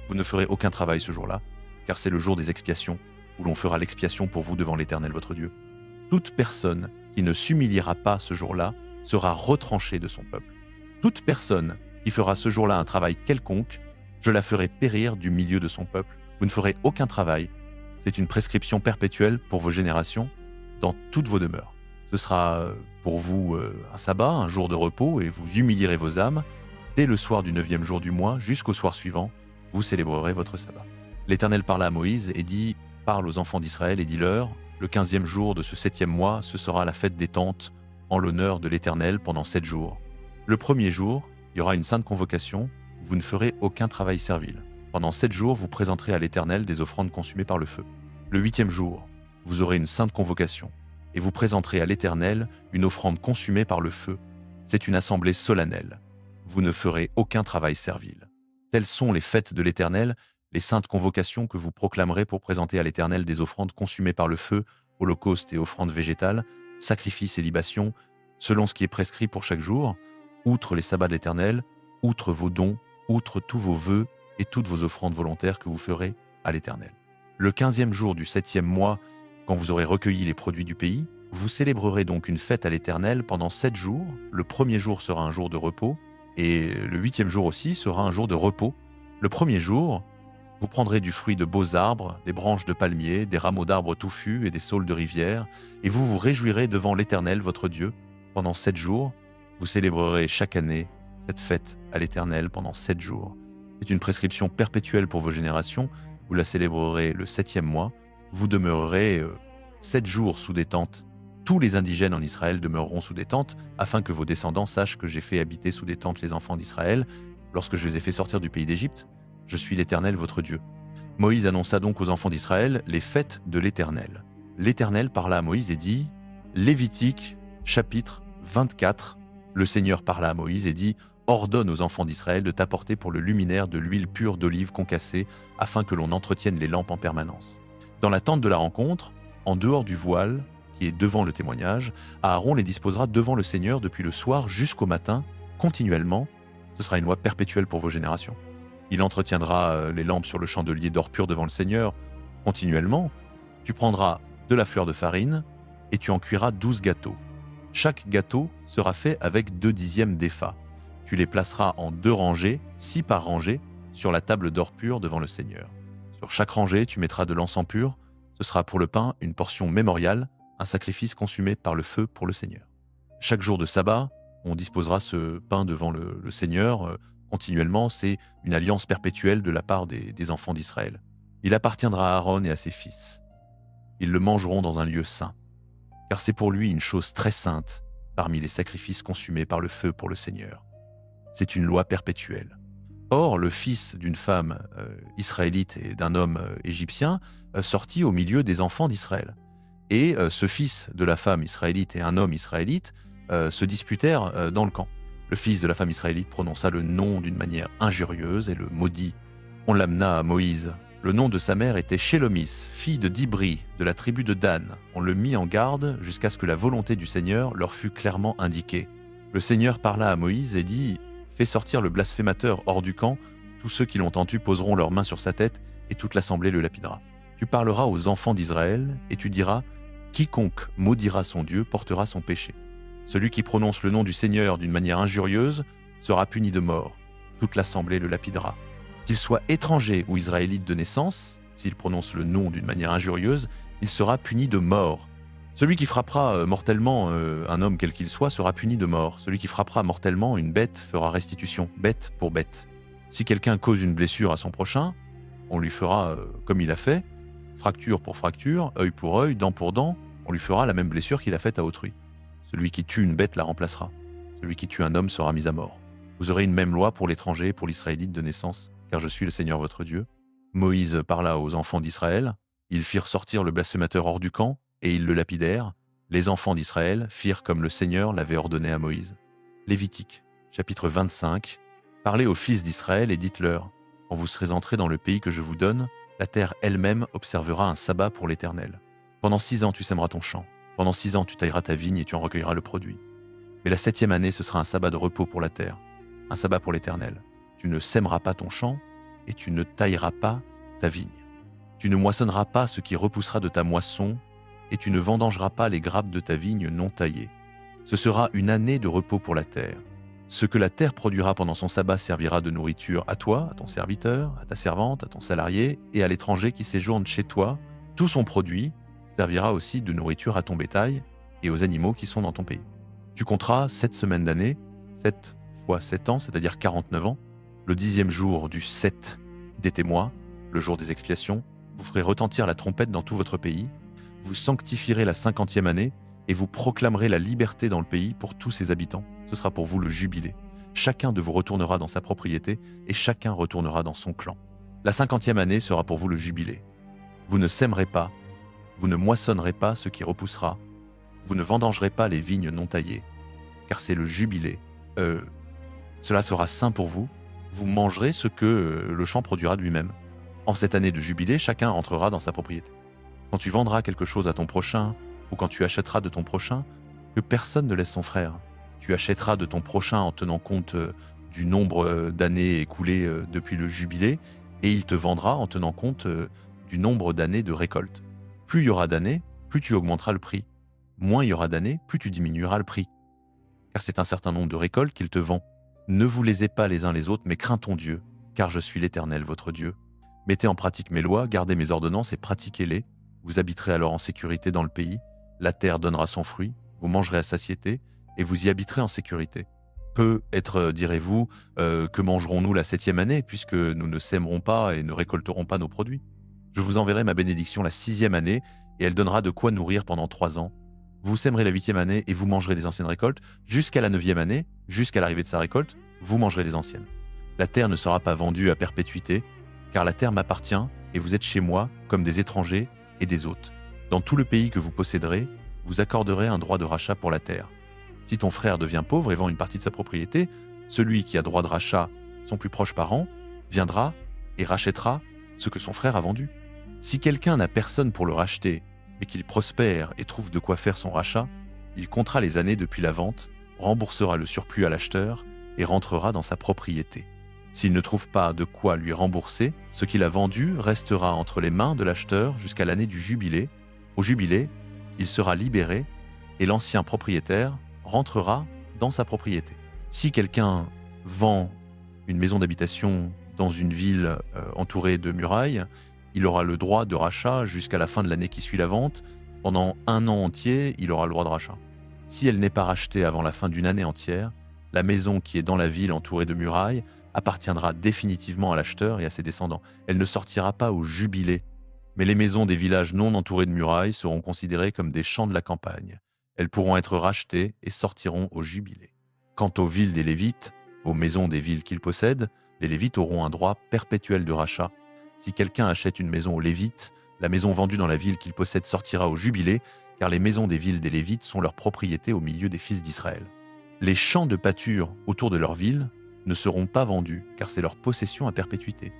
Vous ne ferez aucun travail ce jour-là, car c'est le jour des expiations, où l'on fera l'expiation pour vous devant l'Éternel votre Dieu. Toute personne qui ne s'humiliera pas ce jour-là sera retranchée de son peuple. Toute personne qui fera ce jour-là un travail quelconque, je la ferai périr du milieu de son peuple. Vous ne ferez aucun travail. C'est une prescription perpétuelle pour vos générations, dans toutes vos demeures. Ce sera pour vous un sabbat, un jour de repos, et vous humilierez vos âmes. Dès le soir du 9e jour du mois, jusqu'au soir suivant, vous célébrerez votre sabbat. L'Éternel parla à Moïse et dit, parle aux enfants d'Israël et dis-leur, Le 15e jour de ce 7e mois, ce sera la fête des tentes en l'honneur de l'Éternel pendant 7 jours. Le premier jour, il y aura une sainte convocation, vous ne ferez aucun travail servile. Pendant 7 jours, vous présenterez à l'Éternel des offrandes consumées par le feu. Le 8e jour, vous aurez une sainte convocation, et vous présenterez à l'Éternel une offrande consumée par le feu. C'est une assemblée solennelle. Vous ne ferez aucun travail servile. Telles sont les fêtes de l'Éternel, les saintes convocations que vous proclamerez pour présenter à l'Éternel des offrandes consumées par le feu, holocaustes et offrandes végétales, sacrifices et libations, selon ce qui est prescrit pour chaque jour, outre les sabbats de l'Éternel, outre vos dons, outre tous vos vœux et toutes vos offrandes volontaires que vous ferez à l'Éternel. Le 15e jour du 7e mois, quand vous aurez recueilli les produits du pays, vous célébrerez donc une fête à l'Éternel pendant 7 jours. Le premier jour sera un jour de repos, et le 8e jour aussi sera un jour de repos. Le premier jour, vous prendrez du fruit de beaux arbres, des branches de palmiers, des rameaux d'arbres touffus et des saules de rivière, et vous vous réjouirez devant l'Éternel votre Dieu. Pendant 7 jours, vous célébrerez chaque année cette fête à l'Éternel pendant 7 jours. C'est une prescription perpétuelle pour vos générations. Vous la célébrerez le 7e mois. Vous demeurerez 7 jours sous des tentes. Tous les indigènes en Israël demeureront sous des tentes, afin que vos descendants sachent que j'ai fait habiter sous des tentes les enfants d'Israël, lorsque je les ai fait sortir du pays d'Égypte. Je suis l'Éternel votre Dieu. Moïse annonça donc aux enfants d'Israël les fêtes de l'Éternel. L'Éternel parla à Moïse et dit, Lévitique, chapitre 24, le Seigneur parla à Moïse et dit, ordonne aux enfants d'Israël de t'apporter pour le luminaire de l'huile pure d'olive concassée, afin que l'on entretienne les lampes en permanence. Dans la tente de la rencontre, en dehors du voile, qui est devant le témoignage, Aaron les disposera devant le Seigneur depuis le soir jusqu'au matin, continuellement. Ce sera une loi perpétuelle pour vos générations. Il entretiendra les lampes sur le chandelier d'or pur devant le Seigneur, continuellement. Tu prendras de la fleur de farine et tu en cuiras 12 gâteaux. Chaque gâteau sera fait avec 2/10 d'épha. Tu les placeras en 2 rangées, 6 par rangée, sur la table d'or pur devant le Seigneur. Sur chaque rangée, tu mettras de l'encens pur. Ce sera pour le pain une portion mémoriale, un sacrifice consumé par le feu pour le Seigneur. Chaque jour de sabbat, on disposera ce pain devant le Seigneur. Continuellement, c'est une alliance perpétuelle de la part des enfants d'Israël. Il appartiendra à Aaron et à ses fils. Ils le mangeront dans un lieu saint, car c'est pour lui une chose très sainte parmi les sacrifices consumés par le feu pour le Seigneur. C'est une loi perpétuelle. Or, le fils d'une femme israélite et d'un homme égyptien sortit au milieu des enfants d'Israël. Et ce fils de la femme israélite et un homme israélite se disputèrent dans le camp. Le fils de la femme israélite prononça le nom d'une manière injurieuse et le maudit. On l'amena à Moïse. Le nom de sa mère était Shélomis, fille de Dibri, de la tribu de Dan. On le mit en garde jusqu'à ce que la volonté du Seigneur leur fût clairement indiquée. Le Seigneur parla à Moïse et dit « Fais sortir le blasphémateur hors du camp, tous ceux qui l'ont entendu poseront leurs mains sur sa tête et toute l'assemblée le lapidera. Tu parleras aux enfants d'Israël et tu diras « Quiconque maudira son Dieu portera son péché. Celui qui prononce le nom du Seigneur d'une manière injurieuse sera puni de mort. Toute l'assemblée le lapidera. Qu'il soit étranger ou israélite de naissance, s'il prononce le nom d'une manière injurieuse, il sera puni de mort. Celui qui frappera mortellement un homme quel qu'il soit sera puni de mort. Celui qui frappera mortellement une bête fera restitution, bête pour bête. Si quelqu'un cause une blessure à son prochain, on lui fera comme il a fait, fracture pour fracture, œil pour œil, dent pour dent, on lui fera la même blessure qu'il a faite à autrui. Celui qui tue une bête la remplacera. Celui qui tue un homme sera mis à mort. Vous aurez une même loi pour l'étranger et pour l'israélite de naissance, car je suis le Seigneur votre Dieu. Moïse parla aux enfants d'Israël. Ils firent sortir le blasphémateur hors du camp, et ils le lapidèrent. Les enfants d'Israël firent comme le Seigneur l'avait ordonné à Moïse. Lévitique, chapitre 25. Parlez aux fils d'Israël et dites-leur, quand vous serez entrés dans le pays que je vous donne, la terre elle-même observera un sabbat pour l'Éternel. Pendant 6 ans, tu sèmeras ton champ. Pendant 6 ans, tu tailleras ta vigne et tu en recueilleras le produit. Mais la 7e année, ce sera un sabbat de repos pour la terre, un sabbat pour l'Éternel. Tu ne sèmeras pas ton champ et tu ne tailleras pas ta vigne. Tu ne moissonneras pas ce qui repoussera de ta moisson et tu ne vendangeras pas les grappes de ta vigne non taillées. Ce sera une année de repos pour la terre. Ce que la terre produira pendant son sabbat servira de nourriture à toi, à ton serviteur, à ta servante, à ton salarié et à l'étranger qui séjourne chez toi. Tout son produit servira aussi de nourriture à ton bétail et aux animaux qui sont dans ton pays. Tu compteras 7 semaines d'année, 7 fois 7 ans, c'est-à-dire 49 ans. Le 10e jour du 7 des mois, le jour des expiations, vous ferez retentir la trompette dans tout votre pays. Vous sanctifierez la 50e année et vous proclamerez la liberté dans le pays pour tous ses habitants. Ce sera pour vous le jubilé. Chacun de vous retournera dans sa propriété et chacun retournera dans son clan. La 50e année sera pour vous le jubilé. Vous ne sèmerez pas, vous ne moissonnerez pas ce qui repoussera, vous ne vendangerez pas les vignes non taillées, car c'est le jubilé. Cela sera saint pour vous, vous mangerez ce que le champ produira de lui-même. En cette année de jubilé, chacun entrera dans sa propriété. Quand tu vendras quelque chose à ton prochain, ou quand tu achèteras de ton prochain, que personne ne laisse son frère. Tu achèteras de ton prochain en tenant compte du nombre d'années écoulées depuis le jubilé, et il te vendra en tenant compte du nombre d'années de récolte. Plus il y aura d'années, plus tu augmenteras le prix. Moins il y aura d'années, plus tu diminueras le prix. Car c'est un certain nombre de récoltes qu'il te vend. Ne vous lésez pas les uns les autres, mais crains ton Dieu, car je suis l'Éternel, votre Dieu. Mettez en pratique mes lois, gardez mes ordonnances et pratiquez-les. Vous habiterez alors en sécurité dans le pays, la terre donnera son fruit, vous mangerez à satiété, et vous y habiterez en sécurité. Peut-être direz-vous, que mangerons-nous la 7e année, puisque nous ne sèmerons pas et ne récolterons pas nos produits. Je vous enverrai ma bénédiction la 6e année, et elle donnera de quoi nourrir pendant 3 ans. Vous sèmerez la 8e année et vous mangerez des anciennes récoltes, jusqu'à la 9e année, jusqu'à l'arrivée de sa récolte, vous mangerez les anciennes. La terre ne sera pas vendue à perpétuité, car la terre m'appartient, et vous êtes chez moi comme des étrangers et des hôtes. Dans tout le pays que vous posséderez, vous accorderez un droit de rachat pour la terre. Si ton frère devient pauvre et vend une partie de sa propriété, celui qui a droit de rachat, son plus proche parent, viendra et rachètera ce que son frère a vendu. Si quelqu'un n'a personne pour le racheter, et qu'il prospère et trouve de quoi faire son rachat, il comptera les années depuis la vente, remboursera le surplus à l'acheteur et rentrera dans sa propriété. S'il ne trouve pas de quoi lui rembourser, ce qu'il a vendu restera entre les mains de l'acheteur jusqu'à l'année du jubilé. Au jubilé, il sera libéré et l'ancien propriétaire rentrera dans sa propriété. Si quelqu'un vend une maison d'habitation dans une ville entourée de murailles, il aura le droit de rachat jusqu'à la fin de l'année qui suit la vente. Pendant 1 an entier, il aura le droit de rachat. Si elle n'est pas rachetée avant la fin d'une année entière, la maison qui est dans la ville entourée de murailles appartiendra définitivement à l'acheteur et à ses descendants. Elle ne sortira pas au jubilé. Mais les maisons des villages non entourés de murailles seront considérées comme des champs de la campagne. Elles pourront être rachetées et sortiront au jubilé. Quant aux villes des Lévites, aux maisons des villes qu'ils possèdent, les Lévites auront un droit perpétuel de rachat. Si quelqu'un achète une maison aux Lévites, la maison vendue dans la ville qu'il possède sortira au jubilé, car les maisons des villes des Lévites sont leur propriété au milieu des fils d'Israël. Les champs de pâture autour de leur ville ne seront pas vendus, car c'est leur possession à perpétuité.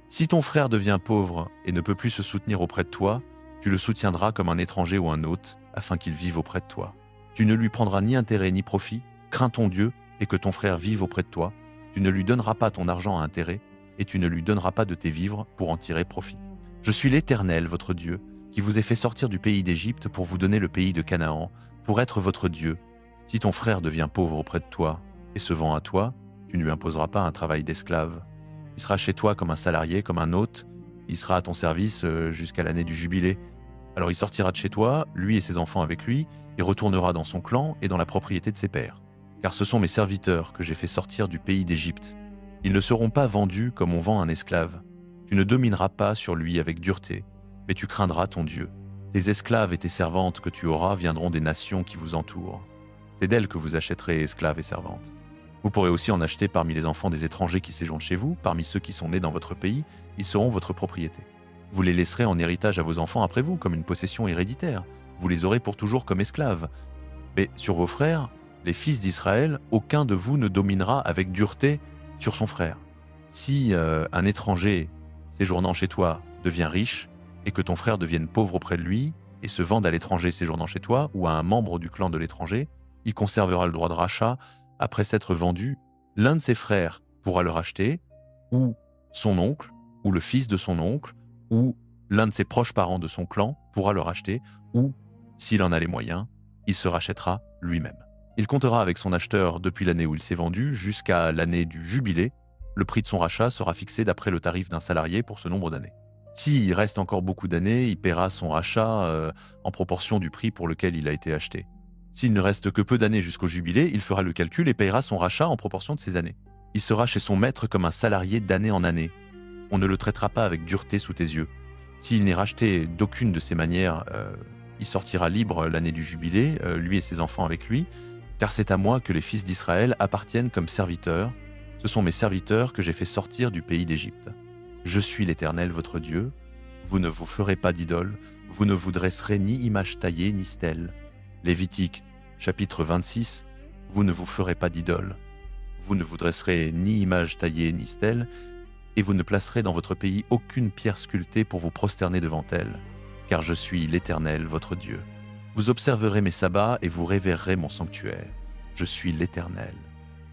Si ton frère devient pauvre et ne peut plus se soutenir auprès de toi, tu le soutiendras comme un étranger ou un hôte, afin qu'il vive auprès de toi. Tu ne lui prendras ni intérêt ni profit, crains ton Dieu et que ton frère vive auprès de toi. Tu ne lui donneras pas ton argent à intérêt, et tu ne lui donneras pas de tes vivres pour en tirer profit. Je suis l'Éternel, votre Dieu, qui vous ai fait sortir du pays d'Égypte pour vous donner le pays de Canaan, pour être votre Dieu. Si ton frère devient pauvre auprès de toi et se vend à toi, tu ne lui imposeras pas un travail d'esclave. Il sera chez toi comme un salarié, comme un hôte. Il sera à ton service jusqu'à l'année du jubilé. Alors il sortira de chez toi, lui et ses enfants avec lui, et retournera dans son clan et dans la propriété de ses pères. Car ce sont mes serviteurs que j'ai fait sortir du pays d'Égypte. Ils ne seront pas vendus comme on vend un esclave. Tu ne domineras pas sur lui avec dureté, mais tu craindras ton Dieu. Tes esclaves et tes servantes que tu auras viendront des nations qui vous entourent. C'est d'elles que vous achèterez esclaves et servantes. Vous pourrez aussi en acheter parmi les enfants des étrangers qui séjournent chez vous, parmi ceux qui sont nés dans votre pays, ils seront votre propriété. Vous les laisserez en héritage à vos enfants après vous, comme une possession héréditaire. Vous les aurez pour toujours comme esclaves. Mais sur vos frères, les fils d'Israël, aucun de vous ne dominera avec dureté sur son frère. Si un étranger séjournant chez toi devient riche et que ton frère devienne pauvre auprès de lui et se vende à l'étranger séjournant chez toi ou à un membre du clan de l'étranger, il conservera le droit de rachat après s'être vendu. L'un de ses frères pourra le racheter, ou son oncle, ou le fils de son oncle, ou l'un de ses proches parents de son clan pourra le racheter, ou, s'il en a les moyens, il se rachètera lui-même. Il comptera avec son acheteur depuis l'année où il s'est vendu jusqu'à l'année du jubilé. Le prix de son rachat sera fixé d'après le tarif d'un salarié pour ce nombre d'années. S'il reste encore beaucoup d'années, il paiera son rachat en proportion du prix pour lequel il a été acheté. S'il ne reste que peu d'années jusqu'au jubilé, il fera le calcul et paiera son rachat en proportion de ces années. Il sera chez son maître comme un salarié d'année en année. On ne le traitera pas avec dureté sous tes yeux. S'il n'est racheté d'aucune de ces manières Il sortira libre l'année du jubilé, lui et ses enfants avec lui, car c'est à moi que les fils d'Israël appartiennent comme serviteurs. Ce sont mes serviteurs que j'ai fait sortir du pays d'Égypte. Je suis l'Éternel votre Dieu. Vous ne vous ferez pas d'idole, vous ne vous dresserez ni image taillée ni stèle. Lévitique, chapitre 26, vous ne vous ferez pas d'idole. Vous ne vous dresserez ni image taillée ni stèle, et vous ne placerez dans votre pays aucune pierre sculptée pour vous prosterner devant elle, car je suis l'Éternel votre Dieu. Vous observerez mes sabbats et vous révérerez mon sanctuaire. Je suis l'Éternel.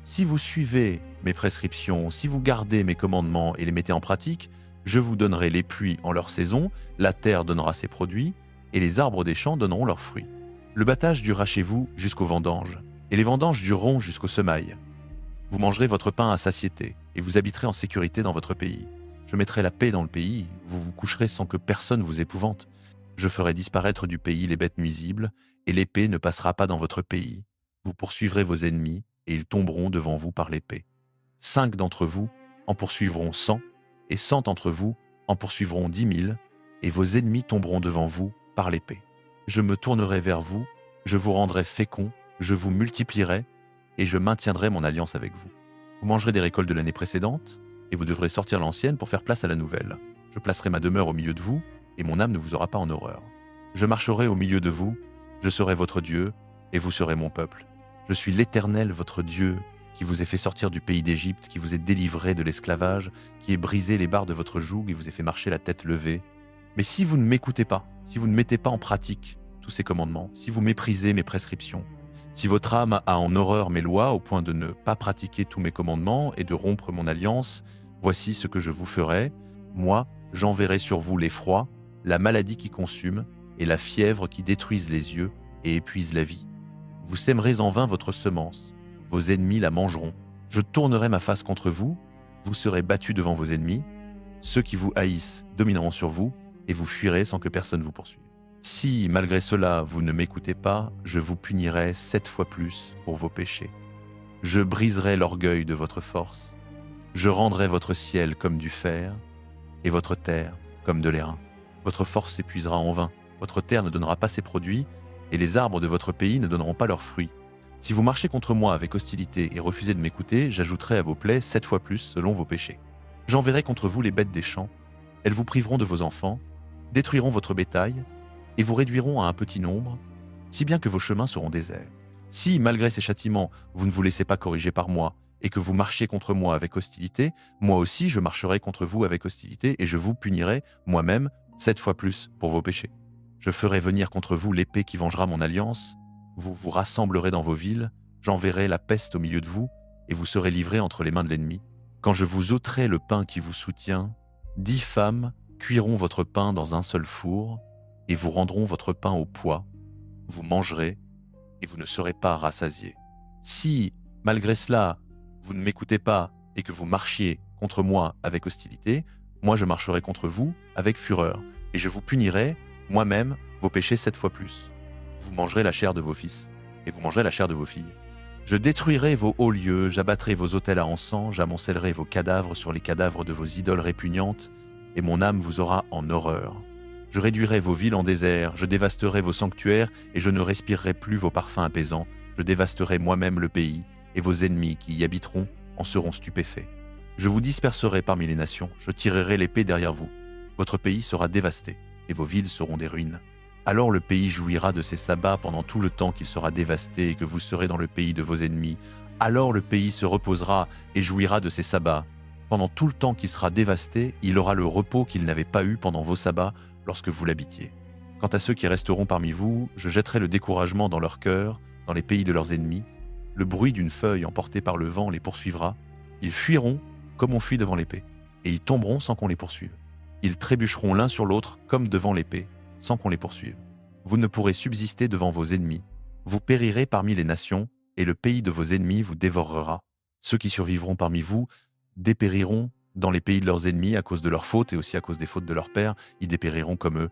Si vous suivez mes prescriptions, si vous gardez mes commandements et les mettez en pratique, je vous donnerai les pluies en leur saison, la terre donnera ses produits, et les arbres des champs donneront leurs fruits. Le battage durera chez vous jusqu'aux vendanges, et les vendanges dureront jusqu'aux semailles. Vous mangerez votre pain à satiété, et vous habiterez en sécurité dans votre pays. Je mettrai la paix dans le pays, vous vous coucherez sans que personne vous épouvante. Je ferai disparaître du pays les bêtes nuisibles, et l'épée ne passera pas dans votre pays. Vous poursuivrez vos ennemis, et ils tomberont devant vous par l'épée. 5 d'entre vous en poursuivront 100, et 100 d'entre vous en poursuivront 10 000, et vos ennemis tomberont devant vous par l'épée. Je me tournerai vers vous, je vous rendrai fécond, je vous multiplierai, et je maintiendrai mon alliance avec vous. Vous mangerez des récoltes de l'année précédente, et vous devrez sortir l'ancienne pour faire place à la nouvelle. Je placerai ma demeure au milieu de vous, et mon âme ne vous aura pas en horreur. Je marcherai au milieu de vous, je serai votre Dieu, et vous serez mon peuple. Je suis l'Éternel, votre Dieu, qui vous ai fait sortir du pays d'Égypte, qui vous ai délivré de l'esclavage, qui ai brisé les barres de votre joug et vous ai fait marcher la tête levée. Mais si vous ne m'écoutez pas, si vous ne mettez pas en pratique tous ces commandements, si vous méprisez mes prescriptions, si votre âme a en horreur mes lois au point de ne pas pratiquer tous mes commandements et de rompre mon alliance, voici ce que je vous ferai. Moi, j'enverrai sur vous l'effroi, la maladie qui consume et la fièvre qui détruisent les yeux et épuisent la vie. Vous sèmerez en vain votre semence, vos ennemis la mangeront. Je tournerai ma face contre vous, vous serez battus devant vos ennemis. Ceux qui vous haïssent domineront sur vous et vous fuirez sans que personne vous poursuive. Si, malgré cela, vous ne m'écoutez pas, je vous punirai 7 fois plus pour vos péchés. Je briserai l'orgueil de votre force. Je rendrai votre ciel comme du fer et votre terre comme de l'airain. Votre force s'épuisera en vain, votre terre ne donnera pas ses produits et les arbres de votre pays ne donneront pas leurs fruits. Si vous marchez contre moi avec hostilité et refusez de m'écouter, j'ajouterai à vos plaies 7 fois plus selon vos péchés. J'enverrai contre vous les bêtes des champs, elles vous priveront de vos enfants, détruiront votre bétail, et vous réduiront à un petit nombre, si bien que vos chemins seront déserts. Si, malgré ces châtiments, vous ne vous laissez pas corriger par moi, et que vous marchiez contre moi avec hostilité, moi aussi je marcherai contre vous avec hostilité, et je vous punirai, moi-même, 7 fois plus pour vos péchés. Je ferai venir contre vous l'épée qui vengera mon alliance, vous vous rassemblerez dans vos villes, j'enverrai la peste au milieu de vous, et vous serez livrés entre les mains de l'ennemi. Quand je vous ôterai le pain qui vous soutient, 10 femmes cuiront votre pain dans un seul four, et vous rendront votre pain au poids, vous mangerez, et vous ne serez pas rassasiés. Si, malgré cela, vous ne m'écoutez pas et que vous marchiez contre moi avec hostilité, moi je marcherai contre vous avec fureur, et je vous punirai, moi-même, vos péchés 7 fois plus. Vous mangerez la chair de vos fils, et vous mangerez la chair de vos filles. Je détruirai vos hauts lieux, j'abattrai vos autels à encens, j'amoncellerai vos cadavres sur les cadavres de vos idoles répugnantes, et mon âme vous aura en horreur. Je réduirai vos villes en désert, je dévasterai vos sanctuaires, et je ne respirerai plus vos parfums apaisants. Je dévasterai moi-même le pays, et vos ennemis qui y habiteront en seront stupéfaits. Je vous disperserai parmi les nations, je tirerai l'épée derrière vous. Votre pays sera dévasté, et vos villes seront des ruines. Alors le pays jouira de ses sabbats pendant tout le temps qu'il sera dévasté et que vous serez dans le pays de vos ennemis. Alors le pays se reposera et jouira de ses sabbats. Pendant tout le temps qu'il sera dévasté, il aura le repos qu'il n'avait pas eu pendant vos sabbats lorsque vous l'habitiez. Quant à ceux qui resteront parmi vous, je jetterai le découragement dans leur cœur, dans les pays de leurs ennemis. Le bruit d'une feuille emportée par le vent les poursuivra. Ils fuiront comme on fuit devant l'épée, et ils tomberont sans qu'on les poursuive. Ils trébucheront l'un sur l'autre comme devant l'épée, sans qu'on les poursuive. Vous ne pourrez subsister devant vos ennemis. Vous périrez parmi les nations, et le pays de vos ennemis vous dévorera. Ceux qui survivront parmi vous dépériront dans les pays de leurs ennemis à cause de leurs fautes et aussi à cause des fautes de leurs pères, ils dépériront comme eux.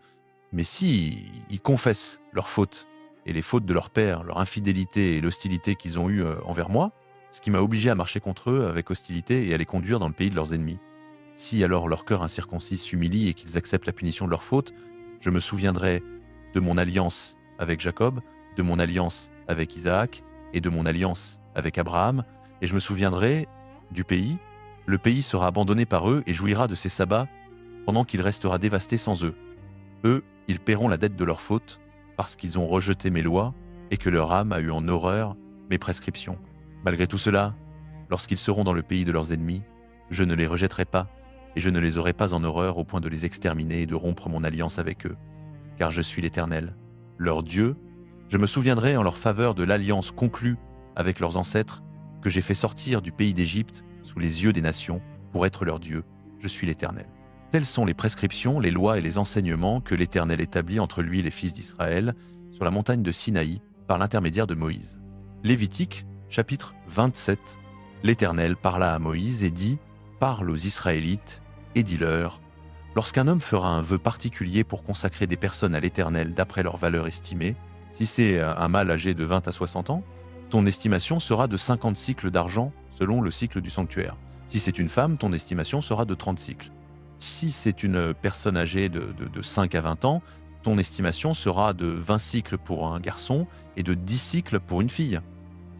Mais si ils confessent leurs fautes et les fautes de leurs pères, leur infidélité et l'hostilité qu'ils ont eue envers moi, ce qui m'a obligé à marcher contre eux avec hostilité et à les conduire dans le pays de leurs ennemis. Si alors leur cœur incirconcis s'humilie et qu'ils acceptent la punition de leurs fautes, je me souviendrai de mon alliance avec Jacob, de mon alliance avec Isaac et de mon alliance avec Abraham, et je me souviendrai du pays. Le pays sera abandonné par eux et jouira de ses sabbats pendant qu'il restera dévasté sans eux. Eux, ils paieront la dette de leur faute parce qu'ils ont rejeté mes lois et que leur âme a eu en horreur mes prescriptions. Malgré tout cela, lorsqu'ils seront dans le pays de leurs ennemis, je ne les rejetterai pas et je ne les aurai pas en horreur au point de les exterminer et de rompre mon alliance avec eux. Car je suis l'Éternel, leur Dieu. Je me souviendrai en leur faveur de l'alliance conclue avec leurs ancêtres que j'ai fait sortir du pays d'Égypte sous les yeux des nations pour être leur Dieu. Je suis l'Éternel. Telles sont les prescriptions, les lois et les enseignements que l'Éternel établit entre lui et les fils d'Israël sur la montagne de Sinaï par l'intermédiaire de Moïse. Lévitique, chapitre 27. L'Éternel parla à Moïse et dit « Parle aux Israélites et dis-leur, lorsqu'un homme fera un vœu particulier pour consacrer des personnes à l'Éternel d'après leur valeur estimée, si c'est un mâle âgé de 20 à 60 ans, ton estimation sera de 50 cycles d'argent selon le cycle du sanctuaire. Si c'est une femme, ton estimation sera de 30 cycles. Si c'est une personne âgée de 5 à 20 ans, ton estimation sera de 20 cycles pour un garçon et de 10 cycles pour une fille.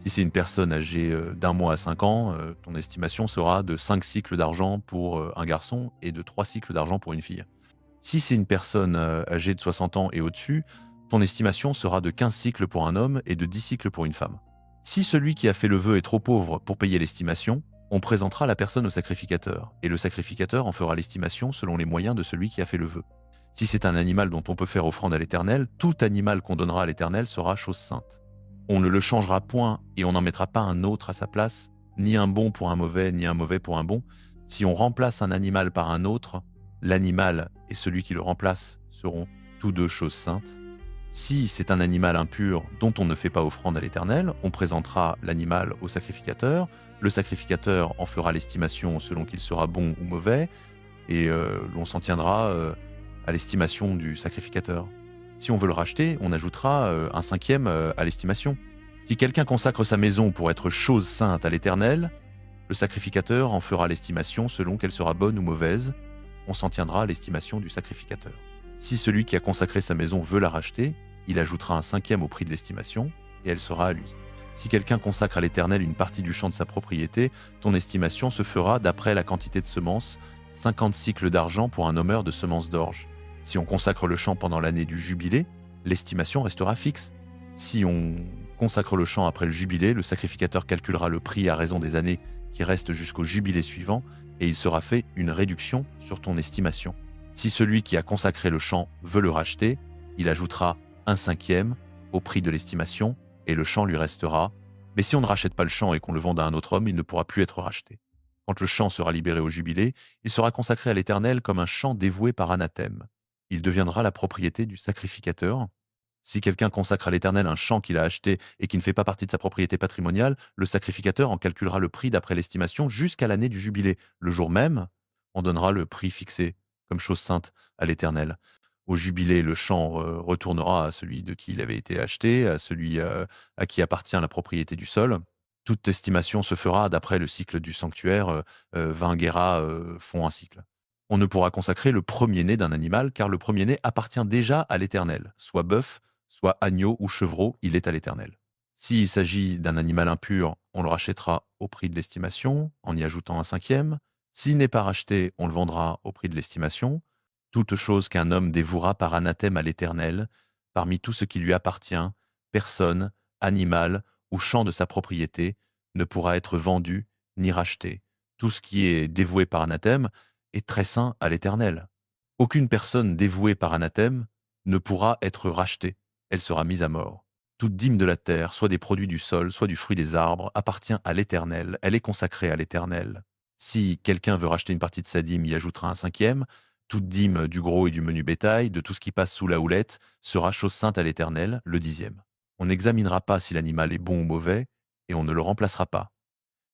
Si c'est une personne âgée d'1 mois à 5 ans, ton estimation sera de 5 cycles d'argent pour un garçon et de 3 cycles d'argent pour une fille. Si c'est une personne âgée de 60 ans et au-dessus, ton estimation sera de 15 cycles pour un homme et de 10 cycles pour une femme. Si celui qui a fait le vœu est trop pauvre pour payer l'estimation, on présentera la personne au sacrificateur, et le sacrificateur en fera l'estimation selon les moyens de celui qui a fait le vœu. Si c'est un animal dont on peut faire offrande à l'Éternel, tout animal qu'on donnera à l'Éternel sera chose sainte. On ne le changera point et on n'en mettra pas un autre à sa place, ni un bon pour un mauvais, ni un mauvais pour un bon. Si on remplace un animal par un autre, l'animal et celui qui le remplace seront tous deux choses saintes. Si c'est un animal impur dont on ne fait pas offrande à l'Éternel, on présentera l'animal au sacrificateur. Le sacrificateur en fera l'estimation selon qu'il sera bon ou mauvais, et l'on s'en tiendra à l'estimation du sacrificateur. Si on veut le racheter, on ajoutera un cinquième à l'estimation. Si quelqu'un consacre sa maison pour être chose sainte à l'Éternel, le sacrificateur en fera l'estimation selon qu'elle sera bonne ou mauvaise. On s'en tiendra à l'estimation du sacrificateur. Si celui qui a consacré sa maison veut la racheter, il ajoutera un cinquième au prix de l'estimation, et elle sera à lui. Si quelqu'un consacre à l'Éternel une partie du champ de sa propriété, ton estimation se fera d'après la quantité de semences, 50 cycles d'argent pour un homeur de semences d'orge. Si on consacre le champ pendant l'année du jubilé, l'estimation restera fixe. Si on consacre le champ après le jubilé, le sacrificateur calculera le prix à raison des années qui restent jusqu'au jubilé suivant, et il sera fait une réduction sur ton estimation. Si celui qui a consacré le champ veut le racheter, il ajoutera un cinquième au prix de l'estimation et le champ lui restera. Mais si on ne rachète pas le champ et qu'on le vende à un autre homme, il ne pourra plus être racheté. Quand le champ sera libéré au jubilé, il sera consacré à l'Éternel comme un champ dévoué par anathème. Il deviendra la propriété du sacrificateur. Si quelqu'un consacre à l'Éternel un champ qu'il a acheté et qui ne fait pas partie de sa propriété patrimoniale, le sacrificateur en calculera le prix d'après l'estimation jusqu'à l'année du jubilé. Le jour même, on donnera le prix fixé comme chose sainte à l'Éternel. Au jubilé, le champ retournera à celui de qui il avait été acheté, à celui à qui appartient la propriété du sol. Toute estimation se fera d'après le cycle du sanctuaire, 20 guéras font un cycle. On ne pourra consacrer le premier-né d'un animal, car le premier-né appartient déjà à l'Éternel, soit bœuf, soit agneau ou chevreau, il est à l'Éternel. S'il s'agit d'un animal impur, on le rachètera au prix de l'estimation, en y ajoutant un cinquième. S'il n'est pas racheté, on le vendra au prix de l'estimation. Toute chose qu'un homme dévouera par anathème à l'Éternel, parmi tout ce qui lui appartient, personne, animal ou champ de sa propriété, ne pourra être vendu ni racheté. Tout ce qui est dévoué par anathème est très saint à l'Éternel. Aucune personne dévouée par anathème ne pourra être rachetée, elle sera mise à mort. Toute dîme de la terre, soit des produits du sol, soit du fruit des arbres, appartient à l'Éternel, elle est consacrée à l'Éternel. Si quelqu'un veut racheter une partie de sa dîme, y ajoutera un cinquième. Toute dîme du gros et du menu bétail, de tout ce qui passe sous la houlette, sera chose sainte à l'Éternel, le 10e. On n'examinera pas si l'animal est bon ou mauvais, et on ne le remplacera pas.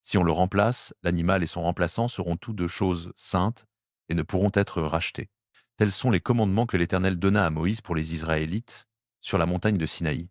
Si on le remplace, l'animal et son remplaçant seront tous deux choses saintes et ne pourront être rachetés. Tels sont les commandements que l'Éternel donna à Moïse pour les Israélites sur la montagne de Sinaï.